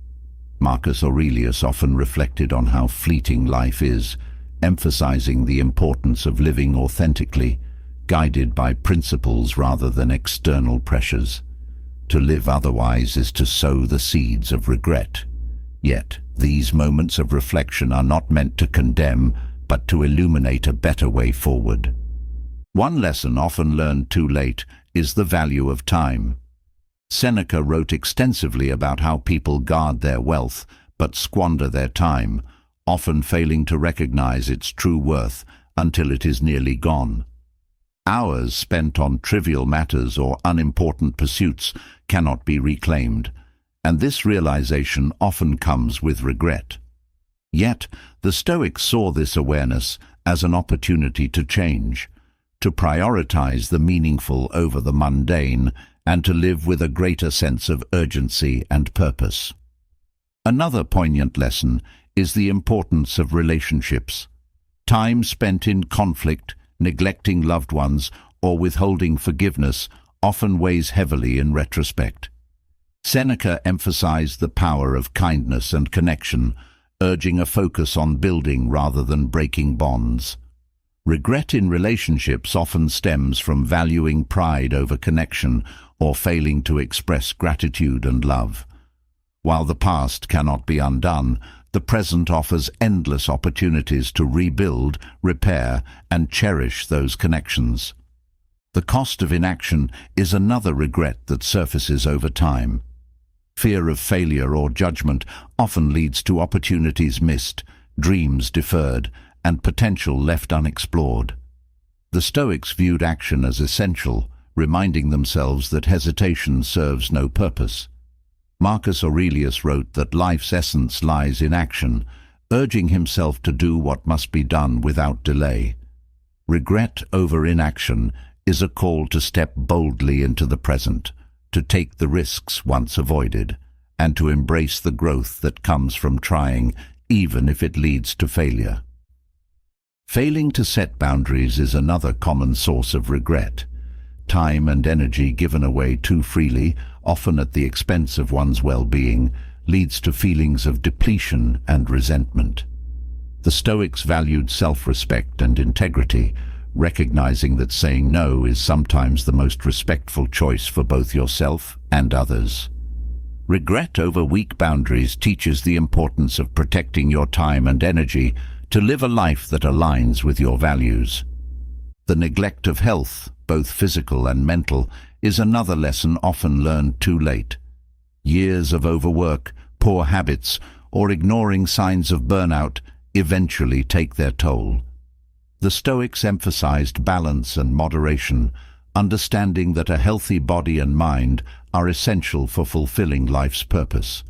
Marcus Aurelius often reflected on how fleeting life is, emphasizing the importance of living authentically, guided by principles rather than external pressures. To live otherwise is to sow the seeds of regret. Yet, these moments of reflection are not meant to condemn, but to illuminate a better way forward. One lesson often learned too late is the value of time. Seneca wrote extensively about how people guard their wealth but squander their time, often failing to recognize its true worth until it is nearly gone. Hours spent on trivial matters or unimportant pursuits cannot be reclaimed, and this realization often comes with regret. Yet, the Stoics saw this awareness as an opportunity to change, to prioritize the meaningful over the mundane, and to live with a greater sense of urgency and purpose. Another poignant lesson is the importance of relationships. Time spent in conflict, neglecting loved ones, or withholding forgiveness often weighs heavily in retrospect. Seneca emphasized the power of kindness and connection, urging a focus on building rather than breaking bonds. Regret in relationships often stems from valuing pride over connection or failing to express gratitude and love. While the past cannot be undone, the present offers endless opportunities to rebuild, repair, and cherish those connections. The cost of inaction is another regret that surfaces over time. Fear of failure or judgment often leads to opportunities missed, dreams deferred, and potential left unexplored. The Stoics viewed action as essential, reminding themselves that hesitation serves no purpose. Marcus Aurelius wrote that life's essence lies in action, urging himself to do what must be done without delay. Regret over inaction is a call to step boldly into the present, to take the risks once avoided, and to embrace the growth that comes from trying, even if it leads to failure. Failing to set boundaries is another common source of regret. Time and energy given away too freely, often at the expense of one's well-being, leads to feelings of depletion and resentment. The Stoics valued self-respect and integrity, recognizing that saying no is sometimes the most respectful choice for both yourself and others. Regret over weak boundaries teaches the importance of protecting your time and energy to live a life that aligns with your values. The neglect of health, both physical and mental, is another lesson often learned too late. Years of overwork, poor habits, or ignoring signs of burnout eventually take their toll. The Stoics emphasized balance and moderation, understanding that a healthy body and mind are essential for fulfilling life's purpose.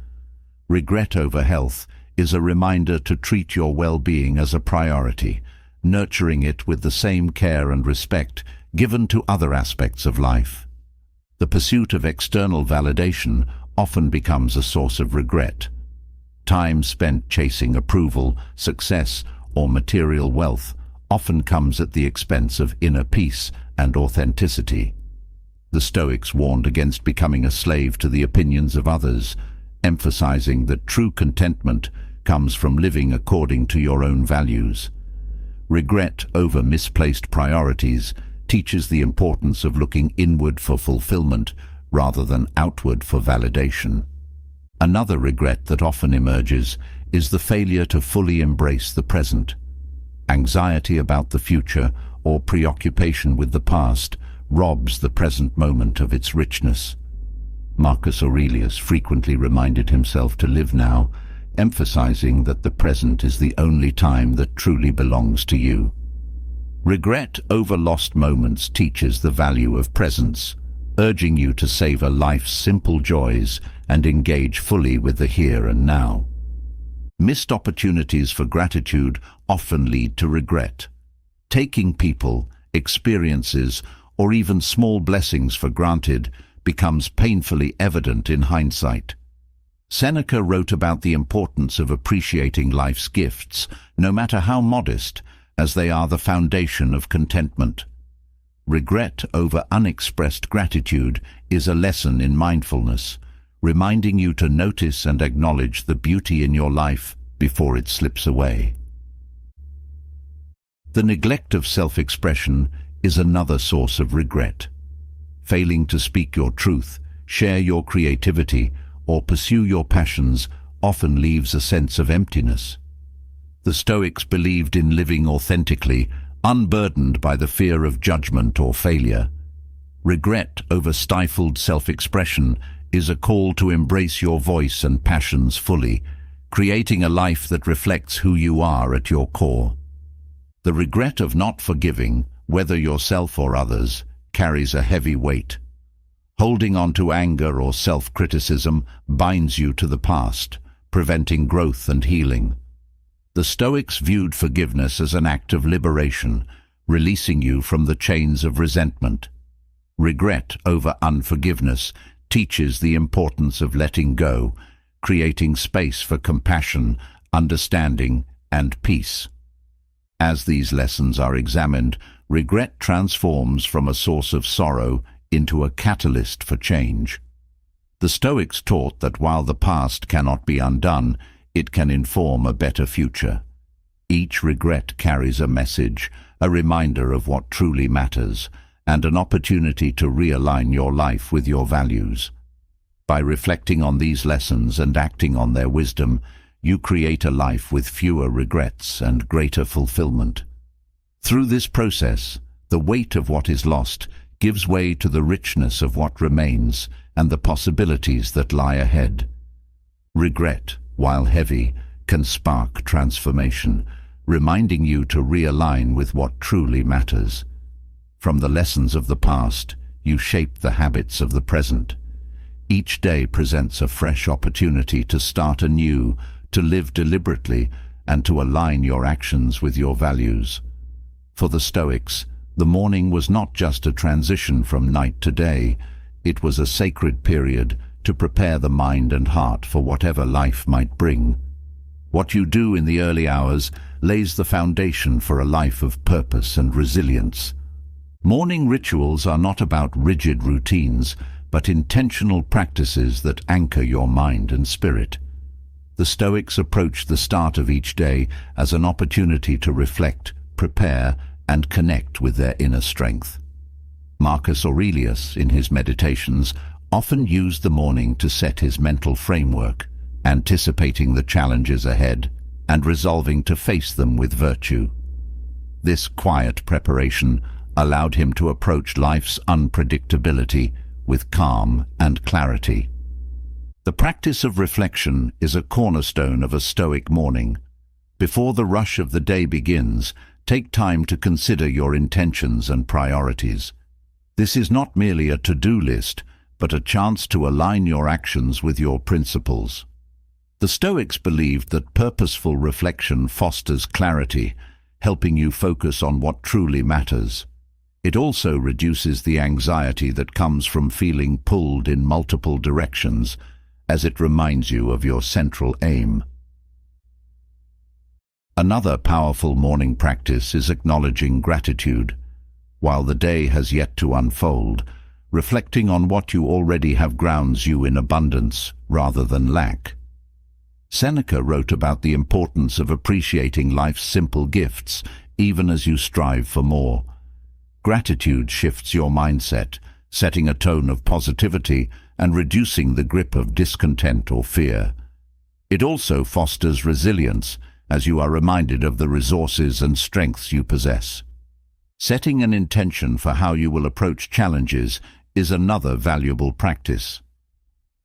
Regret over health is a reminder to treat your well-being as a priority, nurturing it with the same care and respect given to other aspects of life. The pursuit of external validation often becomes a source of regret. Time spent chasing approval, success, or material wealth often comes at the expense of inner peace and authenticity. The Stoics warned against becoming a slave to the opinions of others, emphasizing that true contentment comes from living according to your own values. Regret over misplaced priorities teaches the importance of looking inward for fulfillment rather than outward for validation. Another regret that often emerges is the failure to fully embrace the present. Anxiety about the future or preoccupation with the past robs the present moment of its richness. Marcus Aurelius frequently reminded himself to live now, emphasizing that the present is the only time that truly belongs to you. Regret over lost moments teaches the value of presence, urging you to savor life's simple joys and engage fully with the here and now. Missed opportunities for gratitude often lead to regret. Taking people, experiences, or even small blessings for granted becomes painfully evident in hindsight. Seneca wrote about the importance of appreciating life's gifts, no matter how modest, as they are the foundation of contentment. Regret over unexpressed gratitude is a lesson in mindfulness, reminding you to notice and acknowledge the beauty in your life before it slips away. The neglect of self-expression is another source of regret. Failing to speak your truth, share your creativity, or pursue your passions often leaves a sense of emptiness. The Stoics believed in living authentically, unburdened by the fear of judgment or failure. Regret over stifled self-expression is a call to embrace your voice and passions fully, creating a life that reflects who you are at your core. The regret of not forgiving, whether yourself or others, carries a heavy weight. Holding on to anger or self-criticism binds you to the past, preventing growth and healing. The Stoics viewed forgiveness as an act of liberation, releasing you from the chains of resentment. Regret over unforgiveness teaches the importance of letting go, creating space for compassion, understanding, and peace. As these lessons are examined, regret transforms from a source of sorrow into a catalyst for change. The Stoics taught that while the past cannot be undone, it can inform a better future. Each regret carries a message, a reminder of what truly matters, and an opportunity to realign your life with your values. By reflecting on these lessons and acting on their wisdom, you create a life with fewer regrets and greater fulfillment. Through this process, the weight of what is lost gives way to the richness of what remains and the possibilities that lie ahead. Regret, while heavy, can spark transformation, reminding you to realign with what truly matters. From the lessons of the past, you shape the habits of the present. Each day presents a fresh opportunity to start anew, to live deliberately, and to align your actions with your values. For the Stoics, the morning was not just a transition from night to day, it was a sacred period to prepare the mind and heart for whatever life might bring. What you do in the early hours lays the foundation for a life of purpose and resilience. Morning rituals are not about rigid routines, but intentional practices that anchor your mind and spirit. The Stoics approached the start of each day as an opportunity to reflect, prepare, and connect with their inner strength. Marcus Aurelius, in his meditations, often used the morning to set his mental framework, anticipating the challenges ahead and resolving to face them with virtue. This quiet preparation allowed him to approach life's unpredictability with calm and clarity. The practice of reflection is a cornerstone of a Stoic morning. Before the rush of the day begins, take time to consider your intentions and priorities. This is not merely a to-do list, but a chance to align your actions with your principles. The Stoics believed that purposeful reflection fosters clarity, helping you focus on what truly matters. It also reduces the anxiety that comes from feeling pulled in multiple directions, as it reminds you of your central aim. Another powerful morning practice is acknowledging gratitude. While the day has yet to unfold, reflecting on what you already have grounds you in abundance rather than lack. Seneca wrote about the importance of appreciating life's simple gifts, even as you strive for more. Gratitude shifts your mindset, setting a tone of positivity and reducing the grip of discontent or fear. It also fosters resilience, as you are reminded of the resources and strengths you possess. Setting an intention for how you will approach challenges is another valuable practice.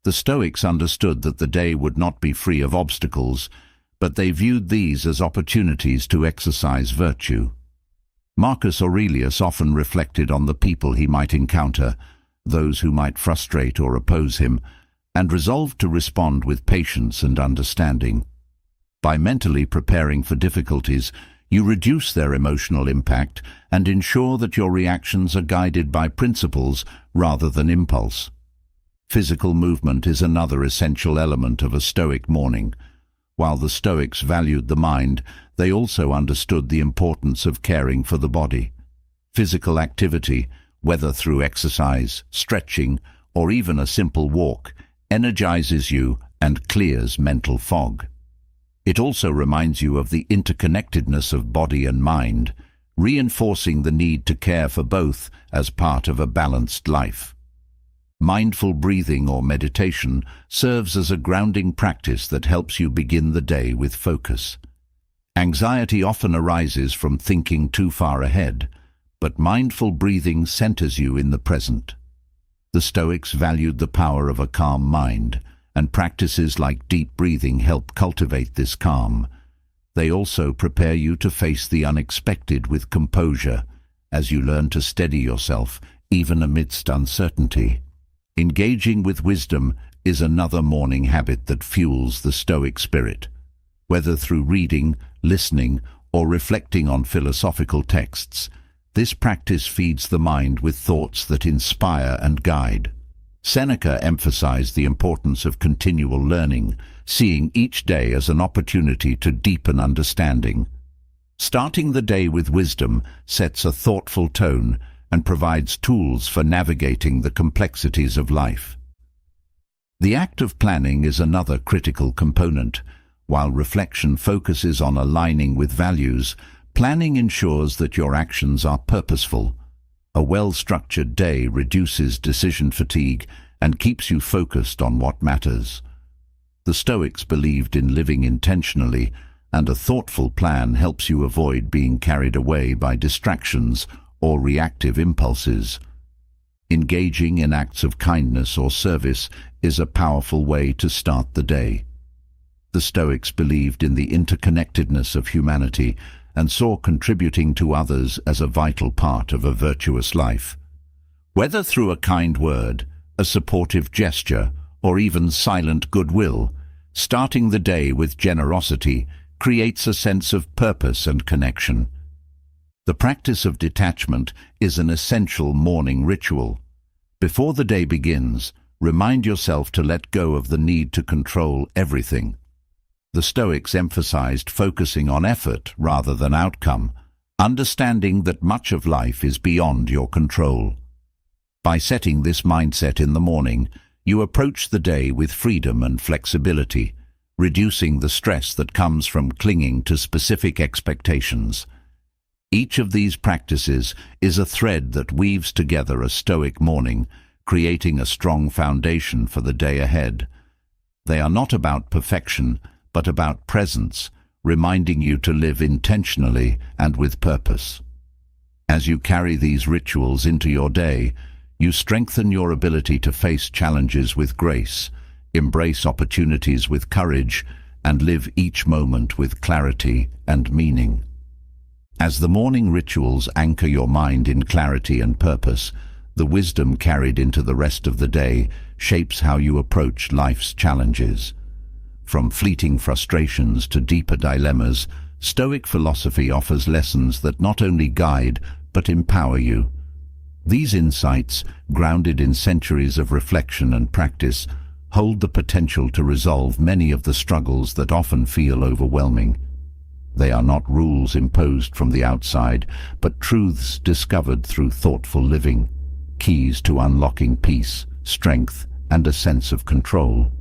The Stoics understood that the day would not be free of obstacles, but they viewed these as opportunities to exercise virtue. Marcus Aurelius often reflected on the people he might encounter, those who might frustrate or oppose him, and resolved to respond with patience and understanding. By mentally preparing for difficulties, you reduce their emotional impact and ensure that your reactions are guided by principles rather than impulse. Physical movement is another essential element of a Stoic morning. While the Stoics valued the mind, they also understood the importance of caring for the body. Physical activity, whether through exercise, stretching, or even a simple walk, energizes you and clears mental fog. It also reminds you of the interconnectedness of body and mind, reinforcing the need to care for both as part of a balanced life. Mindful breathing or meditation serves as a grounding practice that helps you begin the day with focus. Anxiety often arises from thinking too far ahead, but mindful breathing centers you in the present. The Stoics valued the power of a calm mind, and practices like deep breathing help cultivate this calm. They also prepare you to face the unexpected with composure, as you learn to steady yourself even amidst uncertainty. Engaging with wisdom is another morning habit that fuels the Stoic spirit. Whether through reading, listening, or reflecting on philosophical texts, this practice feeds the mind with thoughts that inspire and guide. Seneca emphasized the importance of continual learning, seeing each day as an opportunity to deepen understanding. Starting the day with wisdom sets a thoughtful tone and provides tools for navigating the complexities of life. The act of planning is another critical component. While reflection focuses on aligning with values, planning ensures that your actions are purposeful. A well-structured day reduces decision fatigue and keeps you focused on what matters. The Stoics believed in living intentionally, and a thoughtful plan helps you avoid being carried away by distractions or reactive impulses. Engaging in acts of kindness or service is a powerful way to start the day. The Stoics believed in the interconnectedness of humanity and saw contributing to others as a vital part of a virtuous life. Whether through a kind word, a supportive gesture, or even silent goodwill, starting the day with generosity creates a sense of purpose and connection. The practice of detachment is an essential morning ritual. Before the day begins, remind yourself to let go of the need to control everything. The Stoics emphasized focusing on effort rather than outcome, understanding that much of life is beyond your control. By setting this mindset in the morning, you approach the day with freedom and flexibility, reducing the stress that comes from clinging to specific expectations. Each of these practices is a thread that weaves together a Stoic morning, creating a strong foundation for the day ahead. They are not about perfection, but about presence, reminding you to live intentionally and with purpose. As you carry these rituals into your day, you strengthen your ability to face challenges with grace, embrace opportunities with courage, and live each moment with clarity and meaning. As the morning rituals anchor your mind in clarity and purpose, the wisdom carried into the rest of the day shapes how you approach life's challenges. From fleeting frustrations to deeper dilemmas, Stoic philosophy offers lessons that not only guide but empower you. These insights, grounded in centuries of reflection and practice, hold the potential to resolve many of the struggles that often feel overwhelming. They are not rules imposed from the outside, but truths discovered through thoughtful living, keys to unlocking peace, strength, and a sense of control.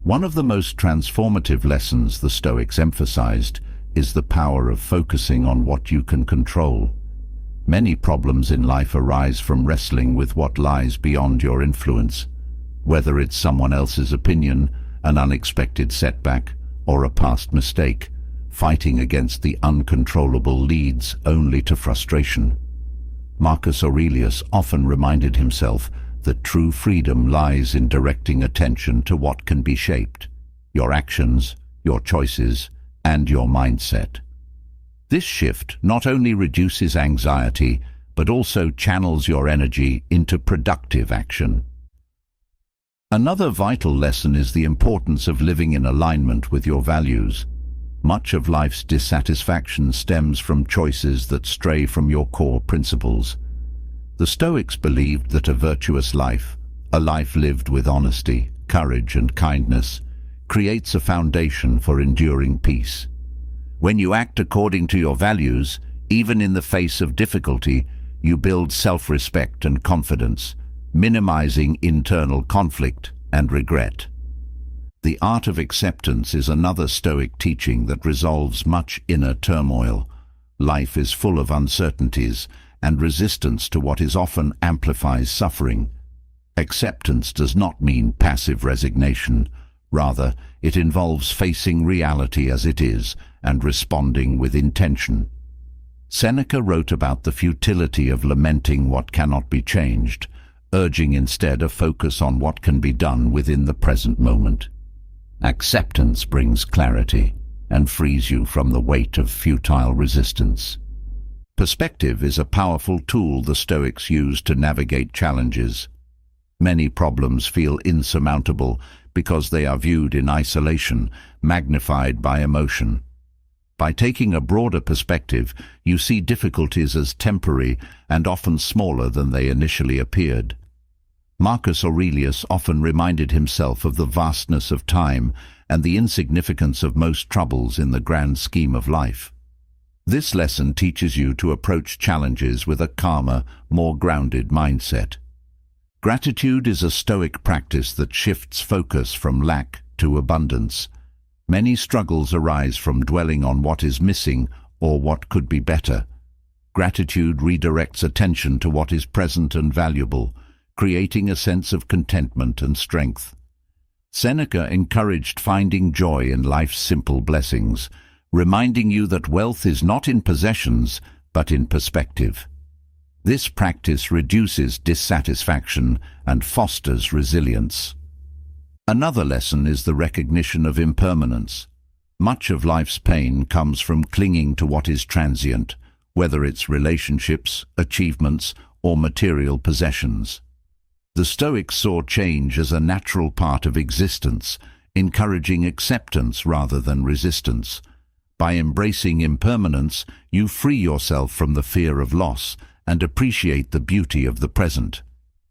One of the most transformative lessons the Stoics emphasized is the power of focusing on what you can control. Many problems in life arise from wrestling with what lies beyond your influence, whether it's someone else's opinion, an unexpected setback, or a past mistake. Fighting against the uncontrollable leads only to frustration. Marcus Aurelius often reminded himself that true freedom lies in directing attention to what can be shaped: your actions, your choices, and your mindset. This shift not only reduces anxiety, but also channels your energy into productive action. Another vital lesson is the importance of living in alignment with your values. Much of life's dissatisfaction stems from choices that stray from your core principles. The Stoics believed that a virtuous life, a life lived with honesty, courage, and kindness, creates a foundation for enduring peace. When you act according to your values, even in the face of difficulty, you build self-respect and confidence, minimizing internal conflict and regret. The art of acceptance is another Stoic teaching that resolves much inner turmoil. Life is full of uncertainties, and resistance to what is often amplifies suffering. Acceptance does not mean passive resignation. Rather, it involves facing reality as it is and responding with intention. Seneca wrote about the futility of lamenting what cannot be changed, urging instead a focus on what can be done within the present moment. Acceptance brings clarity and frees you from the weight of futile resistance. Perspective is a powerful tool the Stoics use to navigate challenges. Many problems feel insurmountable because they are viewed in isolation, magnified by emotion. By taking a broader perspective, you see difficulties as temporary and often smaller than they initially appeared. Marcus Aurelius often reminded himself of the vastness of time and the insignificance of most troubles in the grand scheme of life. This lesson teaches you to approach challenges with a calmer, more grounded mindset. Gratitude is a Stoic practice that shifts focus from lack to abundance. Many struggles arise from dwelling on what is missing or what could be better. Gratitude redirects attention to what is present and valuable, creating a sense of contentment and strength. Seneca encouraged finding joy in life's simple blessings, reminding you that wealth is not in possessions, but in perspective. This practice reduces dissatisfaction and fosters resilience. Another lesson is the recognition of impermanence. Much of life's pain comes from clinging to what is transient, whether it's relationships, achievements, or material possessions. The Stoics saw change as a natural part of existence, encouraging acceptance rather than resistance. By embracing impermanence, you free yourself from the fear of loss and appreciate the beauty of the present.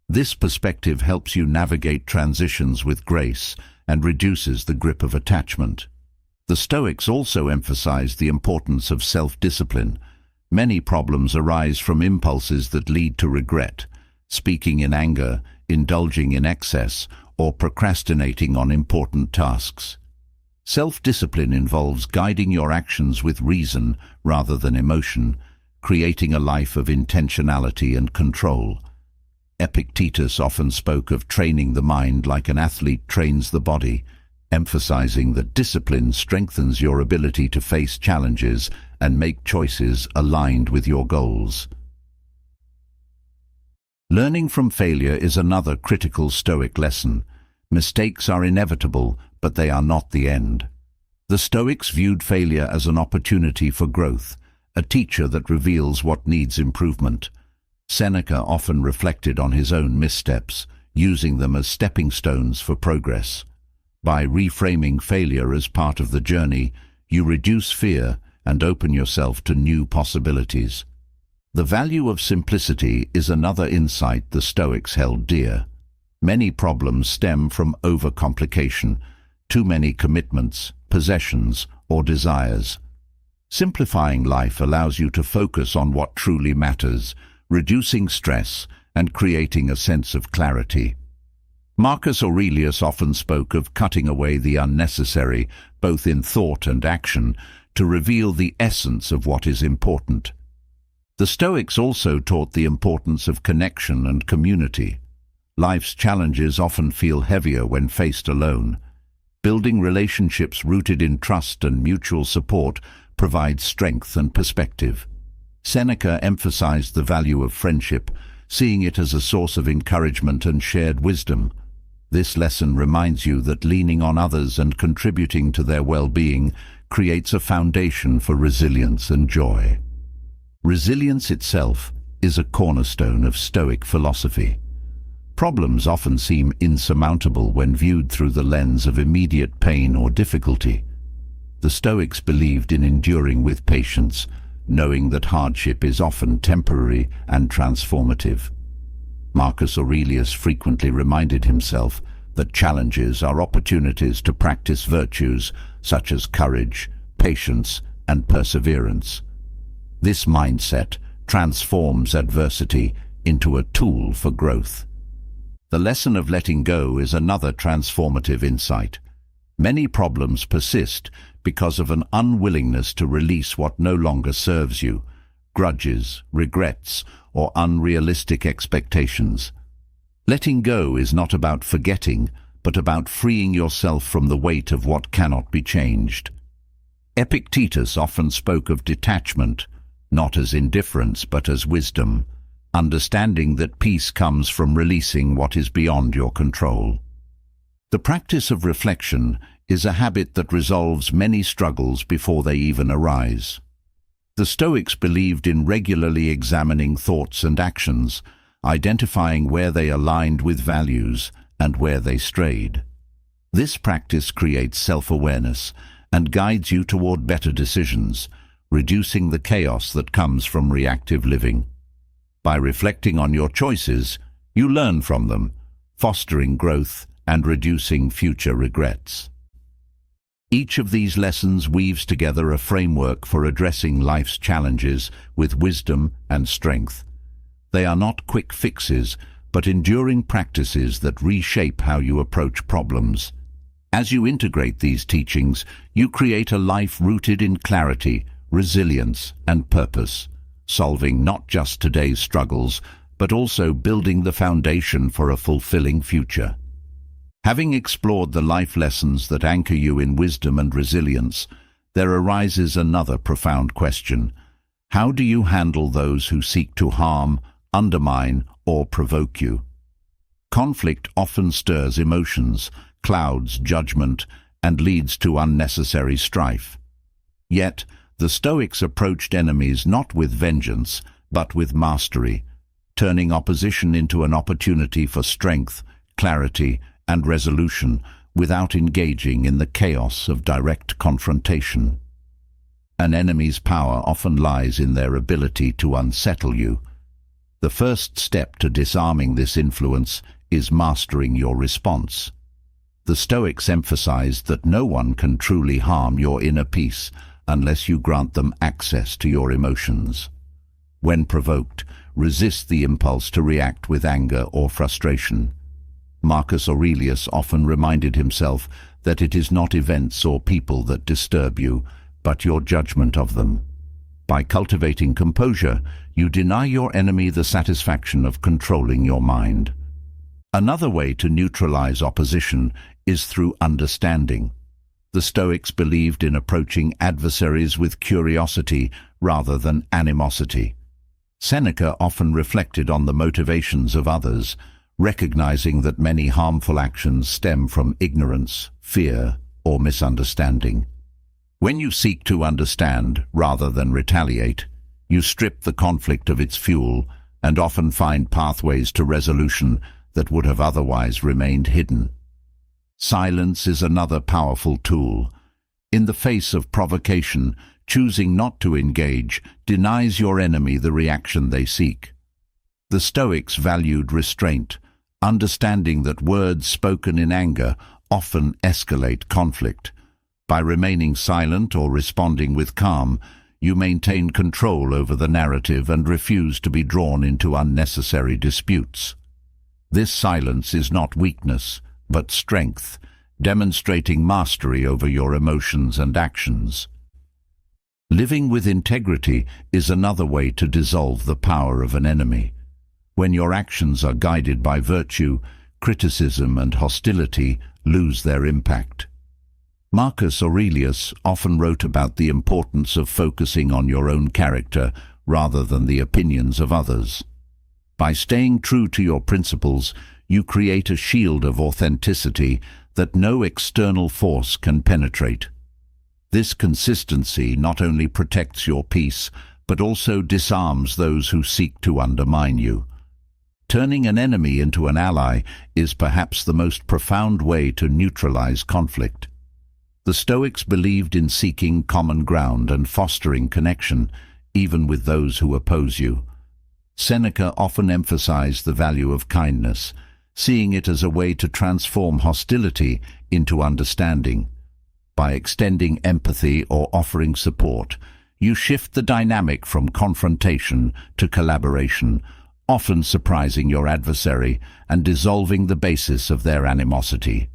This perspective helps you navigate transitions with grace and reduces the grip of attachment. The Stoics also emphasized the importance of self-discipline. Many problems arise from impulses that lead to regret, speaking in anger, indulging in excess, or procrastinating on important tasks. Self-discipline involves guiding your actions with reason rather than emotion, creating a life of intentionality and control. Epictetus often spoke of training the mind like an athlete trains the body, emphasizing that discipline strengthens your ability to face challenges and make choices aligned with your goals. Learning from failure is another critical Stoic lesson. Mistakes are inevitable, but they are not the end. The Stoics viewed failure as an opportunity for growth, a teacher that reveals what needs improvement. Seneca often reflected on his own missteps, using them as stepping stones for progress. By reframing failure as part of the journey, you reduce fear and open yourself to new possibilities. The value of simplicity is another insight the Stoics held dear. Many problems stem from overcomplication, too many commitments, possessions, or desires. Simplifying life allows you to focus on what truly matters, reducing stress and creating a sense of clarity. Marcus Aurelius often spoke of cutting away the unnecessary, both in thought and action, to reveal the essence of what is important. The Stoics also taught the importance of connection and community. Life's challenges often feel heavier when faced alone. Building relationships rooted in trust and mutual support provides strength and perspective. Seneca emphasized the value of friendship, seeing it as a source of encouragement and shared wisdom. This lesson reminds you that leaning on others and contributing to their well-being creates a foundation for resilience and joy. Resilience itself is a cornerstone of Stoic philosophy. Problems often seem insurmountable when viewed through the lens of immediate pain or difficulty. The Stoics believed in enduring with patience, knowing that hardship is often temporary and transformative. Marcus Aurelius frequently reminded himself that challenges are opportunities to practice virtues such as courage, patience, and perseverance. This mindset transforms adversity into a tool for growth. The lesson of letting go is another transformative insight. Many problems persist because of an unwillingness to release what no longer serves you, grudges, regrets, or unrealistic expectations. Letting go is not about forgetting, but about freeing yourself from the weight of what cannot be changed. Epictetus often spoke of detachment, not as indifference but as wisdom, understanding that peace comes from releasing what is beyond your control. The practice of reflection is a habit that resolves many struggles before they even arise. The Stoics believed in regularly examining thoughts and actions, identifying where they aligned with values and where they strayed. This practice creates self-awareness and guides you toward better decisions, reducing the chaos that comes from reactive living. By reflecting on your choices, you learn from them, fostering growth and reducing future regrets. Each of these lessons weaves together a framework for addressing life's challenges with wisdom and strength. They are not quick fixes, but enduring practices that reshape how you approach problems. As you integrate these teachings, you create a life rooted in clarity, resilience, and purpose, solving not just today's struggles, but also building the foundation for a fulfilling future. Having explored the life lessons that anchor you in wisdom and resilience, there arises another profound question. How do you handle those who seek to harm, undermine, or provoke you? Conflict often stirs emotions, clouds judgment, and leads to unnecessary strife. Yet, the Stoics approached enemies not with vengeance, but with mastery, turning opposition into an opportunity for strength, clarity, and resolution without engaging in the chaos of direct confrontation. An enemy's power often lies in their ability to unsettle you. The first step to disarming this influence is mastering your response. The Stoics emphasized that no one can truly harm your inner peace unless you grant them access to your emotions. When provoked, resist the impulse to react with anger or frustration. Marcus Aurelius often reminded himself that it is not events or people that disturb you, but your judgment of them. By cultivating composure, you deny your enemy the satisfaction of controlling your mind. Another way to neutralize opposition is through understanding. The Stoics believed in approaching adversaries with curiosity rather than animosity. Seneca often reflected on the motivations of others, recognizing that many harmful actions stem from ignorance, fear, or misunderstanding. When you seek to understand rather than retaliate, you strip the conflict of its fuel and often find pathways to resolution that would have otherwise remained hidden. Silence is another powerful tool. In the face of provocation, choosing not to engage denies your enemy the reaction they seek. The Stoics valued restraint, understanding that words spoken in anger often escalate conflict. By remaining silent or responding with calm, you maintain control over the narrative and refuse to be drawn into unnecessary disputes. This silence is not weakness, but strength, demonstrating mastery over your emotions and actions. Living with integrity is another way to dissolve the power of an enemy. When your actions are guided by virtue, criticism and hostility lose their impact. Marcus Aurelius often wrote about the importance of focusing on your own character rather than the opinions of others. By staying true to your principles, you create a shield of authenticity that no external force can penetrate. This consistency not only protects your peace, but also disarms those who seek to undermine you. Turning an enemy into an ally is perhaps the most profound way to neutralize conflict. The Stoics believed in seeking common ground and fostering connection, even with those who oppose you. Seneca often emphasized the value of kindness, seeing it as a way to transform hostility into understanding. By extending empathy or offering support, you shift the dynamic from confrontation to collaboration, often surprising your adversary and dissolving the basis of their animosity.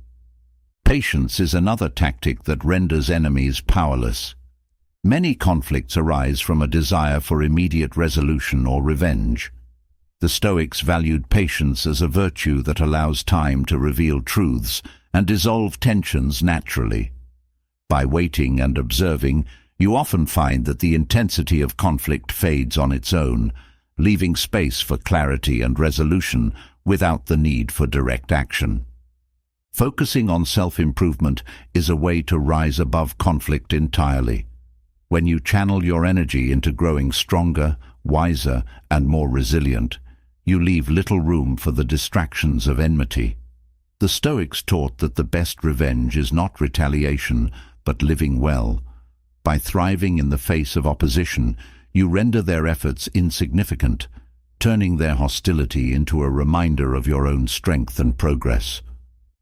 Patience is another tactic that renders enemies powerless. Many conflicts arise from a desire for immediate resolution or revenge. The Stoics valued patience as a virtue that allows time to reveal truths and dissolve tensions naturally. By waiting and observing, you often find that the intensity of conflict fades on its own, leaving space for clarity and resolution without the need for direct action. Focusing on self-improvement is a way to rise above conflict entirely. When you channel your energy into growing stronger, wiser, and more resilient, you leave little room for the distractions of enmity. The Stoics taught that the best revenge is not retaliation, but living well. By thriving in the face of opposition, you render their efforts insignificant, turning their hostility into a reminder of your own strength and progress.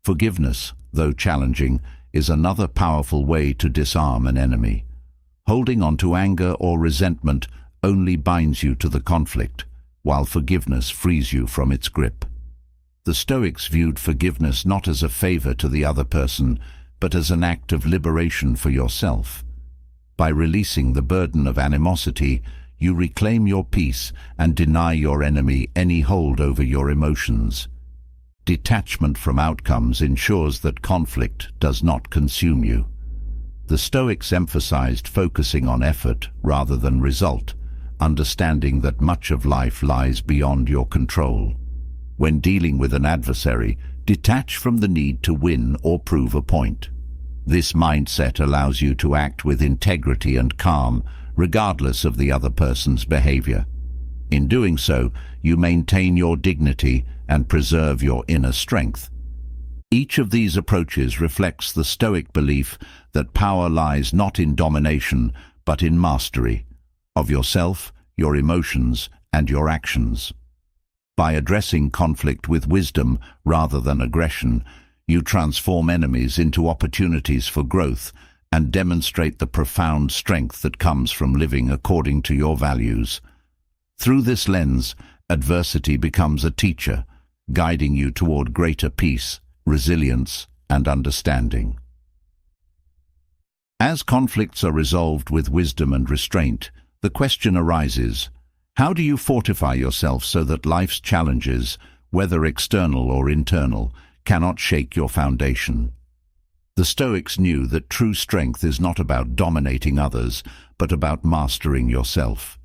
Forgiveness, though challenging, is another powerful way to disarm an enemy. Holding on to anger or resentment only binds you to the conflict, while forgiveness frees you from its grip. The Stoics viewed forgiveness not as a favor to the other person, but as an act of liberation for yourself. By releasing the burden of animosity, you reclaim your peace and deny your enemy any hold over your emotions. Detachment from outcomes ensures that conflict does not consume you. The Stoics emphasized focusing on effort rather than result, understanding that much of life lies beyond your control. When dealing with an adversary, detach from the need to win or prove a point. This mindset allows you to act with integrity and calm, regardless of the other person's behavior. In doing so, you maintain your dignity and preserve your inner strength. Each of these approaches reflects the Stoic belief that power lies not in domination, but in mastery of yourself, your emotions, and your actions. By addressing conflict with wisdom rather than aggression, you transform enemies into opportunities for growth and demonstrate the profound strength that comes from living according to your values. Through this lens, adversity becomes a teacher, guiding you toward greater peace, resilience, and understanding. As conflicts are resolved with wisdom and restraint, the question arises, how do you fortify yourself so that life's challenges, whether external or internal, cannot shake your foundation? The Stoics knew that true strength is not about dominating others, but about mastering yourself.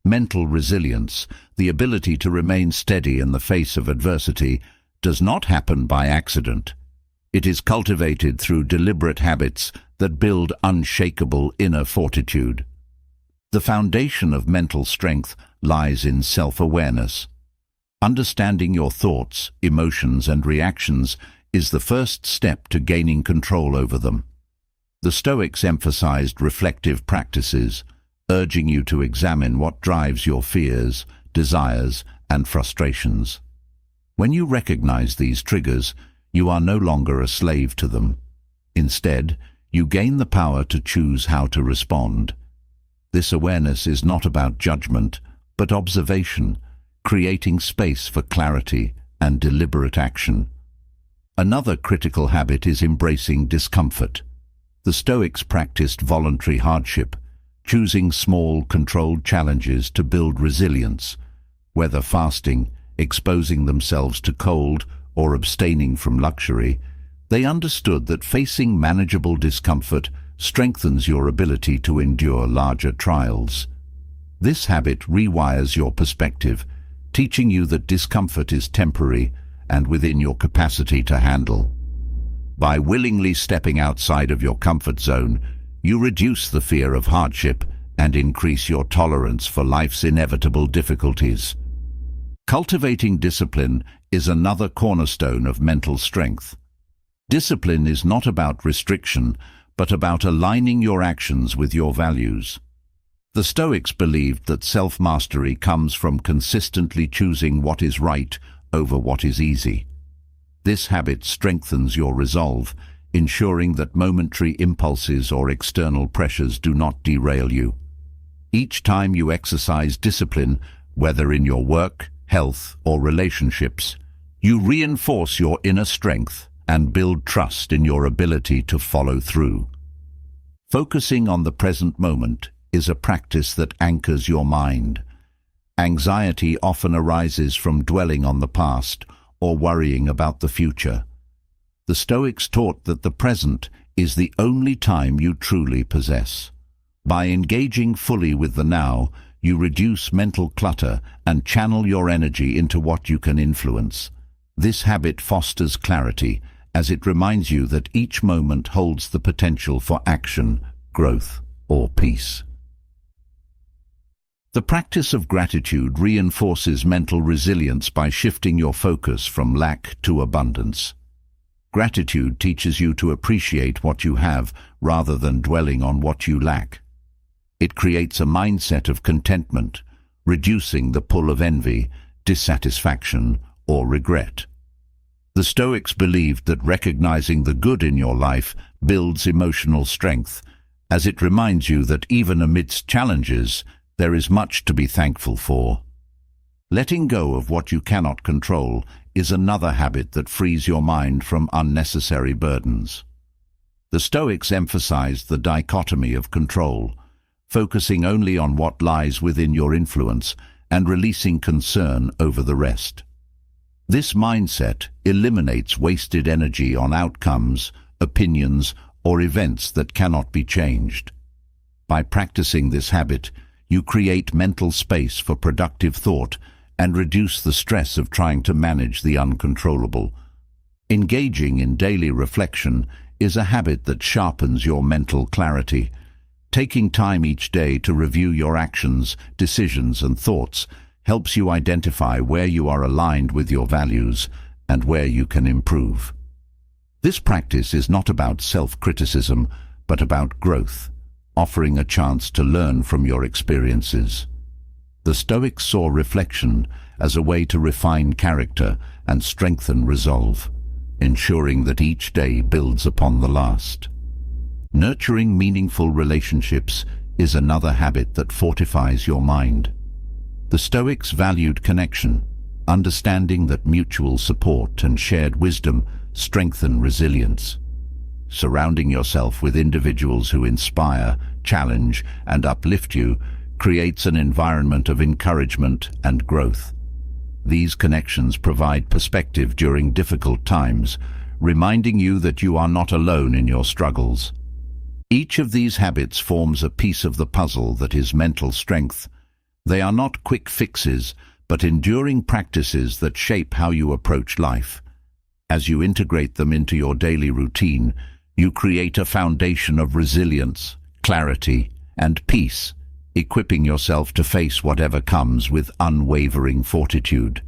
Mental resilience, the ability to remain steady in the face of adversity, does not happen by accident. It is cultivated through deliberate habits that build unshakable inner fortitude. The foundation of mental strength lies in self-awareness. Understanding your thoughts, emotions, and reactions is the first step to gaining control over them. The Stoics emphasized reflective practices, urging you to examine what drives your fears, desires, and frustrations. When you recognize these triggers, you are no longer a slave to them. Instead, you gain the power to choose how to respond. This awareness is not about judgment, but observation, creating space for clarity and deliberate action. Another critical habit is embracing discomfort. The Stoics practiced voluntary hardship, choosing small, controlled challenges to build resilience, whether fasting, exposing themselves to cold, or abstaining from luxury. They understood that facing manageable discomfort strengthens your ability to endure larger trials. This habit rewires your perspective, teaching you that discomfort is temporary and within your capacity to handle. By willingly stepping outside of your comfort zone, you reduce the fear of hardship and increase your tolerance for life's inevitable difficulties. Cultivating discipline is another cornerstone of mental strength. Discipline is not about restriction, but about aligning your actions with your values. The Stoics believed that self-mastery comes from consistently choosing what is right over what is easy. This habit strengthens your resolve, ensuring that momentary impulses or external pressures do not derail you. Each time you exercise discipline, whether in your work, health, or relationships, you reinforce your inner strength and build trust in your ability to follow through. Focusing on the present moment is a practice that anchors your mind. Anxiety often arises from dwelling on the past or worrying about the future. The Stoics taught that the present is the only time you truly possess. By engaging fully with the now, you reduce mental clutter and channel your energy into what you can influence. This habit fosters clarity, as it reminds you that each moment holds the potential for action, growth, or peace. The practice of gratitude reinforces mental resilience by shifting your focus from lack to abundance. Gratitude teaches you to appreciate what you have rather than dwelling on what you lack. It creates a mindset of contentment, reducing the pull of envy, dissatisfaction, or regret. The Stoics believed that recognizing the good in your life builds emotional strength, as it reminds you that even amidst challenges, there is much to be thankful for. Letting go of what you cannot control is another habit that frees your mind from unnecessary burdens. The Stoics emphasized the dichotomy of control, focusing only on what lies within your influence and releasing concern over the rest. This mindset eliminates wasted energy on outcomes, opinions, or events that cannot be changed. By practicing this habit, you create mental space for productive thought and reduce the stress of trying to manage the uncontrollable. Engaging in daily reflection is a habit that sharpens your mental clarity. Taking time each day to review your actions, decisions, and thoughts helps you identify where you are aligned with your values and where you can improve. This practice is not about self-criticism, but about growth, offering a chance to learn from your experiences. The Stoics saw reflection as a way to refine character and strengthen resolve, ensuring that each day builds upon the last. Nurturing meaningful relationships is another habit that fortifies your mind. The Stoics valued connection, understanding that mutual support and shared wisdom strengthen resilience. Surrounding yourself with individuals who inspire, challenge, and uplift you creates an environment of encouragement and growth. These connections provide perspective during difficult times, reminding you that you are not alone in your struggles. Each of these habits forms a piece of the puzzle that is mental strength. They are not quick fixes, but enduring practices that shape how you approach life. As you integrate them into your daily routine, you create a foundation of resilience, clarity, and peace, equipping yourself to face whatever comes with unwavering fortitude.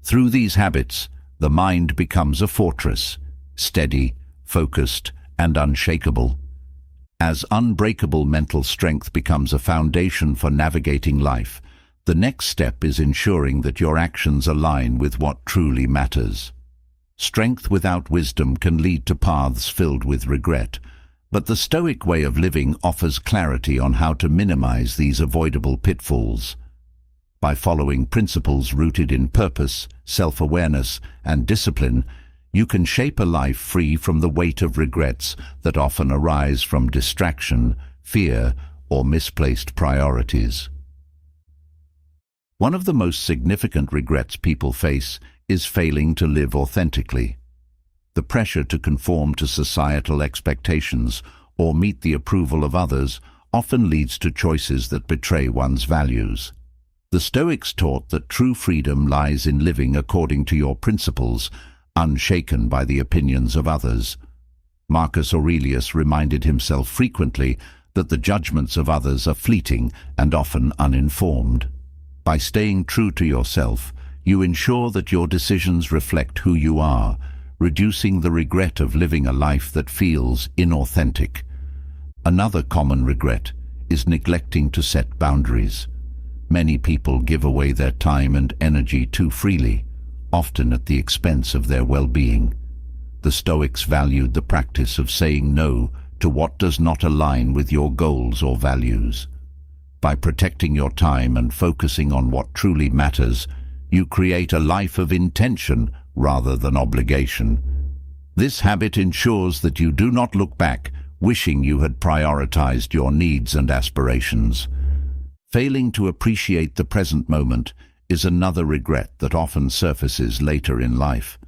Through these habits, the mind becomes a fortress, steady, focused, and unshakable. As unbreakable mental strength becomes a foundation for navigating life, the next step is ensuring that your actions align with what truly matters. Strength without wisdom can lead to paths filled with regret, but the Stoic way of living offers clarity on how to minimize these avoidable pitfalls. By following principles rooted in purpose, self-awareness, and discipline, you can shape a life free from the weight of regrets that often arise from distraction, fear, or misplaced priorities. One of the most significant regrets people face is failing to live authentically. The pressure to conform to societal expectations or meet the approval of others often leads to choices that betray one's values. The Stoics taught that true freedom lies in living according to your principles, unshaken by the opinions of others. Marcus Aurelius reminded himself frequently that the judgments of others are fleeting and often uninformed. By staying true to yourself, you ensure that your decisions reflect who you are, reducing the regret of living a life that feels inauthentic. Another common regret is neglecting to set boundaries. Many people give away their time and energy too freely, often at the expense of their well-being. The Stoics valued the practice of saying no to what does not align with your goals or values. By protecting your time and focusing on what truly matters, you create a life of intention rather than obligation. This habit ensures that you do not look back wishing you had prioritized your needs and aspirations. Failing to appreciate the present moment is another regret that often surfaces later in life.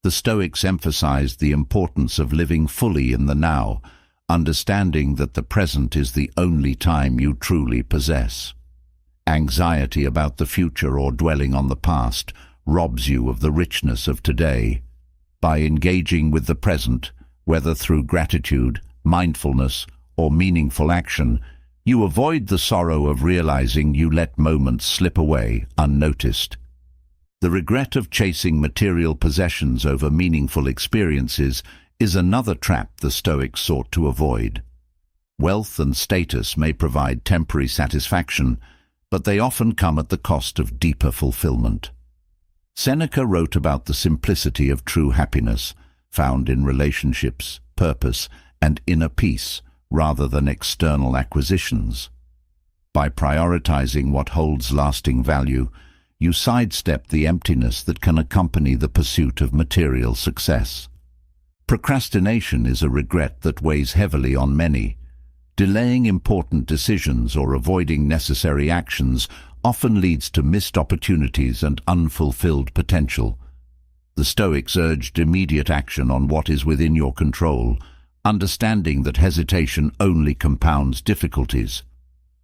The Stoics emphasized the importance of living fully in the now, understanding that the present is the only time you truly possess. Anxiety about the future or dwelling on the past robs you of the richness of today. By engaging with the present, whether through gratitude, mindfulness, or meaningful action, you avoid the sorrow of realizing you let moments slip away unnoticed. The regret of chasing material possessions over meaningful experiences is another trap the Stoics sought to avoid. Wealth and status may provide temporary satisfaction, but they often come at the cost of deeper fulfillment. Seneca wrote about the simplicity of true happiness, found in relationships, purpose, and inner peace, rather than external acquisitions. By prioritizing what holds lasting value, you sidestep the emptiness that can accompany the pursuit of material success. Procrastination is a regret that weighs heavily on many. Delaying important decisions or avoiding necessary actions often leads to missed opportunities and unfulfilled potential. The Stoics urged immediate action on what is within your control, understanding that hesitation only compounds difficulties.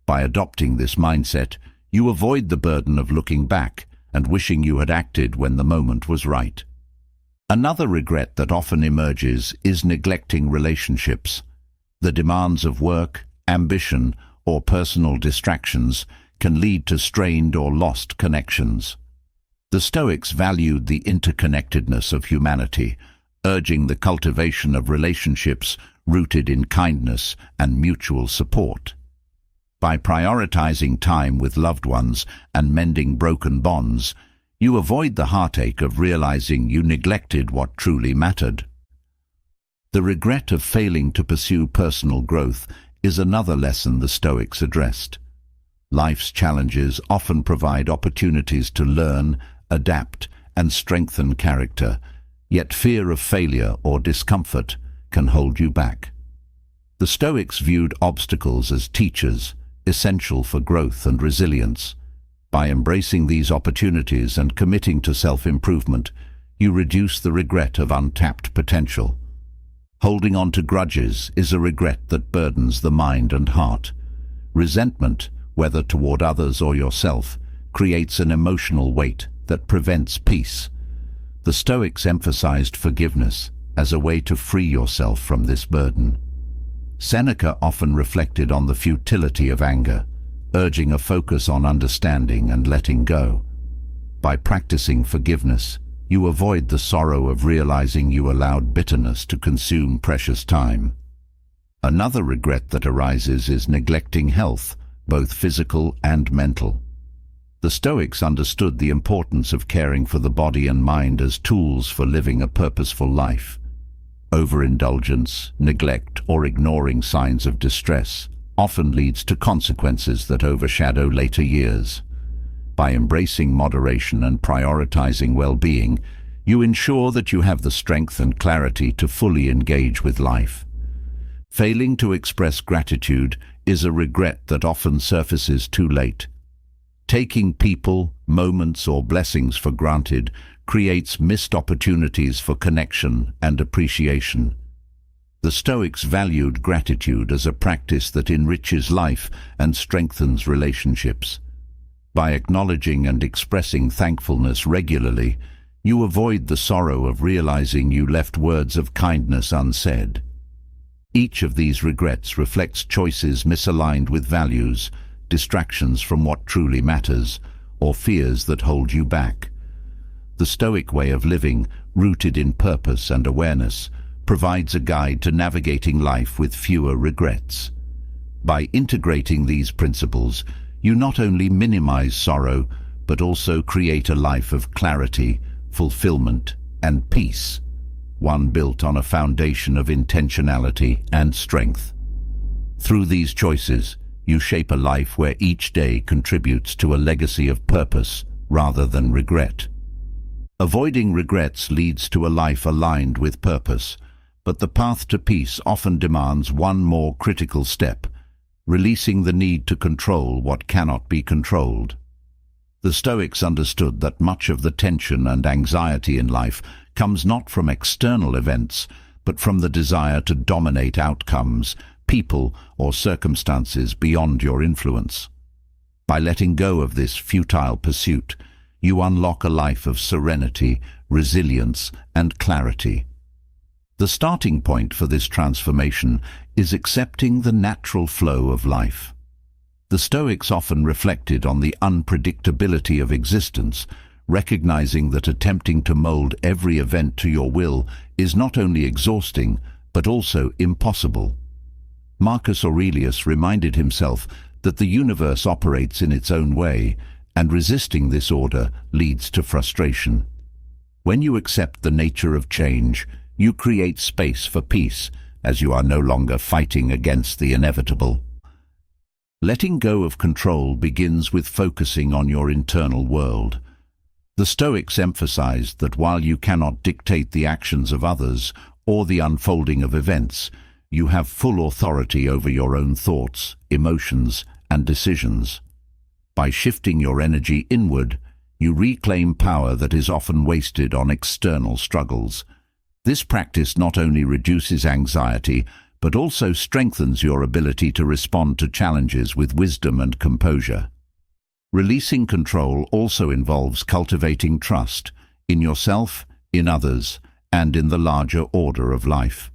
By adopting this mindset, you avoid the burden of looking back and wishing you had acted when the moment was right. Another regret that often emerges is neglecting relationships. The demands of work, ambition, or personal distractions can lead to strained or lost connections. The Stoics valued the interconnectedness of humanity, urging the cultivation of relationships rooted in kindness and mutual support. By prioritizing time with loved ones and mending broken bonds, you avoid the heartache of realizing you neglected what truly mattered. The regret of failing to pursue personal growth is another lesson the Stoics addressed. Life's challenges often provide opportunities to learn, adapt, and strengthen character, yet fear of failure or discomfort can hold you back. The Stoics viewed obstacles as teachers, essential for growth and resilience. By embracing these opportunities and committing to self-improvement, you reduce the regret of untapped potential. Holding on to grudges is a regret that burdens the mind and heart. Resentment, whether toward others or yourself, creates an emotional weight that prevents peace. The Stoics emphasized forgiveness as a way to free yourself from this burden. Seneca often reflected on the futility of anger, urging a focus on understanding and letting go. By practicing forgiveness, you avoid the sorrow of realizing you allowed bitterness to consume precious time. Another regret that arises is neglecting health, both physical and mental. The Stoics understood the importance of caring for the body and mind as tools for living a purposeful life. Overindulgence, neglect, or ignoring signs of distress often leads to consequences that overshadow later years. By embracing moderation and prioritizing well-being, you ensure that you have the strength and clarity to fully engage with life. Failing to express gratitude is a regret that often surfaces too late. Taking people, moments, or blessings for granted creates missed opportunities for connection and appreciation. The Stoics valued gratitude as a practice that enriches life and strengthens relationships. By acknowledging and expressing thankfulness regularly, you avoid the sorrow of realizing you left words of kindness unsaid. Each of these regrets reflects choices misaligned with values, distractions from what truly matters, or fears that hold you back. The Stoic way of living, rooted in purpose and awareness, provides a guide to navigating life with fewer regrets. By integrating these principles, you not only minimize sorrow, but also create a life of clarity, fulfillment, and peace, one built on a foundation of intentionality and strength. Through these choices, you shape a life where each day contributes to a legacy of purpose rather than regret. Avoiding regrets leads to a life aligned with purpose, but the path to peace often demands one more critical step: releasing the need to control what cannot be controlled. The Stoics understood that much of the tension and anxiety in life comes not from external events, but from the desire to dominate outcomes, people, or circumstances beyond your influence. By letting go of this futile pursuit, you unlock a life of serenity, resilience, and clarity. The starting point for this transformation is accepting the natural flow of life. The Stoics often reflected on the unpredictability of existence, recognizing that attempting to mold every event to your will is not only exhausting, but also impossible. Marcus Aurelius reminded himself that the universe operates in its own way, and resisting this order leads to frustration. When you accept the nature of change, you create space for peace, as you are no longer fighting against the inevitable. Letting go of control begins with focusing on your internal world. The Stoics emphasized that while you cannot dictate the actions of others or the unfolding of events, you have full authority over your own thoughts, emotions, and decisions. By shifting your energy inward, you reclaim power that is often wasted on external struggles. This practice not only reduces anxiety, but also strengthens your ability to respond to challenges with wisdom and composure. Releasing control also involves cultivating trust in yourself, in others, and in the larger order of life.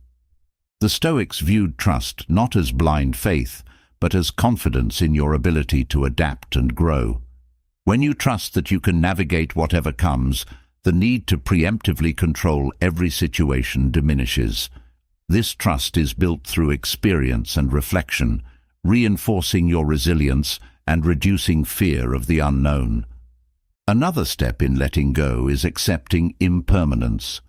The Stoics viewed trust not as blind faith, but as confidence in your ability to adapt and grow. When you trust that you can navigate whatever comes, the need to preemptively control every situation diminishes. This trust is built through experience and reflection, reinforcing your resilience and reducing fear of the unknown. Another step in letting go is accepting impermanence.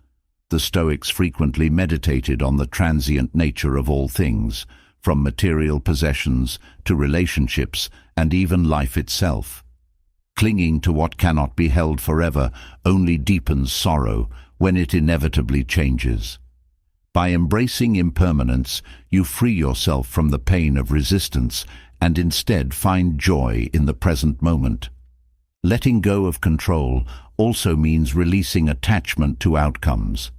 The Stoics frequently meditated on the transient nature of all things, from material possessions to relationships and even life itself. Clinging to what cannot be held forever only deepens sorrow when it inevitably changes. By embracing impermanence, you free yourself from the pain of resistance and instead find joy in the present moment. Letting go of control also means releasing attachment to outcomes.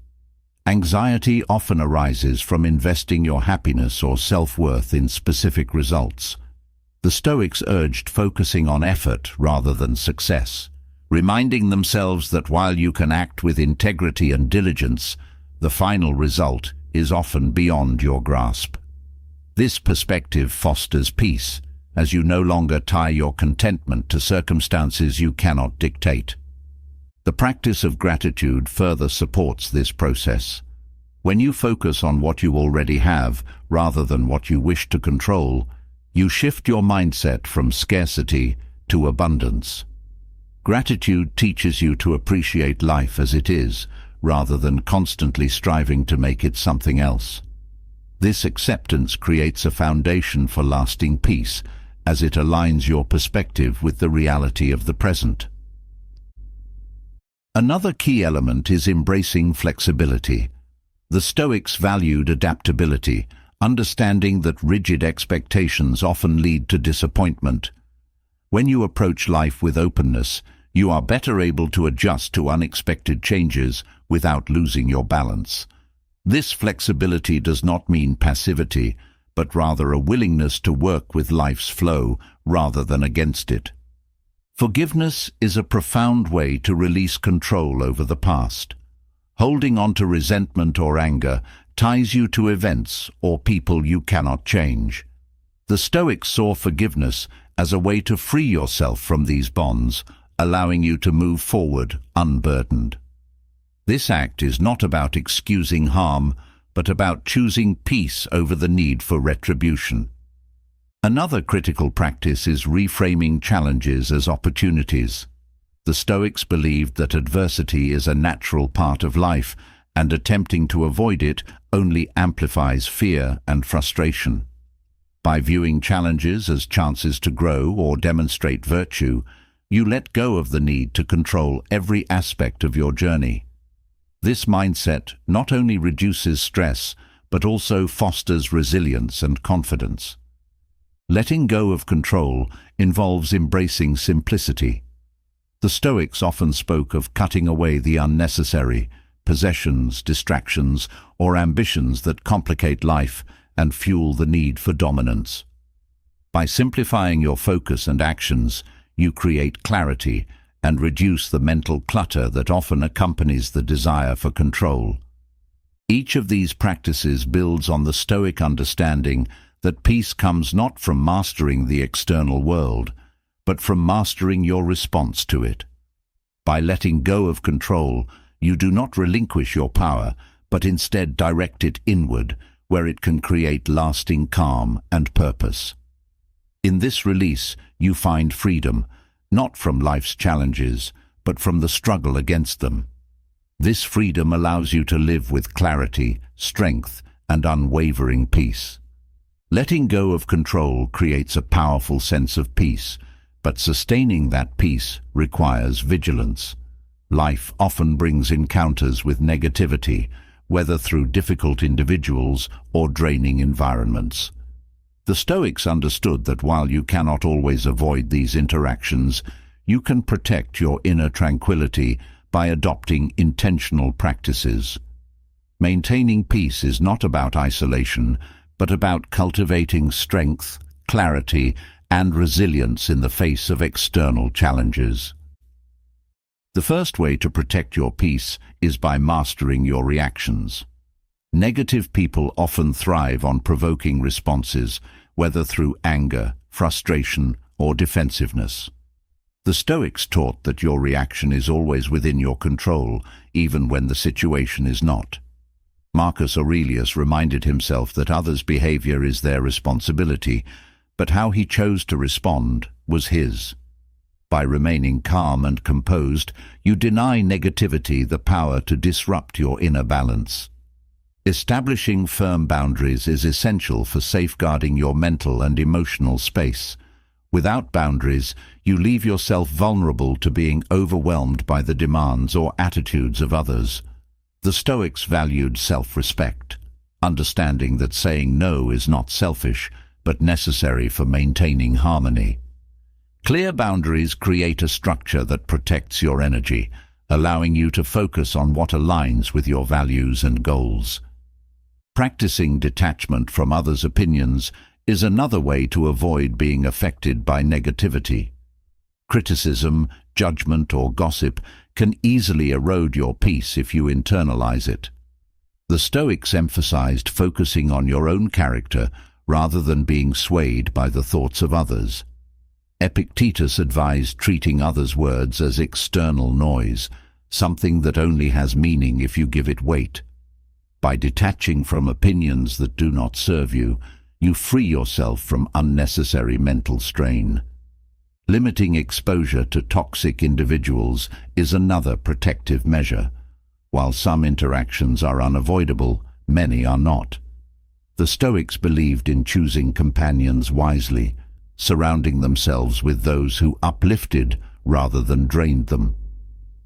Anxiety often arises from investing your happiness or self-worth in specific results. The Stoics urged focusing on effort rather than success, reminding themselves that while you can act with integrity and diligence, the final result is often beyond your grasp. This perspective fosters peace, as you no longer tie your contentment to circumstances you cannot dictate. The practice of gratitude further supports this process. When you focus on what you already have rather than what you wish to control, you shift your mindset from scarcity to abundance. Gratitude teaches you to appreciate life as it is, rather than constantly striving to make it something else. This acceptance creates a foundation for lasting peace, as it aligns your perspective with the reality of the present. Another key element is embracing flexibility. The Stoics valued adaptability, understanding that rigid expectations often lead to disappointment. When you approach life with openness, you are better able to adjust to unexpected changes without losing your balance. This flexibility does not mean passivity, but rather a willingness to work with life's flow rather than against it. Forgiveness is a profound way to release control over the past. Holding on to resentment or anger ties you to events or people you cannot change. The Stoics saw forgiveness as a way to free yourself from these bonds, allowing you to move forward unburdened. This act is not about excusing harm, but about choosing peace over the need for retribution. Another critical practice is reframing challenges as opportunities. The Stoics believed that adversity is a natural part of life, and attempting to avoid it only amplifies fear and frustration. By viewing challenges as chances to grow or demonstrate virtue, you let go of the need to control every aspect of your journey. This mindset not only reduces stress, but also fosters resilience and confidence. Letting go of control involves embracing simplicity. The Stoics often spoke of cutting away the unnecessary, possessions, distractions, or ambitions that complicate life and fuel the need for dominance. By simplifying your focus and actions, you create clarity and reduce the mental clutter that often accompanies the desire for control. Each of these practices builds on the Stoic understanding that peace comes not from mastering the external world, but from mastering your response to it. By letting go of control, you do not relinquish your power, but instead direct it inward, where it can create lasting calm and purpose. In this release, you find freedom, not from life's challenges, but from the struggle against them. This freedom allows you to live with clarity, strength, and unwavering peace. Letting go of control creates a powerful sense of peace, but sustaining that peace requires vigilance. Life often brings encounters with negativity, whether through difficult individuals or draining environments. The Stoics understood that while you cannot always avoid these interactions, you can protect your inner tranquility by adopting intentional practices. Maintaining peace is not about isolation, but about cultivating strength, clarity, and resilience in the face of external challenges. The first way to protect your peace is by mastering your reactions. Negative people often thrive on provoking responses, whether through anger, frustration, or defensiveness. The Stoics taught that your reaction is always within your control, even when the situation is not. Marcus Aurelius reminded himself that others' behavior is their responsibility, but how he chose to respond was his. By remaining calm and composed, you deny negativity the power to disrupt your inner balance. Establishing firm boundaries is essential for safeguarding your mental and emotional space. Without boundaries, you leave yourself vulnerable to being overwhelmed by the demands or attitudes of others. The Stoics valued self-respect, understanding that saying no is not selfish, but necessary for maintaining harmony. Clear boundaries create a structure that protects your energy, allowing you to focus on what aligns with your values and goals. Practicing detachment from others' opinions is another way to avoid being affected by negativity. Criticism, judgment, or gossip can easily erode your peace if you internalize it. The Stoics emphasized focusing on your own character rather than being swayed by the thoughts of others. Epictetus advised treating others' words as external noise, something that only has meaning if you give it weight. By detaching from opinions that do not serve you, you free yourself from unnecessary mental strain. Limiting exposure to toxic individuals is another protective measure. While some interactions are unavoidable, many are not. The Stoics believed in choosing companions wisely, surrounding themselves with those who uplifted rather than drained them.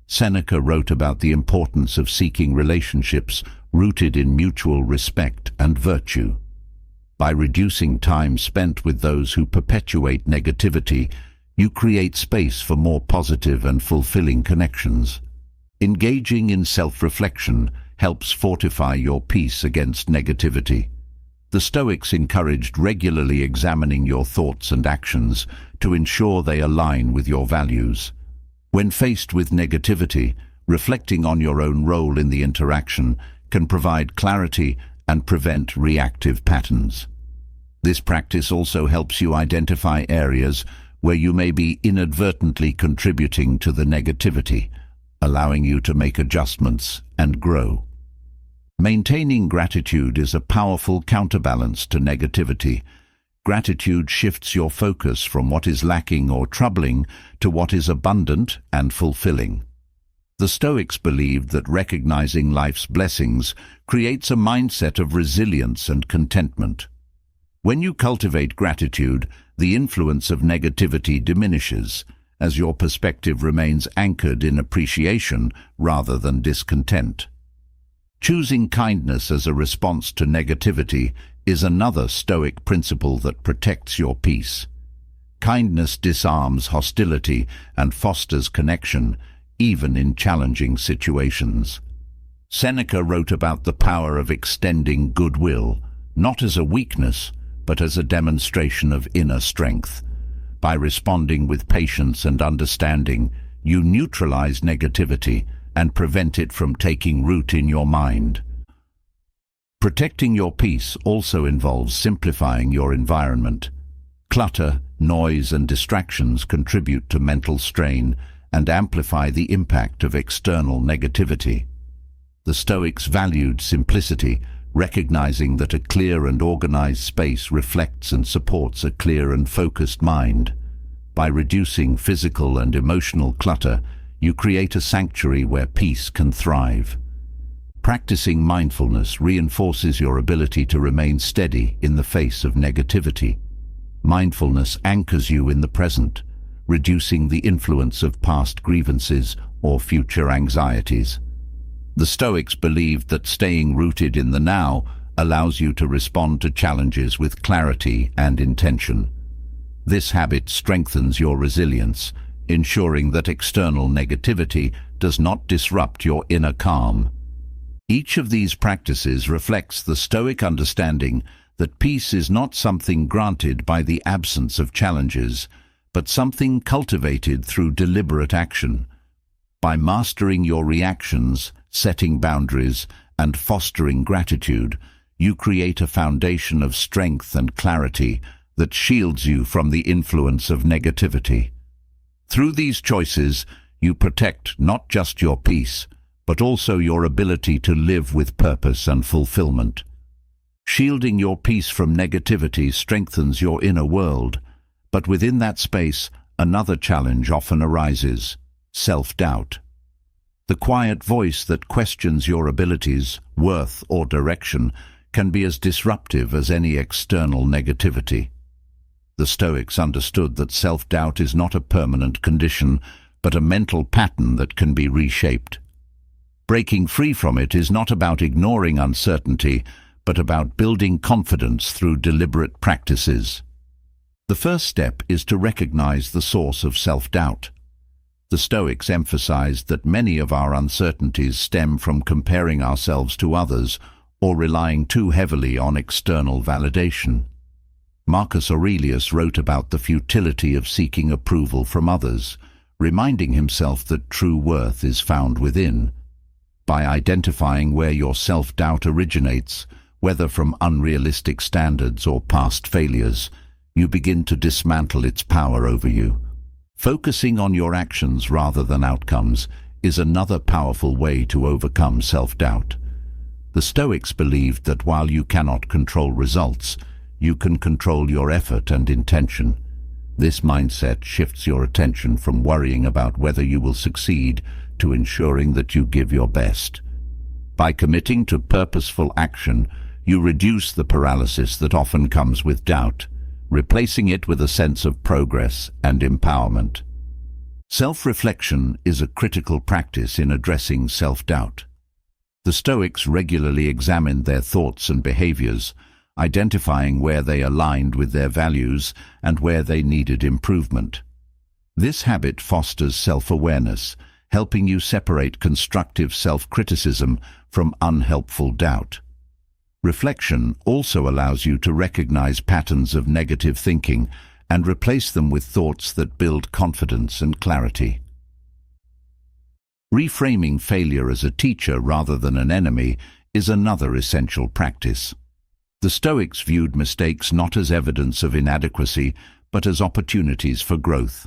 Seneca wrote about the importance of seeking relationships rooted in mutual respect and virtue. By reducing time spent with those who perpetuate negativity, you create space for more positive and fulfilling connections. Engaging in self-reflection helps fortify your peace against negativity. The Stoics encouraged regularly examining your thoughts and actions to ensure they align with your values. When faced with negativity, reflecting on your own role in the interaction can provide clarity and prevent reactive patterns. This practice also helps you identify areas where you may be inadvertently contributing to the negativity, allowing you to make adjustments and grow. Maintaining gratitude is a powerful counterbalance to negativity. Gratitude shifts your focus from what is lacking or troubling to what is abundant and fulfilling. The Stoics believed that recognizing life's blessings creates a mindset of resilience and contentment. When you cultivate gratitude, the influence of negativity diminishes, as your perspective remains anchored in appreciation rather than discontent. Choosing kindness as a response to negativity is another Stoic principle that protects your peace. Kindness disarms hostility and fosters connection, even in challenging situations. Seneca wrote about the power of extending goodwill, not as a weakness, but as a demonstration of inner strength. By responding with patience and understanding, you neutralize negativity and prevent it from taking root in your mind. Protecting your peace also involves simplifying your environment. Clutter, noise, and distractions contribute to mental strain and amplify the impact of external negativity. The Stoics valued simplicity, recognizing that a clear and organized space reflects and supports a clear and focused mind. By reducing physical and emotional clutter, you create a sanctuary where peace can thrive. Practicing mindfulness reinforces your ability to remain steady in the face of negativity. Mindfulness anchors you in the present, reducing the influence of past grievances or future anxieties. The Stoics believed that staying rooted in the now allows you to respond to challenges with clarity and intention. This habit strengthens your resilience, ensuring that external negativity does not disrupt your inner calm. Each of these practices reflects the Stoic understanding that peace is not something granted by the absence of challenges, but something cultivated through deliberate action. By mastering your reactions, setting boundaries, and fostering gratitude, you create a foundation of strength and clarity that shields you from the influence of negativity. Through these choices, you protect not just your peace, but also your ability to live with purpose and fulfillment. Shielding your peace from negativity strengthens your inner world, but within that space, another challenge often arises: self-doubt. The quiet voice that questions your abilities, worth, or direction can be as disruptive as any external negativity. The Stoics understood that self-doubt is not a permanent condition, but a mental pattern that can be reshaped. Breaking free from it is not about ignoring uncertainty, but about building confidence through deliberate practices. The first step is to recognize the source of self-doubt. The Stoics emphasized that many of our uncertainties stem from comparing ourselves to others or relying too heavily on external validation. Marcus Aurelius wrote about the futility of seeking approval from others, reminding himself that true worth is found within. By identifying where your self-doubt originates, whether from unrealistic standards or past failures, you begin to dismantle its power over you. Focusing on your actions rather than outcomes is another powerful way to overcome self-doubt. The Stoics believed that while you cannot control results, you can control your effort and intention. This mindset shifts your attention from worrying about whether you will succeed to ensuring that you give your best. By committing to purposeful action, you reduce the paralysis that often comes with doubt, replacing it with a sense of progress and empowerment. Self-reflection is a critical practice in addressing self-doubt. The Stoics regularly examined their thoughts and behaviors, identifying where they aligned with their values and where they needed improvement. This habit fosters self-awareness, helping you separate constructive self-criticism from unhelpful doubt. Reflection also allows you to recognize patterns of negative thinking and replace them with thoughts that build confidence and clarity. Reframing failure as a teacher rather than an enemy is another essential practice. The Stoics viewed mistakes not as evidence of inadequacy, but as opportunities for growth.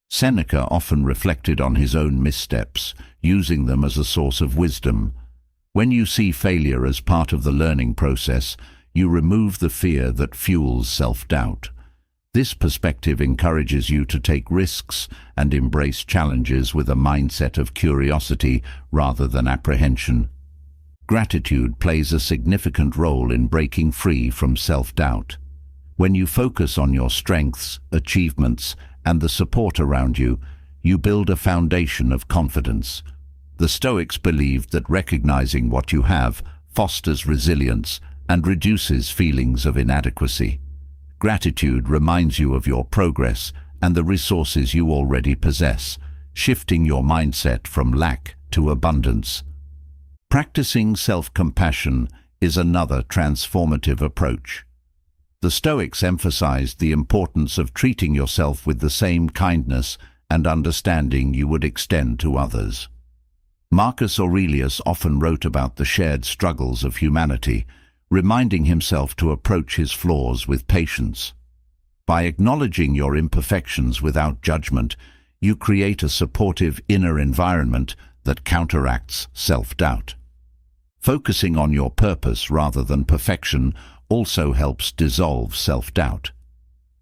Seneca often reflected on his own missteps, using them as a source of wisdom. When you see failure as part of the learning process, you remove the fear that fuels self-doubt. This perspective encourages you to take risks and embrace challenges with a mindset of curiosity rather than apprehension. Gratitude plays a significant role in breaking free from self-doubt. When you focus on your strengths, achievements, and the support around you, you build a foundation of confidence. The Stoics believed that recognizing what you have fosters resilience and reduces feelings of inadequacy. Gratitude reminds you of your progress and the resources you already possess, shifting your mindset from lack to abundance. Practicing self-compassion is another transformative approach. The Stoics emphasized the importance of treating yourself with the same kindness and understanding you would extend to others. Marcus Aurelius often wrote about the shared struggles of humanity, reminding himself to approach his flaws with patience. By acknowledging your imperfections without judgment, you create a supportive inner environment that counteracts self-doubt. Focusing on your purpose rather than perfection also helps dissolve self-doubt.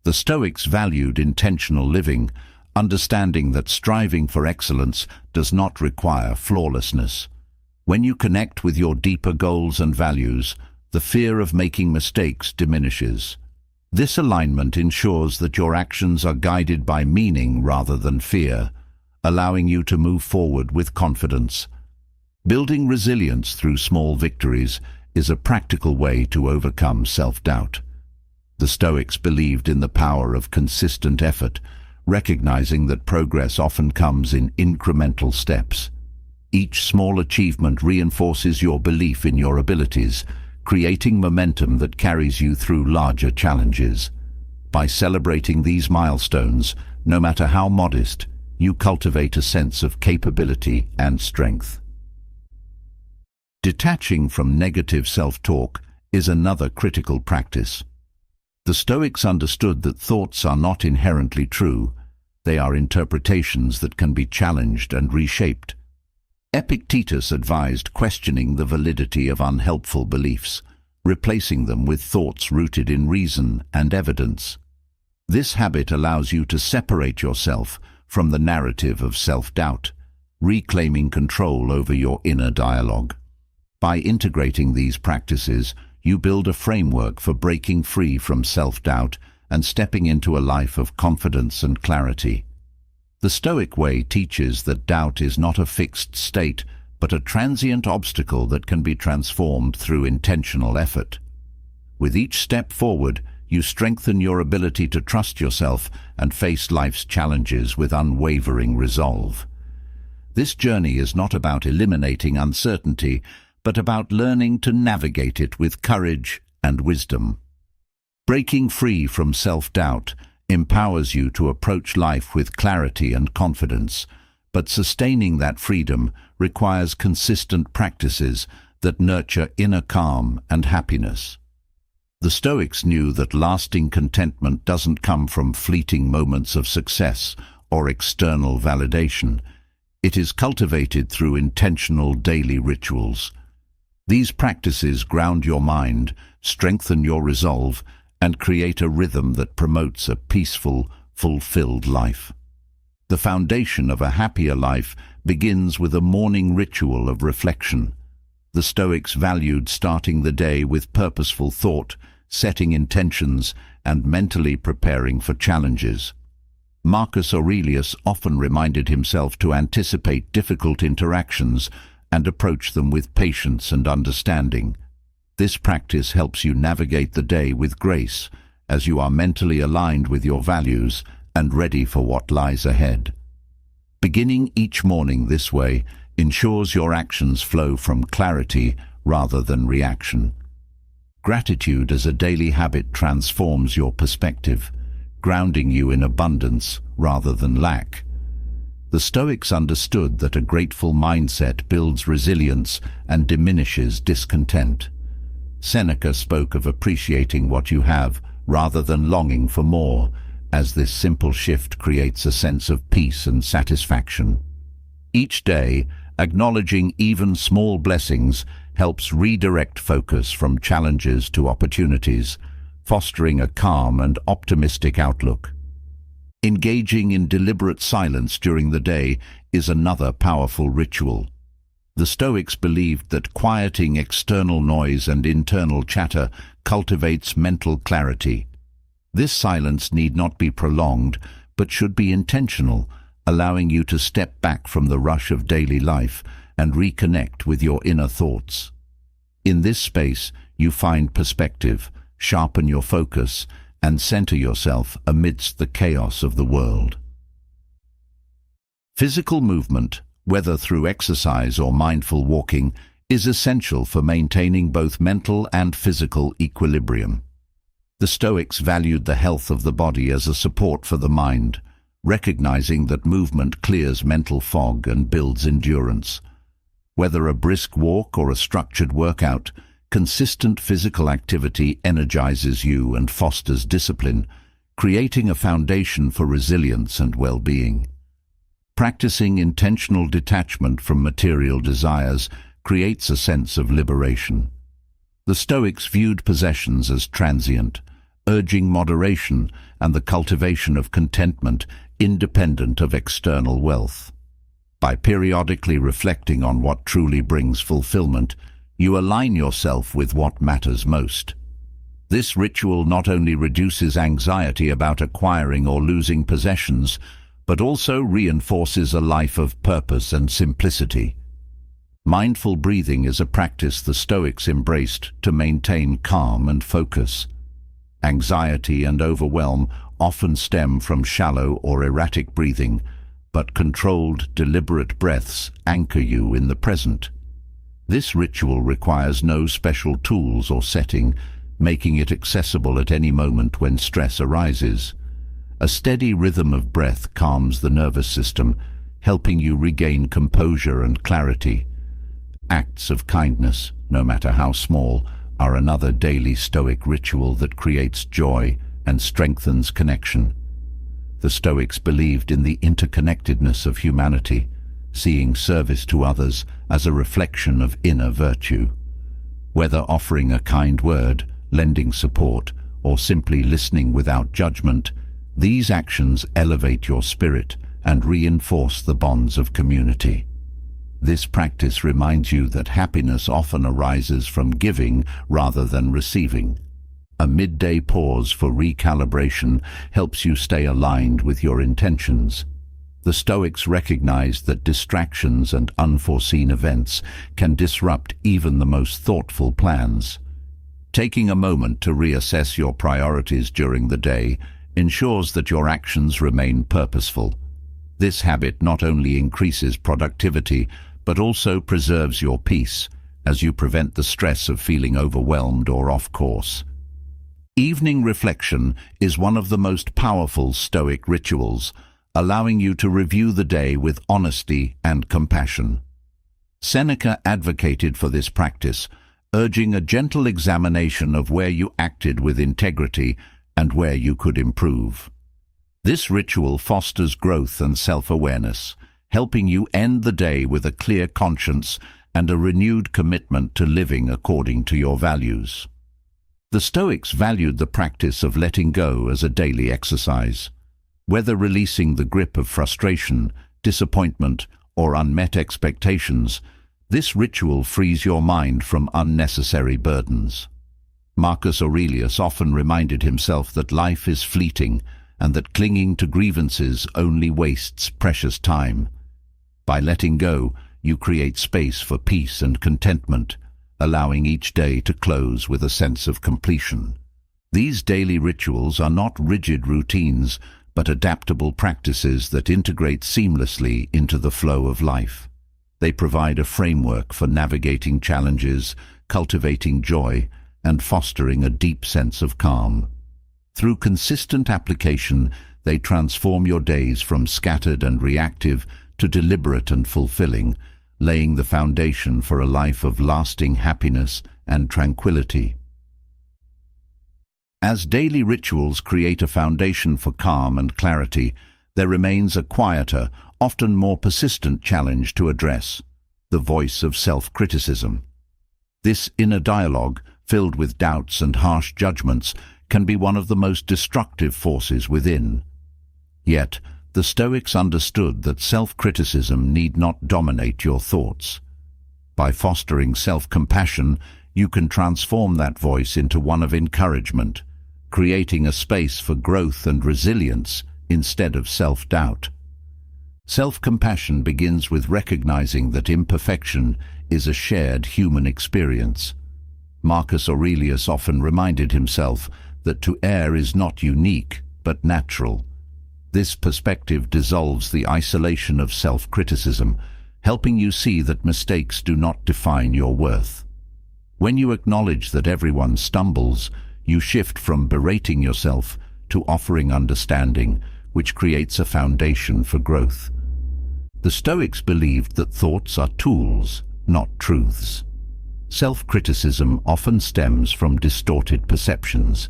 The Stoics valued intentional living, understanding that striving for excellence does not require flawlessness. When you connect with your deeper goals and values, the fear of making mistakes diminishes. This alignment ensures that your actions are guided by meaning rather than fear, allowing you to move forward with confidence. Building resilience through small victories is a practical way to overcome self-doubt. The Stoics believed in the power of consistent effort, recognizing that progress often comes in incremental steps. Each small achievement reinforces your belief in your abilities, creating momentum that carries you through larger challenges. By celebrating these milestones, no matter how modest, you cultivate a sense of capability and strength. Detaching from negative self-talk is another critical practice. The Stoics understood that thoughts are not inherently true. They are interpretations that can be challenged and reshaped. Epictetus advised questioning the validity of unhelpful beliefs, replacing them with thoughts rooted in reason and evidence. This habit allows you to separate yourself from the narrative of self-doubt, reclaiming control over your inner dialogue. By integrating these practices, you build a framework for breaking free from self-doubt and stepping into a life of confidence and clarity. The Stoic way teaches that doubt is not a fixed state, but a transient obstacle that can be transformed through intentional effort. With each step forward, you strengthen your ability to trust yourself and face life's challenges with unwavering resolve. This journey is not about eliminating uncertainty, but about learning to navigate it with courage and wisdom. Breaking free from self-doubt empowers you to approach life with clarity and confidence, but sustaining that freedom requires consistent practices that nurture inner calm and happiness. The Stoics knew that lasting contentment doesn't come from fleeting moments of success or external validation. It is cultivated through intentional daily rituals. These practices ground your mind, strengthen your resolve, and create a rhythm that promotes a peaceful, fulfilled life. The foundation of a happier life begins with a morning ritual of reflection. The Stoics valued starting the day with purposeful thought, setting intentions, and mentally preparing for challenges. Marcus Aurelius often reminded himself to anticipate difficult interactions and approach them with patience and understanding. This practice helps you navigate the day with grace, as you are mentally aligned with your values and ready for what lies ahead. Beginning each morning this way ensures your actions flow from clarity rather than reaction. Gratitude as a daily habit transforms your perspective, grounding you in abundance rather than lack. The Stoics understood that a grateful mindset builds resilience and diminishes discontent. Seneca spoke of appreciating what you have rather than longing for more, as this simple shift creates a sense of peace and satisfaction. Each day, acknowledging even small blessings helps redirect focus from challenges to opportunities, fostering a calm and optimistic outlook. Engaging in deliberate silence during the day is another powerful ritual. The Stoics believed that quieting external noise and internal chatter cultivates mental clarity. This silence need not be prolonged, but should be intentional, allowing you to step back from the rush of daily life and reconnect with your inner thoughts. In this space, you find perspective, sharpen your focus, and center yourself amidst the chaos of the world. Physical movement, whether through exercise or mindful walking, is essential for maintaining both mental and physical equilibrium. The Stoics valued the health of the body as a support for the mind, recognizing that movement clears mental fog and builds endurance. Whether a brisk walk or a structured workout, consistent physical activity energizes you and fosters discipline, creating a foundation for resilience and well-being. Practicing intentional detachment from material desires creates a sense of liberation. The Stoics viewed possessions as transient, urging moderation and the cultivation of contentment independent of external wealth. By periodically reflecting on what truly brings fulfillment, you align yourself with what matters most. This ritual not only reduces anxiety about acquiring or losing possessions, but also reinforces a life of purpose and simplicity. Mindful breathing is a practice the Stoics embraced to maintain calm and focus. Anxiety and overwhelm often stem from shallow or erratic breathing, but controlled, deliberate breaths anchor you in the present. This ritual requires no special tools or setting, making it accessible at any moment when stress arises. A steady rhythm of breath calms the nervous system, helping you regain composure and clarity. Acts of kindness, no matter how small, are another daily Stoic ritual that creates joy and strengthens connection. The Stoics believed in the interconnectedness of humanity, seeing service to others as a reflection of inner virtue. Whether offering a kind word, lending support, or simply listening without judgment, these actions elevate your spirit and reinforce the bonds of community. This practice reminds you that happiness often arises from giving rather than receiving. A midday pause for recalibration helps you stay aligned with your intentions. The Stoics recognized that distractions and unforeseen events can disrupt even the most thoughtful plans. Taking a moment to reassess your priorities during the day ensures that your actions remain purposeful. This habit not only increases productivity, but also preserves your peace, as you prevent the stress of feeling overwhelmed or off course. Evening reflection is one of the most powerful Stoic rituals, allowing you to review the day with honesty and compassion. Seneca advocated for this practice, urging a gentle examination of where you acted with integrity and where you could improve. This ritual fosters growth and self-awareness, helping you end the day with a clear conscience and a renewed commitment to living according to your values. The Stoics valued the practice of letting go as a daily exercise. Whether releasing the grip of frustration, disappointment, or unmet expectations, this ritual frees your mind from unnecessary burdens. Marcus Aurelius often reminded himself that life is fleeting and that clinging to grievances only wastes precious time. By letting go, you create space for peace and contentment, allowing each day to close with a sense of completion. These daily rituals are not rigid routines, but adaptable practices that integrate seamlessly into the flow of life. They provide a framework for navigating challenges, cultivating joy, and fostering a deep sense of calm. Through consistent application, they transform your days from scattered and reactive to deliberate and fulfilling, laying the foundation for a life of lasting happiness and tranquility. As daily rituals create a foundation for calm and clarity, there remains a quieter, often more persistent challenge to address: the voice of self-criticism. This inner dialogue, filled with doubts and harsh judgments, can be one of the most destructive forces within. Yet, the Stoics understood that self-criticism need not dominate your thoughts. By fostering self-compassion, you can transform that voice into one of encouragement, creating a space for growth and resilience instead of self-doubt. Self-compassion begins with recognizing that imperfection is a shared human experience. Marcus Aurelius often reminded himself that to err is not unique, but natural. This perspective dissolves the isolation of self-criticism, helping you see that mistakes do not define your worth. When you acknowledge that everyone stumbles, you shift from berating yourself to offering understanding, which creates a foundation for growth. The Stoics believed that thoughts are tools, not truths. Self-criticism often stems from distorted perceptions,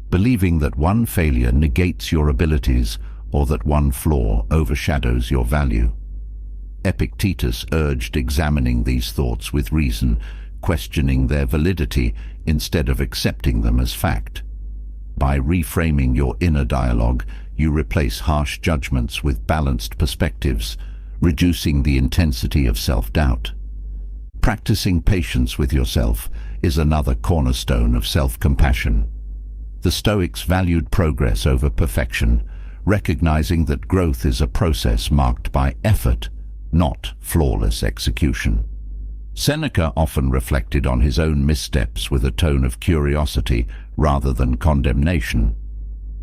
believing that one failure negates your abilities or that one flaw overshadows your value. Epictetus urged examining these thoughts with reason, questioning their validity instead of accepting them as fact. By reframing your inner dialogue, you replace harsh judgments with balanced perspectives, reducing the intensity of self-doubt. Practicing patience with yourself is another cornerstone of self-compassion. The Stoics valued progress over perfection, recognizing that growth is a process marked by effort, not flawless execution. Seneca often reflected on his own missteps with a tone of curiosity rather than condemnation.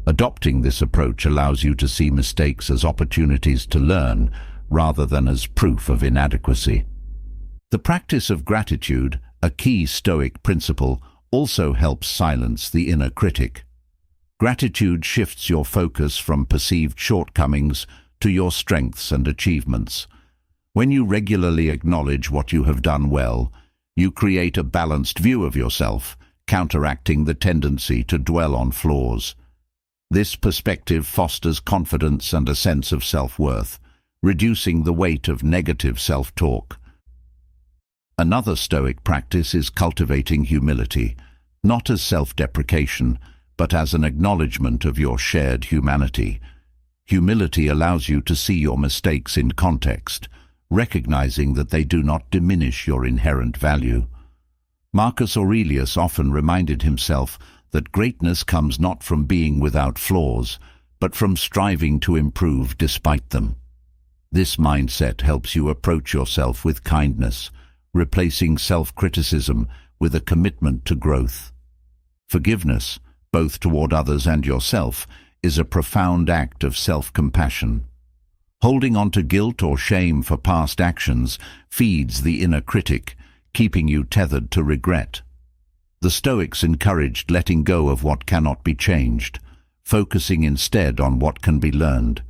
Adopting this approach allows you to see mistakes as opportunities to learn rather than as proof of inadequacy. The practice of gratitude, a key Stoic principle, also helps silence the inner critic. Gratitude shifts your focus from perceived shortcomings to your strengths and achievements. When you regularly acknowledge what you have done well, you create a balanced view of yourself, counteracting the tendency to dwell on flaws. This perspective fosters confidence and a sense of self-worth, reducing the weight of negative self-talk. Another Stoic practice is cultivating humility, not as self-deprecation, but as an acknowledgement of your shared humanity. Humility allows you to see your mistakes in context, recognizing that they do not diminish your inherent value. Marcus Aurelius often reminded himself that greatness comes not from being without flaws, but from striving to improve despite them. This mindset helps you approach yourself with kindness, replacing self-criticism with a commitment to growth. Forgiveness, both toward others and yourself, is a profound act of self-compassion. Holding on to guilt or shame for past actions feeds the inner critic, keeping you tethered to regret. The Stoics encouraged letting go of what cannot be changed, focusing instead on what can be learned.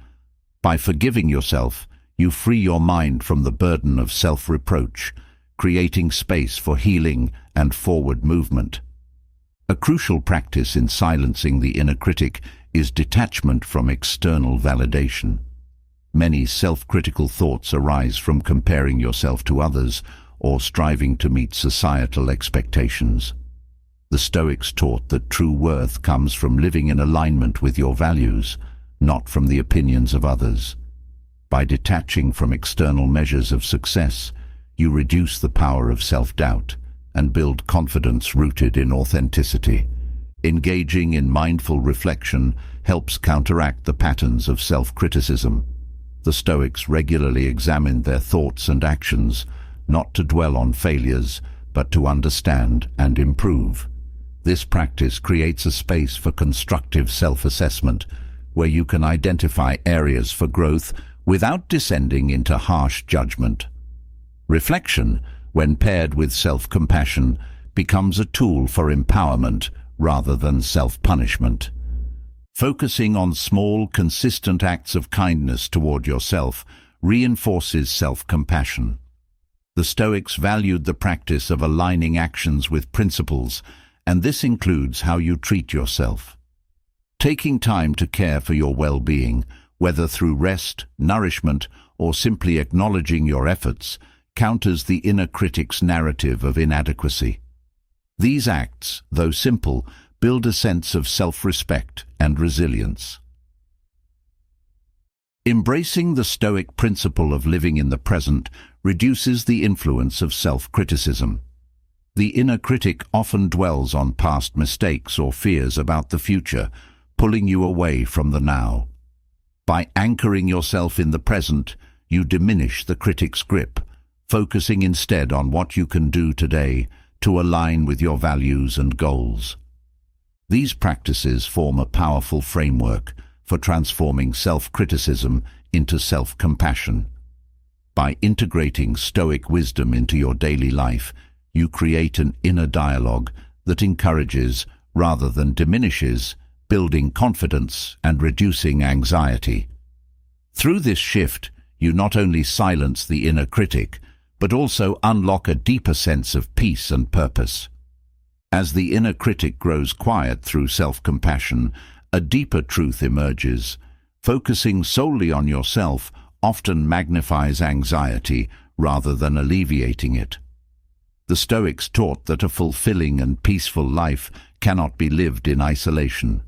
By forgiving yourself, you free your mind from the burden of self-reproach, creating space for healing and forward movement. A crucial practice in silencing the inner critic is detachment from external validation. Many self-critical thoughts arise from comparing yourself to others or striving to meet societal expectations. The Stoics taught that true worth comes from living in alignment with your values, not from the opinions of others. By detaching from external measures of success, you reduce the power of self-doubt and build confidence rooted in authenticity. Engaging in mindful reflection helps counteract the patterns of self-criticism. The Stoics regularly examined their thoughts and actions, not to dwell on failures, but to understand and improve. This practice creates a space for constructive self-assessment, where you can identify areas for growth without descending into harsh judgment. Reflection, when paired with self-compassion, becomes a tool for empowerment rather than self-punishment. Focusing on small, consistent acts of kindness toward yourself reinforces self-compassion. The Stoics valued the practice of aligning actions with principles, and this includes how you treat yourself. Taking time to care for your well-being, whether through rest, nourishment, or simply acknowledging your efforts, counters the inner critic's narrative of inadequacy. These acts, though simple, build a sense of self-respect and resilience. Embracing the Stoic principle of living in the present reduces the influence of self-criticism. The inner critic often dwells on past mistakes or fears about the future, pulling you away from the now. By anchoring yourself in the present, you diminish the critic's grip, focusing instead on what you can do today to align with your values and goals. These practices form a powerful framework for transforming self-criticism into self-compassion. By integrating Stoic wisdom into your daily life, you create an inner dialogue that encourages, rather than diminishes, building confidence and reducing anxiety. Through this shift, you not only silence the inner critic, but also unlock a deeper sense of peace and purpose. As the inner critic grows quiet through self-compassion, a deeper truth emerges. Focusing solely on yourself often magnifies anxiety rather than alleviating it. The Stoics taught that a fulfilling and peaceful life cannot be lived in isolation.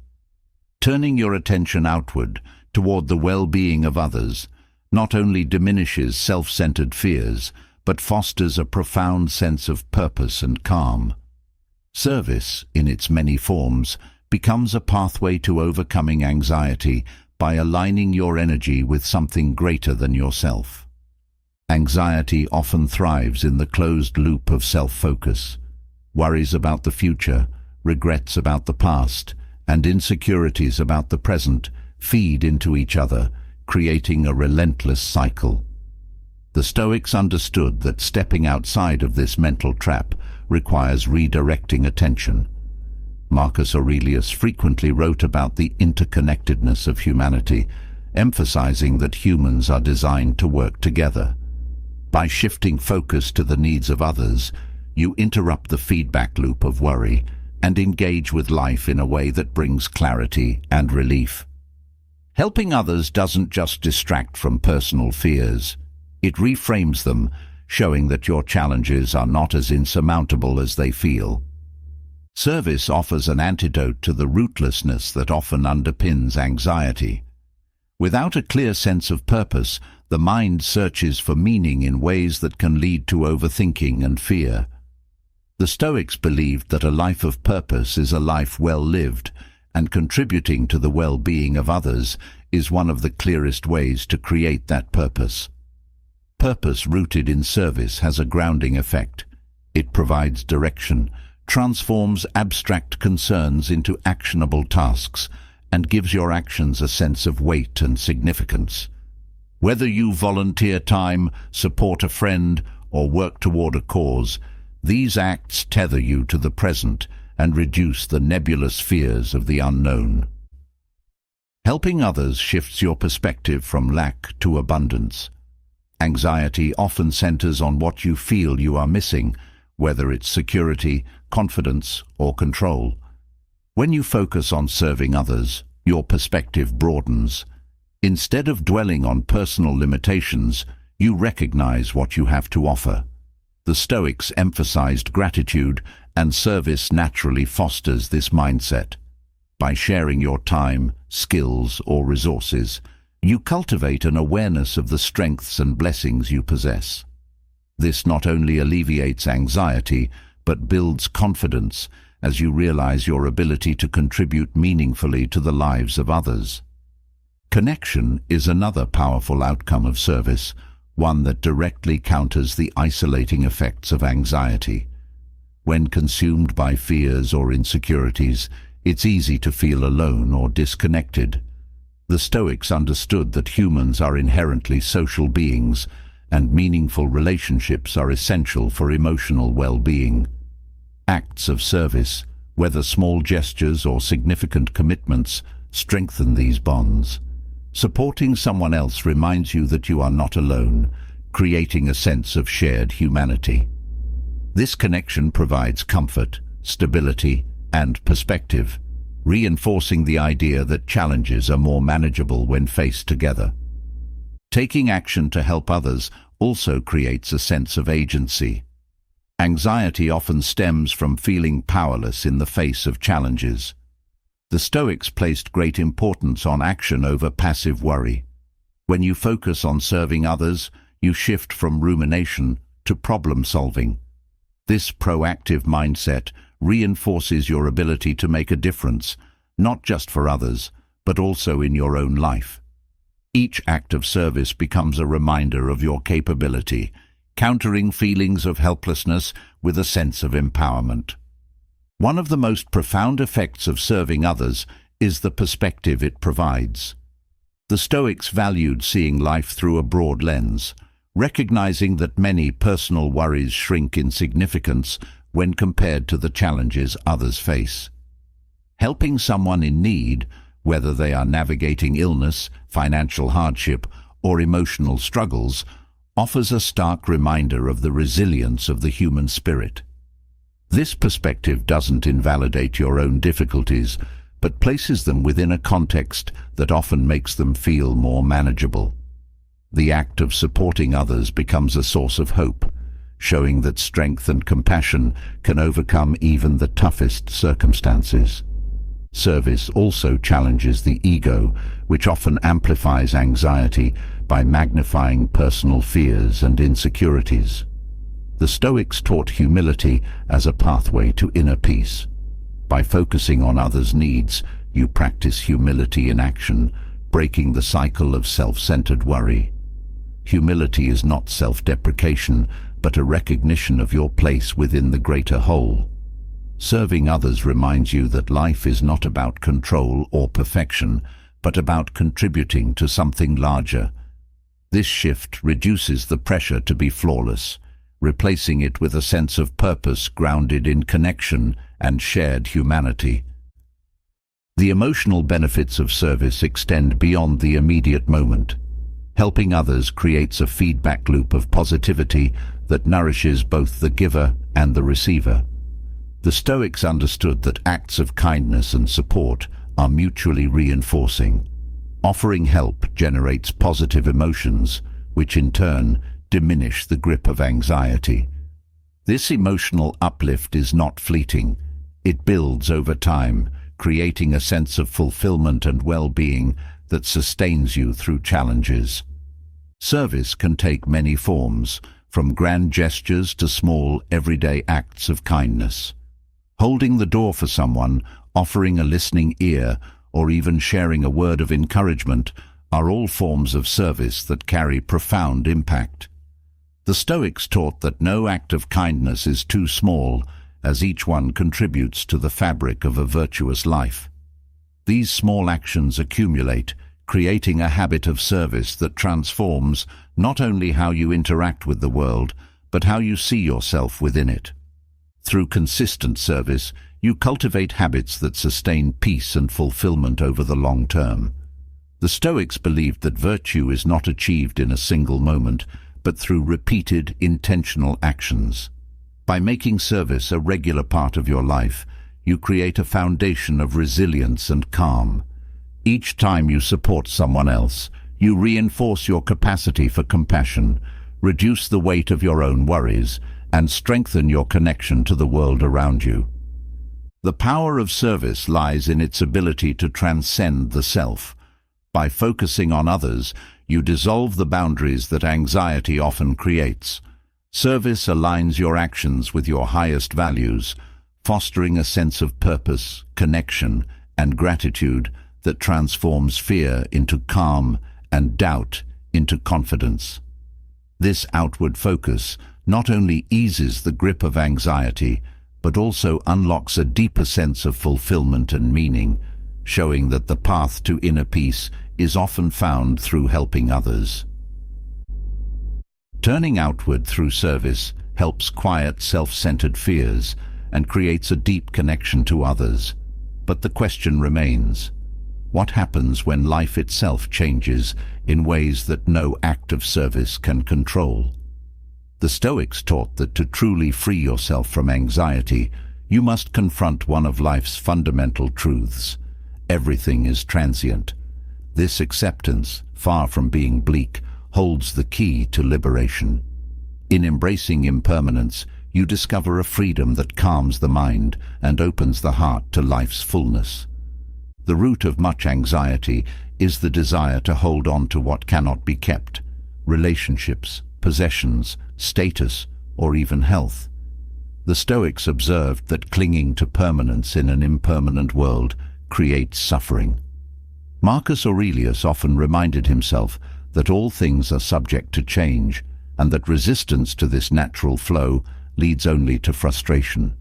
Turning your attention outward, toward the well-being of others, not only diminishes self-centered fears, but fosters a profound sense of purpose and calm. Service, in its many forms, becomes a pathway to overcoming anxiety by aligning your energy with something greater than yourself. Anxiety often thrives in the closed loop of self-focus. Worries about the future, regrets about the past, and insecurities about the present feed into each other, creating a relentless cycle. The Stoics understood that stepping outside of this mental trap requires redirecting attention. Marcus Aurelius frequently wrote about the interconnectedness of humanity, emphasizing that humans are designed to work together. By shifting focus to the needs of others, you interrupt the feedback loop of worry and engage with life in a way that brings clarity and relief. Helping others doesn't just distract from personal fears. It reframes them, showing that your challenges are not as insurmountable as they feel. Service offers an antidote to the rootlessness that often underpins anxiety. Without a clear sense of purpose, the mind searches for meaning in ways that can lead to overthinking and fear. The Stoics believed that a life of purpose is a life well lived, and contributing to the well-being of others is one of the clearest ways to create that purpose. Purpose rooted in service has a grounding effect. It provides direction, transforms abstract concerns into actionable tasks, and gives your actions a sense of weight and significance. Whether you volunteer time, support a friend, or work toward a cause, these acts tether you to the present and reduce the nebulous fears of the unknown. Helping others shifts your perspective from lack to abundance. Anxiety often centers on what you feel you are missing, whether it's security, confidence, or control. When you focus on serving others, your perspective broadens. Instead of dwelling on personal limitations, you recognize what you have to offer. The Stoics emphasized gratitude, and service naturally fosters this mindset. By sharing your time, skills, or resources, you cultivate an awareness of the strengths and blessings you possess. This not only alleviates anxiety, but builds confidence as you realize your ability to contribute meaningfully to the lives of others. Connection is another powerful outcome of service, one that directly counters the isolating effects of anxiety. When consumed by fears or insecurities, it's easy to feel alone or disconnected. The Stoics understood that humans are inherently social beings, and meaningful relationships are essential for emotional well-being. Acts of service, whether small gestures or significant commitments, strengthen these bonds. Supporting someone else reminds you that you are not alone, creating a sense of shared humanity. This connection provides comfort, stability, and perspective, reinforcing the idea that challenges are more manageable when faced together. Taking action to help others also creates a sense of agency. Anxiety often stems from feeling powerless in the face of challenges. The Stoics placed great importance on action over passive worry. When you focus on serving others, you shift from rumination to problem solving. This proactive mindset reinforces your ability to make a difference, not just for others, but also in your own life. Each act of service becomes a reminder of your capability, countering feelings of helplessness with a sense of empowerment. One of the most profound effects of serving others is the perspective it provides. The Stoics valued seeing life through a broad lens, recognizing that many personal worries shrink in significance when compared to the challenges others face. Helping someone in need, whether they are navigating illness, financial hardship, or emotional struggles, offers a stark reminder of the resilience of the human spirit. This perspective doesn't invalidate your own difficulties, but places them within a context that often makes them feel more manageable. The act of supporting others becomes a source of hope, showing that strength and compassion can overcome even the toughest circumstances. Service also challenges the ego, which often amplifies anxiety by magnifying personal fears and insecurities. The Stoics taught humility as a pathway to inner peace. By focusing on others' needs, you practice humility in action, breaking the cycle of self-centered worry. Humility is not self-deprecation, but a recognition of your place within the greater whole. Serving others reminds you that life is not about control or perfection, but about contributing to something larger. This shift reduces the pressure to be flawless, replacing it with a sense of purpose grounded in connection and shared humanity. The emotional benefits of service extend beyond the immediate moment. Helping others creates a feedback loop of positivity that nourishes both the giver and the receiver. The Stoics understood that acts of kindness and support are mutually reinforcing. Offering help generates positive emotions, which in turn diminish the grip of anxiety. This emotional uplift is not fleeting. It builds over time, creating a sense of fulfillment and well-being that sustains you through challenges. Service can take many forms, from grand gestures to small, everyday acts of kindness. Holding the door for someone, offering a listening ear, or even sharing a word of encouragement are all forms of service that carry profound impact. The Stoics taught that no act of kindness is too small, as each one contributes to the fabric of a virtuous life. These small actions accumulate, creating a habit of service that transforms not only how you interact with the world, but how you see yourself within it. Through consistent service, you cultivate habits that sustain peace and fulfillment over the long term. The Stoics believed that virtue is not achieved in a single moment, but through repeated, intentional actions. By making service a regular part of your life, you create a foundation of resilience and calm. Each time you support someone else, you reinforce your capacity for compassion, reduce the weight of your own worries, and strengthen your connection to the world around you. The power of service lies in its ability to transcend the self. By focusing on others, you dissolve the boundaries that anxiety often creates. Service aligns your actions with your highest values, fostering a sense of purpose, connection, and gratitude that transforms fear into calm and doubt into confidence. This outward focus not only eases the grip of anxiety, but also unlocks a deeper sense of fulfillment and meaning, showing that the path to inner peace is often found through helping others. Turning outward through service helps quiet self-centered fears and creates a deep connection to others. But the question remains: what happens when life itself changes in ways that no act of service can control? The Stoics taught that to truly free yourself from anxiety, you must confront one of life's fundamental truths. Everything is transient. This acceptance, far from being bleak, holds the key to liberation. In embracing impermanence, you discover a freedom that calms the mind and opens the heart to life's fullness. The root of much anxiety is the desire to hold on to what cannot be kept: relationships, possessions, status, or even health. The Stoics observed that clinging to permanence in an impermanent world creates suffering. Marcus Aurelius often reminded himself that all things are subject to change, and that resistance to this natural flow leads only to frustration.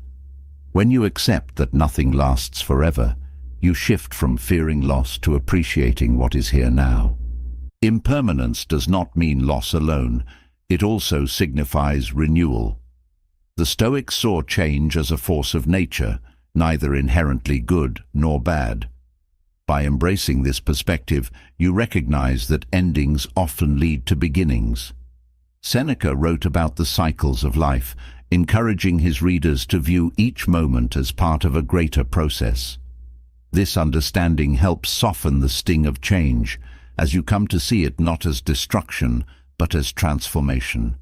When you accept that nothing lasts forever, you shift from fearing loss to appreciating what is here now. Impermanence does not mean loss alone, it also signifies renewal. The Stoics saw change as a force of nature, neither inherently good nor bad. By embracing this perspective, you recognize that endings often lead to beginnings. Seneca wrote about the cycles of life, encouraging his readers to view each moment as part of a greater process. This understanding helps soften the sting of change, as you come to see it not as destruction, but as transformation.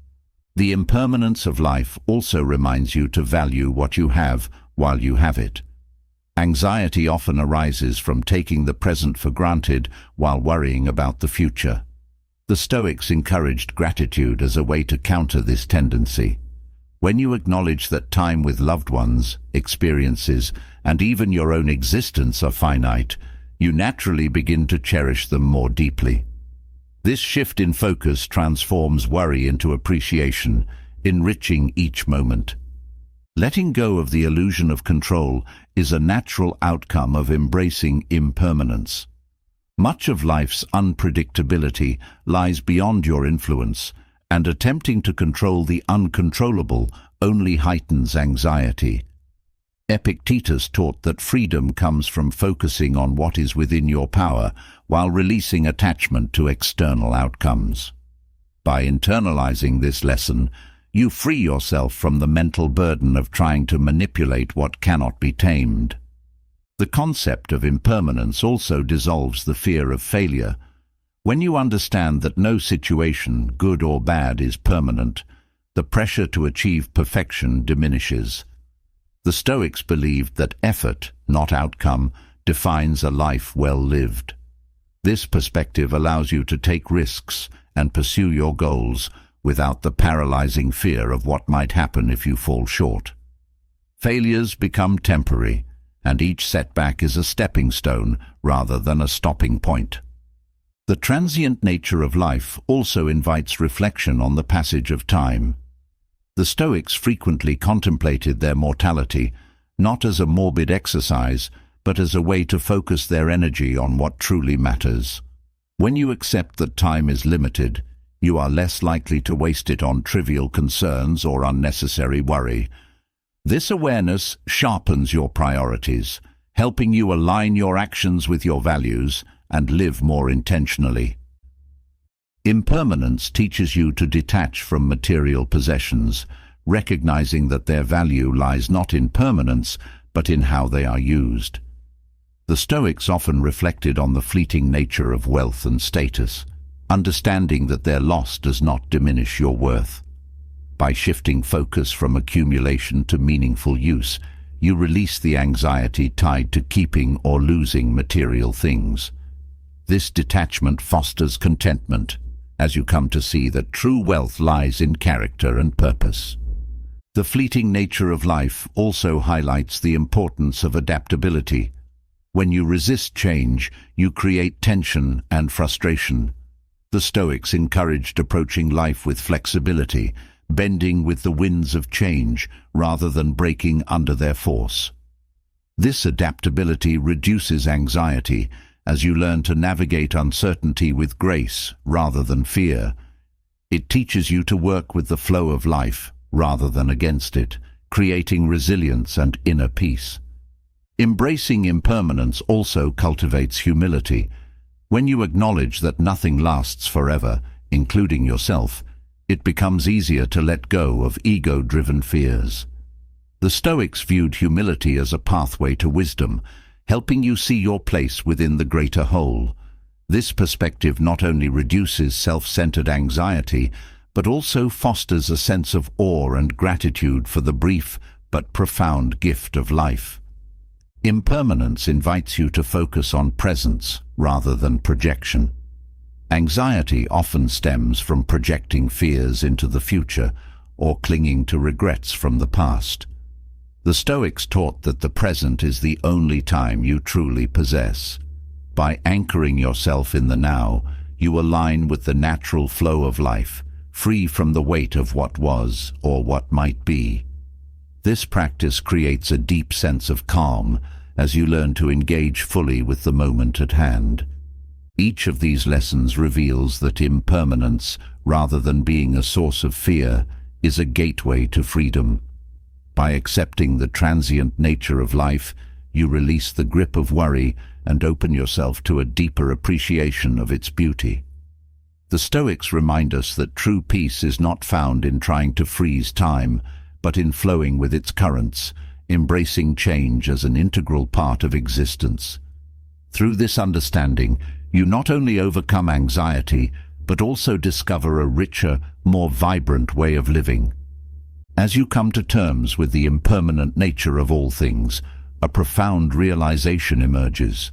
The impermanence of life also reminds you to value what you have while you have it. Anxiety often arises from taking the present for granted while worrying about the future. The Stoics encouraged gratitude as a way to counter this tendency. When you acknowledge that time with loved ones, experiences, and even your own existence are finite, you naturally begin to cherish them more deeply. This shift in focus transforms worry into appreciation, enriching each moment. Letting go of the illusion of control is a natural outcome of embracing impermanence. Much of life's unpredictability lies beyond your influence, and attempting to control the uncontrollable only heightens anxiety. Epictetus taught that freedom comes from focusing on what is within your power while releasing attachment to external outcomes. By internalizing this lesson, you free yourself from the mental burden of trying to manipulate what cannot be tamed. The concept of impermanence also dissolves the fear of failure. When you understand that no situation, good or bad, is permanent, the pressure to achieve perfection diminishes. The Stoics believed that effort, not outcome, defines a life well lived. This perspective allows you to take risks and pursue your goals without the paralyzing fear of what might happen if you fall short. Failures become temporary, and each setback is a stepping stone rather than a stopping point. The transient nature of life also invites reflection on the passage of time. The Stoics frequently contemplated their mortality, not as a morbid exercise, but as a way to focus their energy on what truly matters. When you accept that time is limited, you are less likely to waste it on trivial concerns or unnecessary worry. This awareness sharpens your priorities, helping you align your actions with your values and live more intentionally. Impermanence teaches you to detach from material possessions, recognizing that their value lies not in permanence, but in how they are used. The Stoics often reflected on the fleeting nature of wealth and status, understanding that their loss does not diminish your worth. By shifting focus from accumulation to meaningful use, you release the anxiety tied to keeping or losing material things. This detachment fosters contentment, as you come to see that true wealth lies in character and purpose. The fleeting nature of life also highlights the importance of adaptability. When you resist change, you create tension and frustration. The Stoics encouraged approaching life with flexibility, bending with the winds of change rather than breaking under their force. This adaptability reduces anxiety as you learn to navigate uncertainty with grace rather than fear. It teaches you to work with the flow of life rather than against it, creating resilience and inner peace. Embracing impermanence also cultivates humility. When you acknowledge that nothing lasts forever, including yourself, it becomes easier to let go of ego-driven fears. The Stoics viewed humility as a pathway to wisdom, helping you see your place within the greater whole. This perspective not only reduces self-centered anxiety, but also fosters a sense of awe and gratitude for the brief but profound gift of life. Impermanence invites you to focus on presence rather than projection. Anxiety often stems from projecting fears into the future or clinging to regrets from the past. The Stoics taught that the present is the only time you truly possess. By anchoring yourself in the now, you align with the natural flow of life, free from the weight of what was or what might be. This practice creates a deep sense of calm as you learn to engage fully with the moment at hand. Each of these lessons reveals that impermanence, rather than being a source of fear, is a gateway to freedom. By accepting the transient nature of life, you release the grip of worry and open yourself to a deeper appreciation of its beauty. The Stoics remind us that true peace is not found in trying to freeze time, but in flowing with its currents, embracing change as an integral part of existence. Through this understanding, you not only overcome anxiety, but also discover a richer, more vibrant way of living. As you come to terms with the impermanent nature of all things, a profound realization emerges.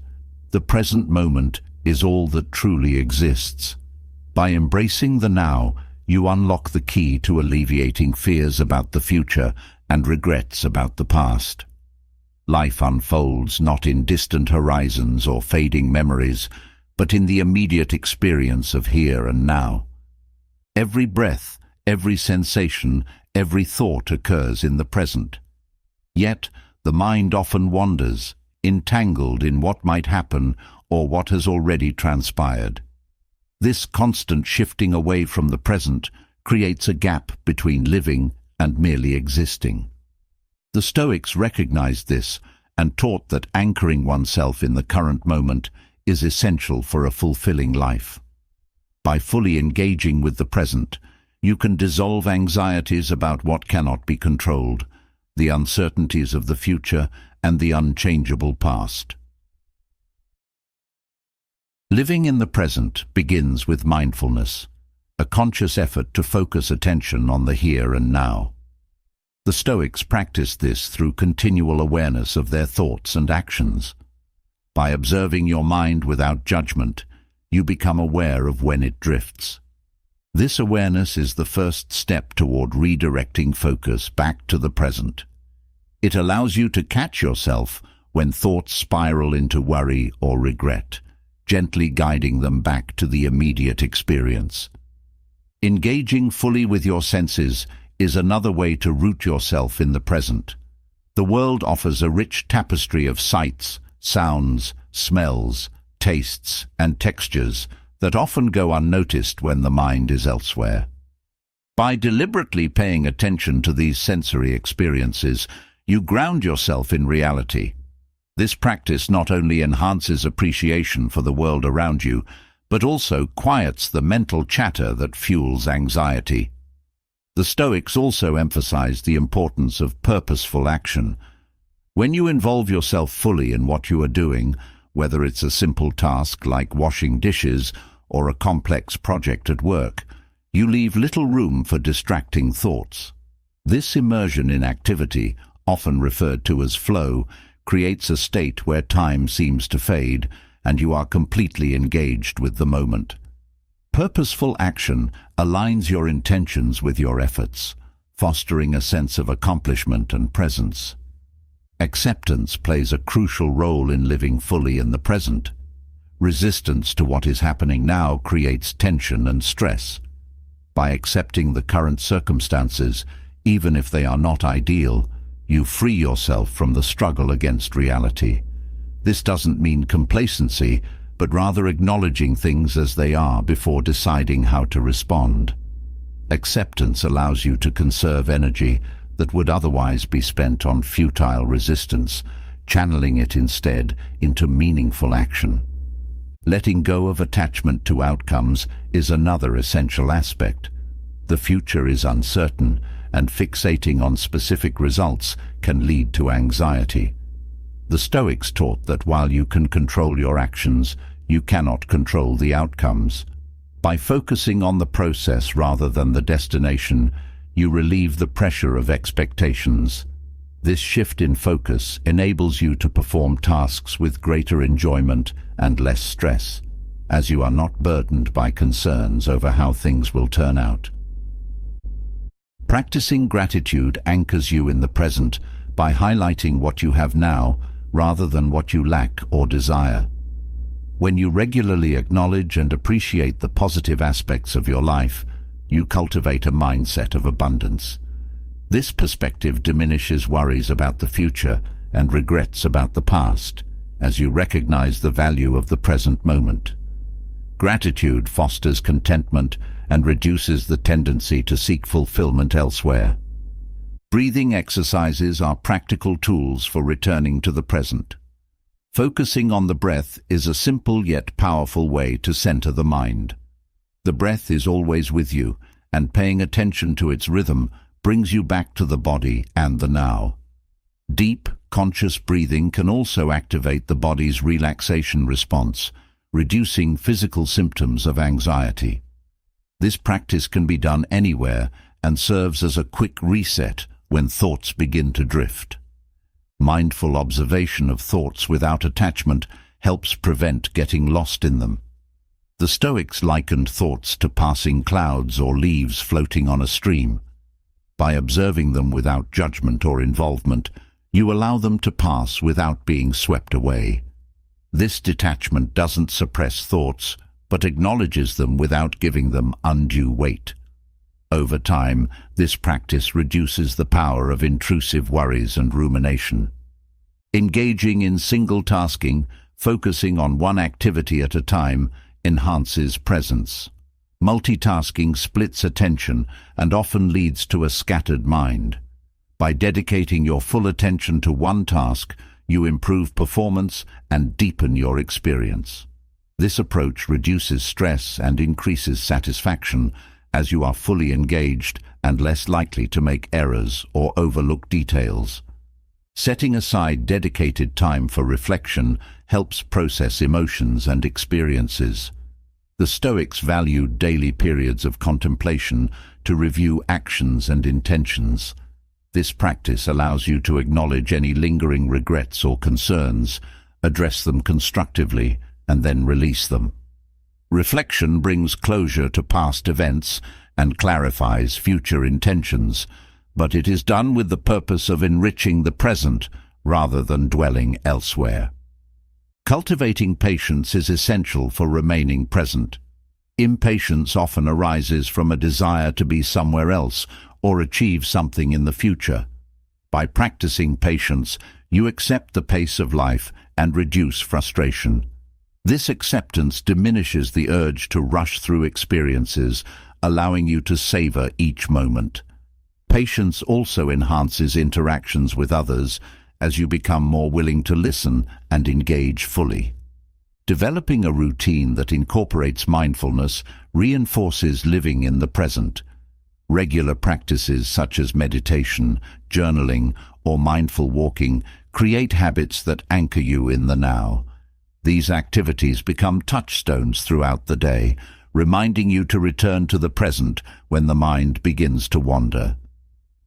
The present moment is all that truly exists. By embracing the now, you unlock the key to alleviating fears about the future and regrets about the past. Life unfolds not in distant horizons or fading memories, but in the immediate experience of here and now. Every breath, every sensation, every thought occurs in the present. Yet, the mind often wanders, entangled in what might happen or what has already transpired. This constant shifting away from the present creates a gap between living and merely existing. The Stoics recognized this and taught that anchoring oneself in the current moment is essential for a fulfilling life. By fully engaging with the present, you can dissolve anxieties about what cannot be controlled, the uncertainties of the future, and the unchangeable past. Living in the present begins with mindfulness, a conscious effort to focus attention on the here and now. The Stoics practiced this through continual awareness of their thoughts and actions. By observing your mind without judgment, you become aware of when it drifts. This awareness is the first step toward redirecting focus back to the present. It allows you to catch yourself when thoughts spiral into worry or regret, gently guiding them back to the immediate experience. Engaging fully with your senses is another way to root yourself in the present. The world offers a rich tapestry of sights, sounds, smells, tastes, and textures that often go unnoticed when the mind is elsewhere. By deliberately paying attention to these sensory experiences, you ground yourself in reality. This practice not only enhances appreciation for the world around you, but also quiets the mental chatter that fuels anxiety. The Stoics also emphasize the importance of purposeful action. When you involve yourself fully in what you are doing, whether it's a simple task like washing dishes or a complex project at work, you leave little room for distracting thoughts. This immersion in activity, often referred to as flow, creates a state where time seems to fade and you are completely engaged with the moment. Purposeful action aligns your intentions with your efforts, fostering a sense of accomplishment and presence. Acceptance plays a crucial role in living fully in the present. Resistance to what is happening now creates tension and stress. By accepting the current circumstances, even if they are not ideal, you free yourself from the struggle against reality. This doesn't mean complacency, but rather acknowledging things as they are before deciding how to respond. Acceptance allows you to conserve energy that would otherwise be spent on futile resistance, channeling it instead into meaningful action. Letting go of attachment to outcomes is another essential aspect. The future is uncertain, and fixating on specific results can lead to anxiety. The Stoics taught that while you can control your actions, you cannot control the outcomes. By focusing on the process rather than the destination, you relieve the pressure of expectations. This shift in focus enables you to perform tasks with greater enjoyment and less stress, as you are not burdened by concerns over how things will turn out. Practicing gratitude anchors you in the present by highlighting what you have now rather than what you lack or desire. When you regularly acknowledge and appreciate the positive aspects of your life, you cultivate a mindset of abundance. This perspective diminishes worries about the future and regrets about the past, as you recognize the value of the present moment. Gratitude fosters contentment and reduces the tendency to seek fulfillment elsewhere. Breathing exercises are practical tools for returning to the present. Focusing on the breath is a simple yet powerful way to center the mind. The breath is always with you, and paying attention to its rhythm brings you back to the body and the now. Deep, conscious breathing can also activate the body's relaxation response, reducing physical symptoms of anxiety. This practice can be done anywhere and serves as a quick reset when thoughts begin to drift. Mindful observation of thoughts without attachment helps prevent getting lost in them. The Stoics likened thoughts to passing clouds or leaves floating on a stream. By observing them without judgment or involvement, you allow them to pass without being swept away. This detachment doesn't suppress thoughts, but acknowledges them without giving them undue weight. Over time, this practice reduces the power of intrusive worries and rumination. Engaging in single tasking, focusing on one activity at a time, enhances presence. Multitasking splits attention and often leads to a scattered mind. By dedicating your full attention to one task, you improve performance and deepen your experience. This approach reduces stress and increases satisfaction, as you are fully engaged and less likely to make errors or overlook details. Setting aside dedicated time for reflection helps process emotions and experiences. The Stoics valued daily periods of contemplation to review actions and intentions. This practice allows you to acknowledge any lingering regrets or concerns, address them constructively, and then release them. Reflection brings closure to past events and clarifies future intentions, but it is done with the purpose of enriching the present rather than dwelling elsewhere. Cultivating patience is essential for remaining present. Impatience often arises from a desire to be somewhere else or achieve something in the future. By practicing patience, you accept the pace of life and reduce frustration. This acceptance diminishes the urge to rush through experiences, allowing you to savor each moment. Patience also enhances interactions with others as you become more willing to listen and engage fully. Developing a routine that incorporates mindfulness reinforces living in the present. Regular practices such as meditation, journaling, or mindful walking create habits that anchor you in the now. These activities become touchstones throughout the day, reminding you to return to the present when the mind begins to wander.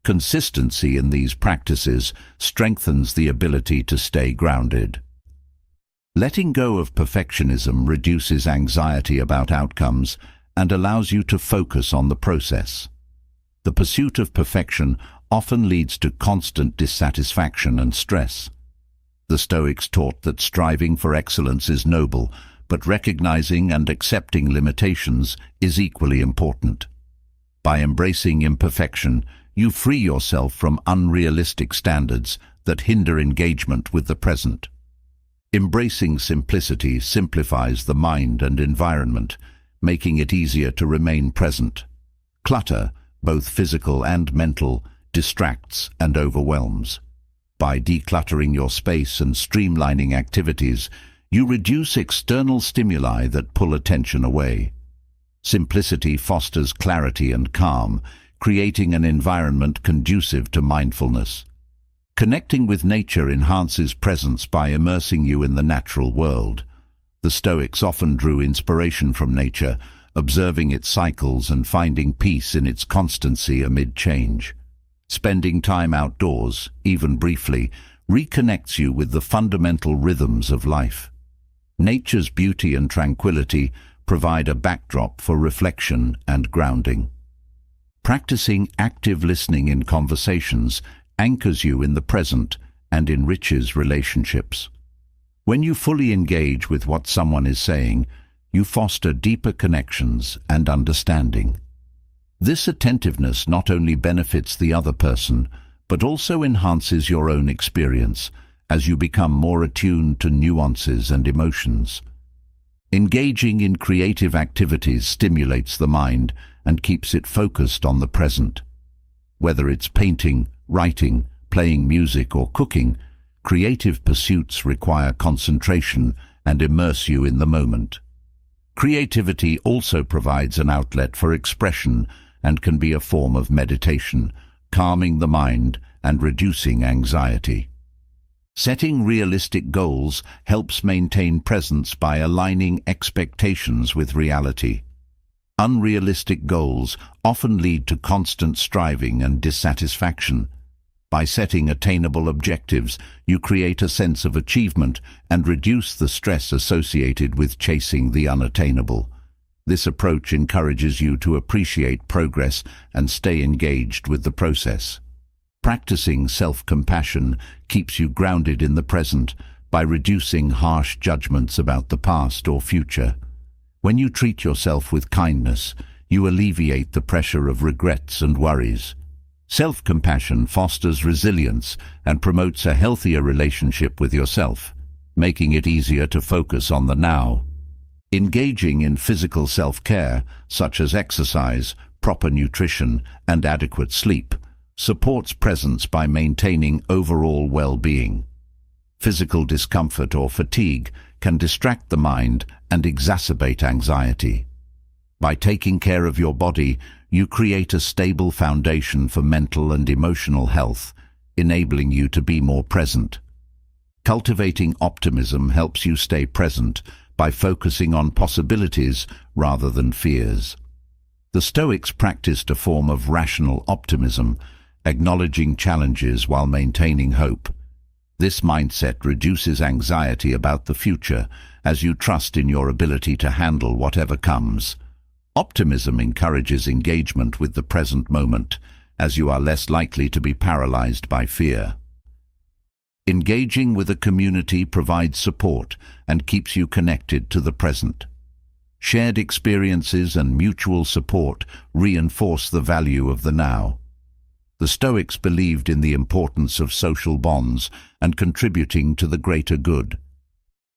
Consistency in these practices strengthens the ability to stay grounded. Letting go of perfectionism reduces anxiety about outcomes and allows you to focus on the process. The pursuit of perfection often leads to constant dissatisfaction and stress. The Stoics taught that striving for excellence is noble, but recognizing and accepting limitations is equally important. By embracing imperfection, you free yourself from unrealistic standards that hinder engagement with the present. Embracing simplicity simplifies the mind and environment, making it easier to remain present. Clutter, both physical and mental, distracts and overwhelms. By decluttering your space and streamlining activities, you reduce external stimuli that pull attention away. Simplicity fosters clarity and calm, creating an environment conducive to mindfulness. Connecting with nature enhances presence by immersing you in the natural world. The Stoics often drew inspiration from nature, observing its cycles and finding peace in its constancy amid change. Spending time outdoors, even briefly, reconnects you with the fundamental rhythms of life. Nature's beauty and tranquility provide a backdrop for reflection and grounding. Practicing active listening in conversations anchors you in the present and enriches relationships. When you fully engage with what someone is saying, you foster deeper connections and understanding. This attentiveness not only benefits the other person, but also enhances your own experience as you become more attuned to nuances and emotions. Engaging in creative activities stimulates the mind and keeps it focused on the present. Whether it's painting, writing, playing music, or cooking, creative pursuits require concentration and immerse you in the moment. Creativity also provides an outlet for expression and can be a form of meditation, calming the mind and reducing anxiety. Setting realistic goals helps maintain presence by aligning expectations with reality. Unrealistic goals often lead to constant striving and dissatisfaction. By setting attainable objectives, you create a sense of achievement and reduce the stress associated with chasing the unattainable. This approach encourages you to appreciate progress and stay engaged with the process. Practicing self-compassion keeps you grounded in the present by reducing harsh judgments about the past or future. When you treat yourself with kindness, you alleviate the pressure of regrets and worries. Self-compassion fosters resilience and promotes a healthier relationship with yourself, making it easier to focus on the now. Engaging in physical self-care, such as exercise, proper nutrition, and adequate sleep, supports presence by maintaining overall well-being. Physical discomfort or fatigue can distract the mind and exacerbate anxiety. By taking care of your body, you create a stable foundation for mental and emotional health, enabling you to be more present. Cultivating optimism helps you stay present by focusing on possibilities rather than fears. The Stoics practiced a form of rational optimism, acknowledging challenges while maintaining hope. This mindset reduces anxiety about the future as you trust in your ability to handle whatever comes. Optimism encourages engagement with the present moment, as you are less likely to be paralyzed by fear. Engaging with a community provides support and keeps you connected to the present. Shared experiences and mutual support reinforce the value of the now. The Stoics believed in the importance of social bonds and contributing to the greater good.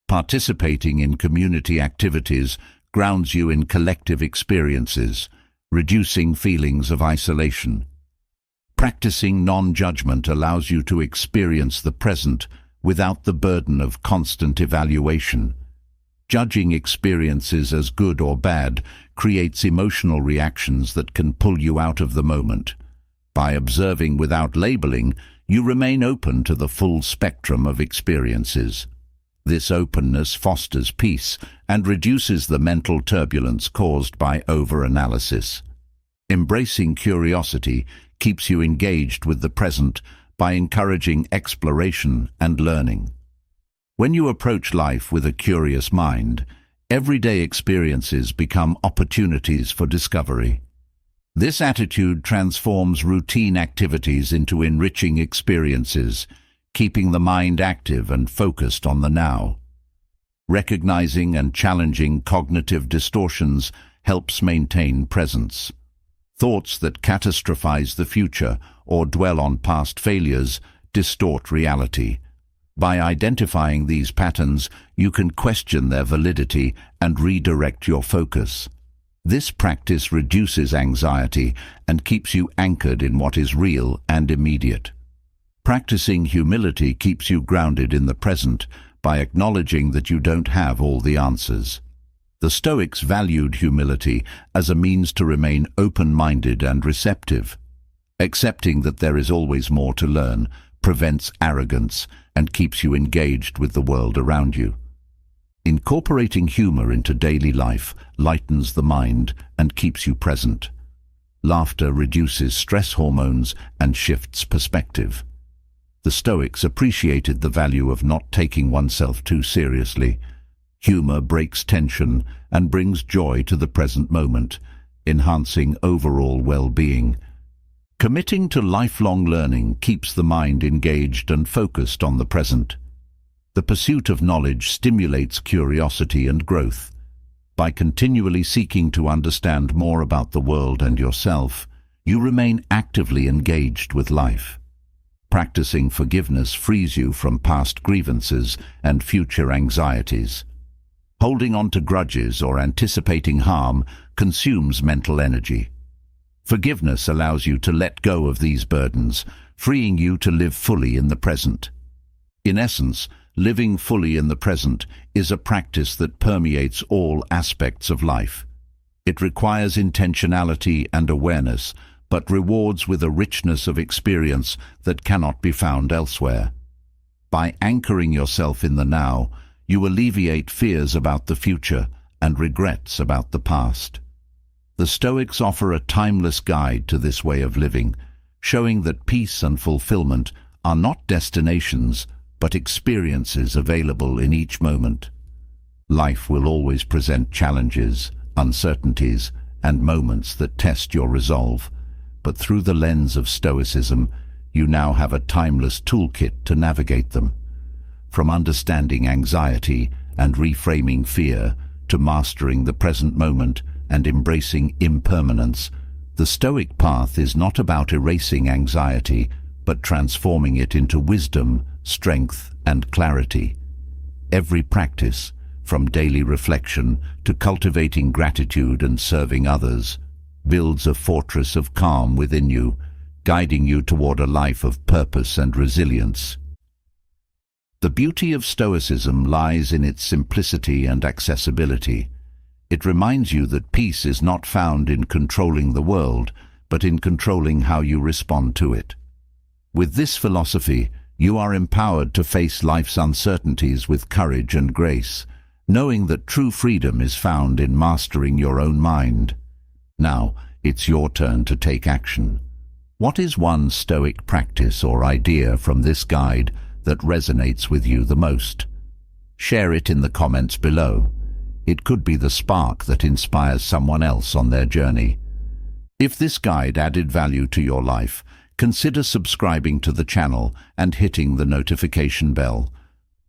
Participating in community activities grounds you in collective experiences, reducing feelings of isolation. Practicing non-judgment allows you to experience the present without the burden of constant evaluation. Judging experiences as good or bad creates emotional reactions that can pull you out of the moment. By observing without labeling, you remain open to the full spectrum of experiences. This openness fosters peace and reduces the mental turbulence caused by over-analysis. Embracing curiosity keeps you engaged with the present by encouraging exploration and learning. When you approach life with a curious mind, everyday experiences become opportunities for discovery. This attitude transforms routine activities into enriching experiences, keeping the mind active and focused on the now. Recognizing and challenging cognitive distortions helps maintain presence. Thoughts that catastrophize the future or dwell on past failures distort reality. By identifying these patterns, you can question their validity and redirect your focus. This practice reduces anxiety and keeps you anchored in what is real and immediate. Practicing humility keeps you grounded in the present by acknowledging that you don't have all the answers. The Stoics valued humility as a means to remain open-minded and receptive. Accepting that there is always more to learn prevents arrogance and keeps you engaged with the world around you. Incorporating humor into daily life lightens the mind and keeps you present. Laughter reduces stress hormones and shifts perspective. The Stoics appreciated the value of not taking oneself too seriously. Humor breaks tension and brings joy to the present moment, enhancing overall well-being. Committing to lifelong learning keeps the mind engaged and focused on the present. The pursuit of knowledge stimulates curiosity and growth. By continually seeking to understand more about the world and yourself, you remain actively engaged with life. Practicing forgiveness frees you from past grievances and future anxieties. Holding on to grudges or anticipating harm consumes mental energy. Forgiveness allows you to let go of these burdens, freeing you to live fully in the present. In essence, living fully in the present is a practice that permeates all aspects of life. It requires intentionality and awareness, but rewards with a richness of experience that cannot be found elsewhere. By anchoring yourself in the now, you alleviate fears about the future and regrets about the past. The Stoics offer a timeless guide to this way of living, showing that peace and fulfillment are not destinations, but experiences available in each moment. Life will always present challenges, uncertainties, and moments that test your resolve, but through the lens of Stoicism, you now have a timeless toolkit to navigate them. From understanding anxiety and reframing fear to mastering the present moment and embracing impermanence, the Stoic path is not about erasing anxiety, but transforming it into wisdom, strength, and clarity. Every practice, from daily reflection to cultivating gratitude and serving others, builds a fortress of calm within you, guiding you toward a life of purpose and resilience. The beauty of Stoicism lies in its simplicity and accessibility. It reminds you that peace is not found in controlling the world, but in controlling how you respond to it. With this philosophy, you are empowered to face life's uncertainties with courage and grace, knowing that true freedom is found in mastering your own mind. Now, it's your turn to take action. What is one Stoic practice or idea from this guide that resonates with you the most? Share it in the comments below. It could be the spark that inspires someone else on their journey. If this guide added value to your life, consider subscribing to the channel and hitting the notification bell.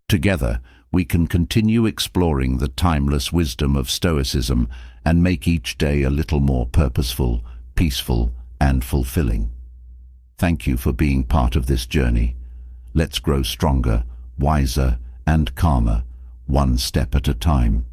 Together, we can continue exploring the timeless wisdom of Stoicism and make each day a little more purposeful, peaceful, and fulfilling. Thank you for being part of this journey. Let's grow stronger, wiser, and calmer, one step at a time.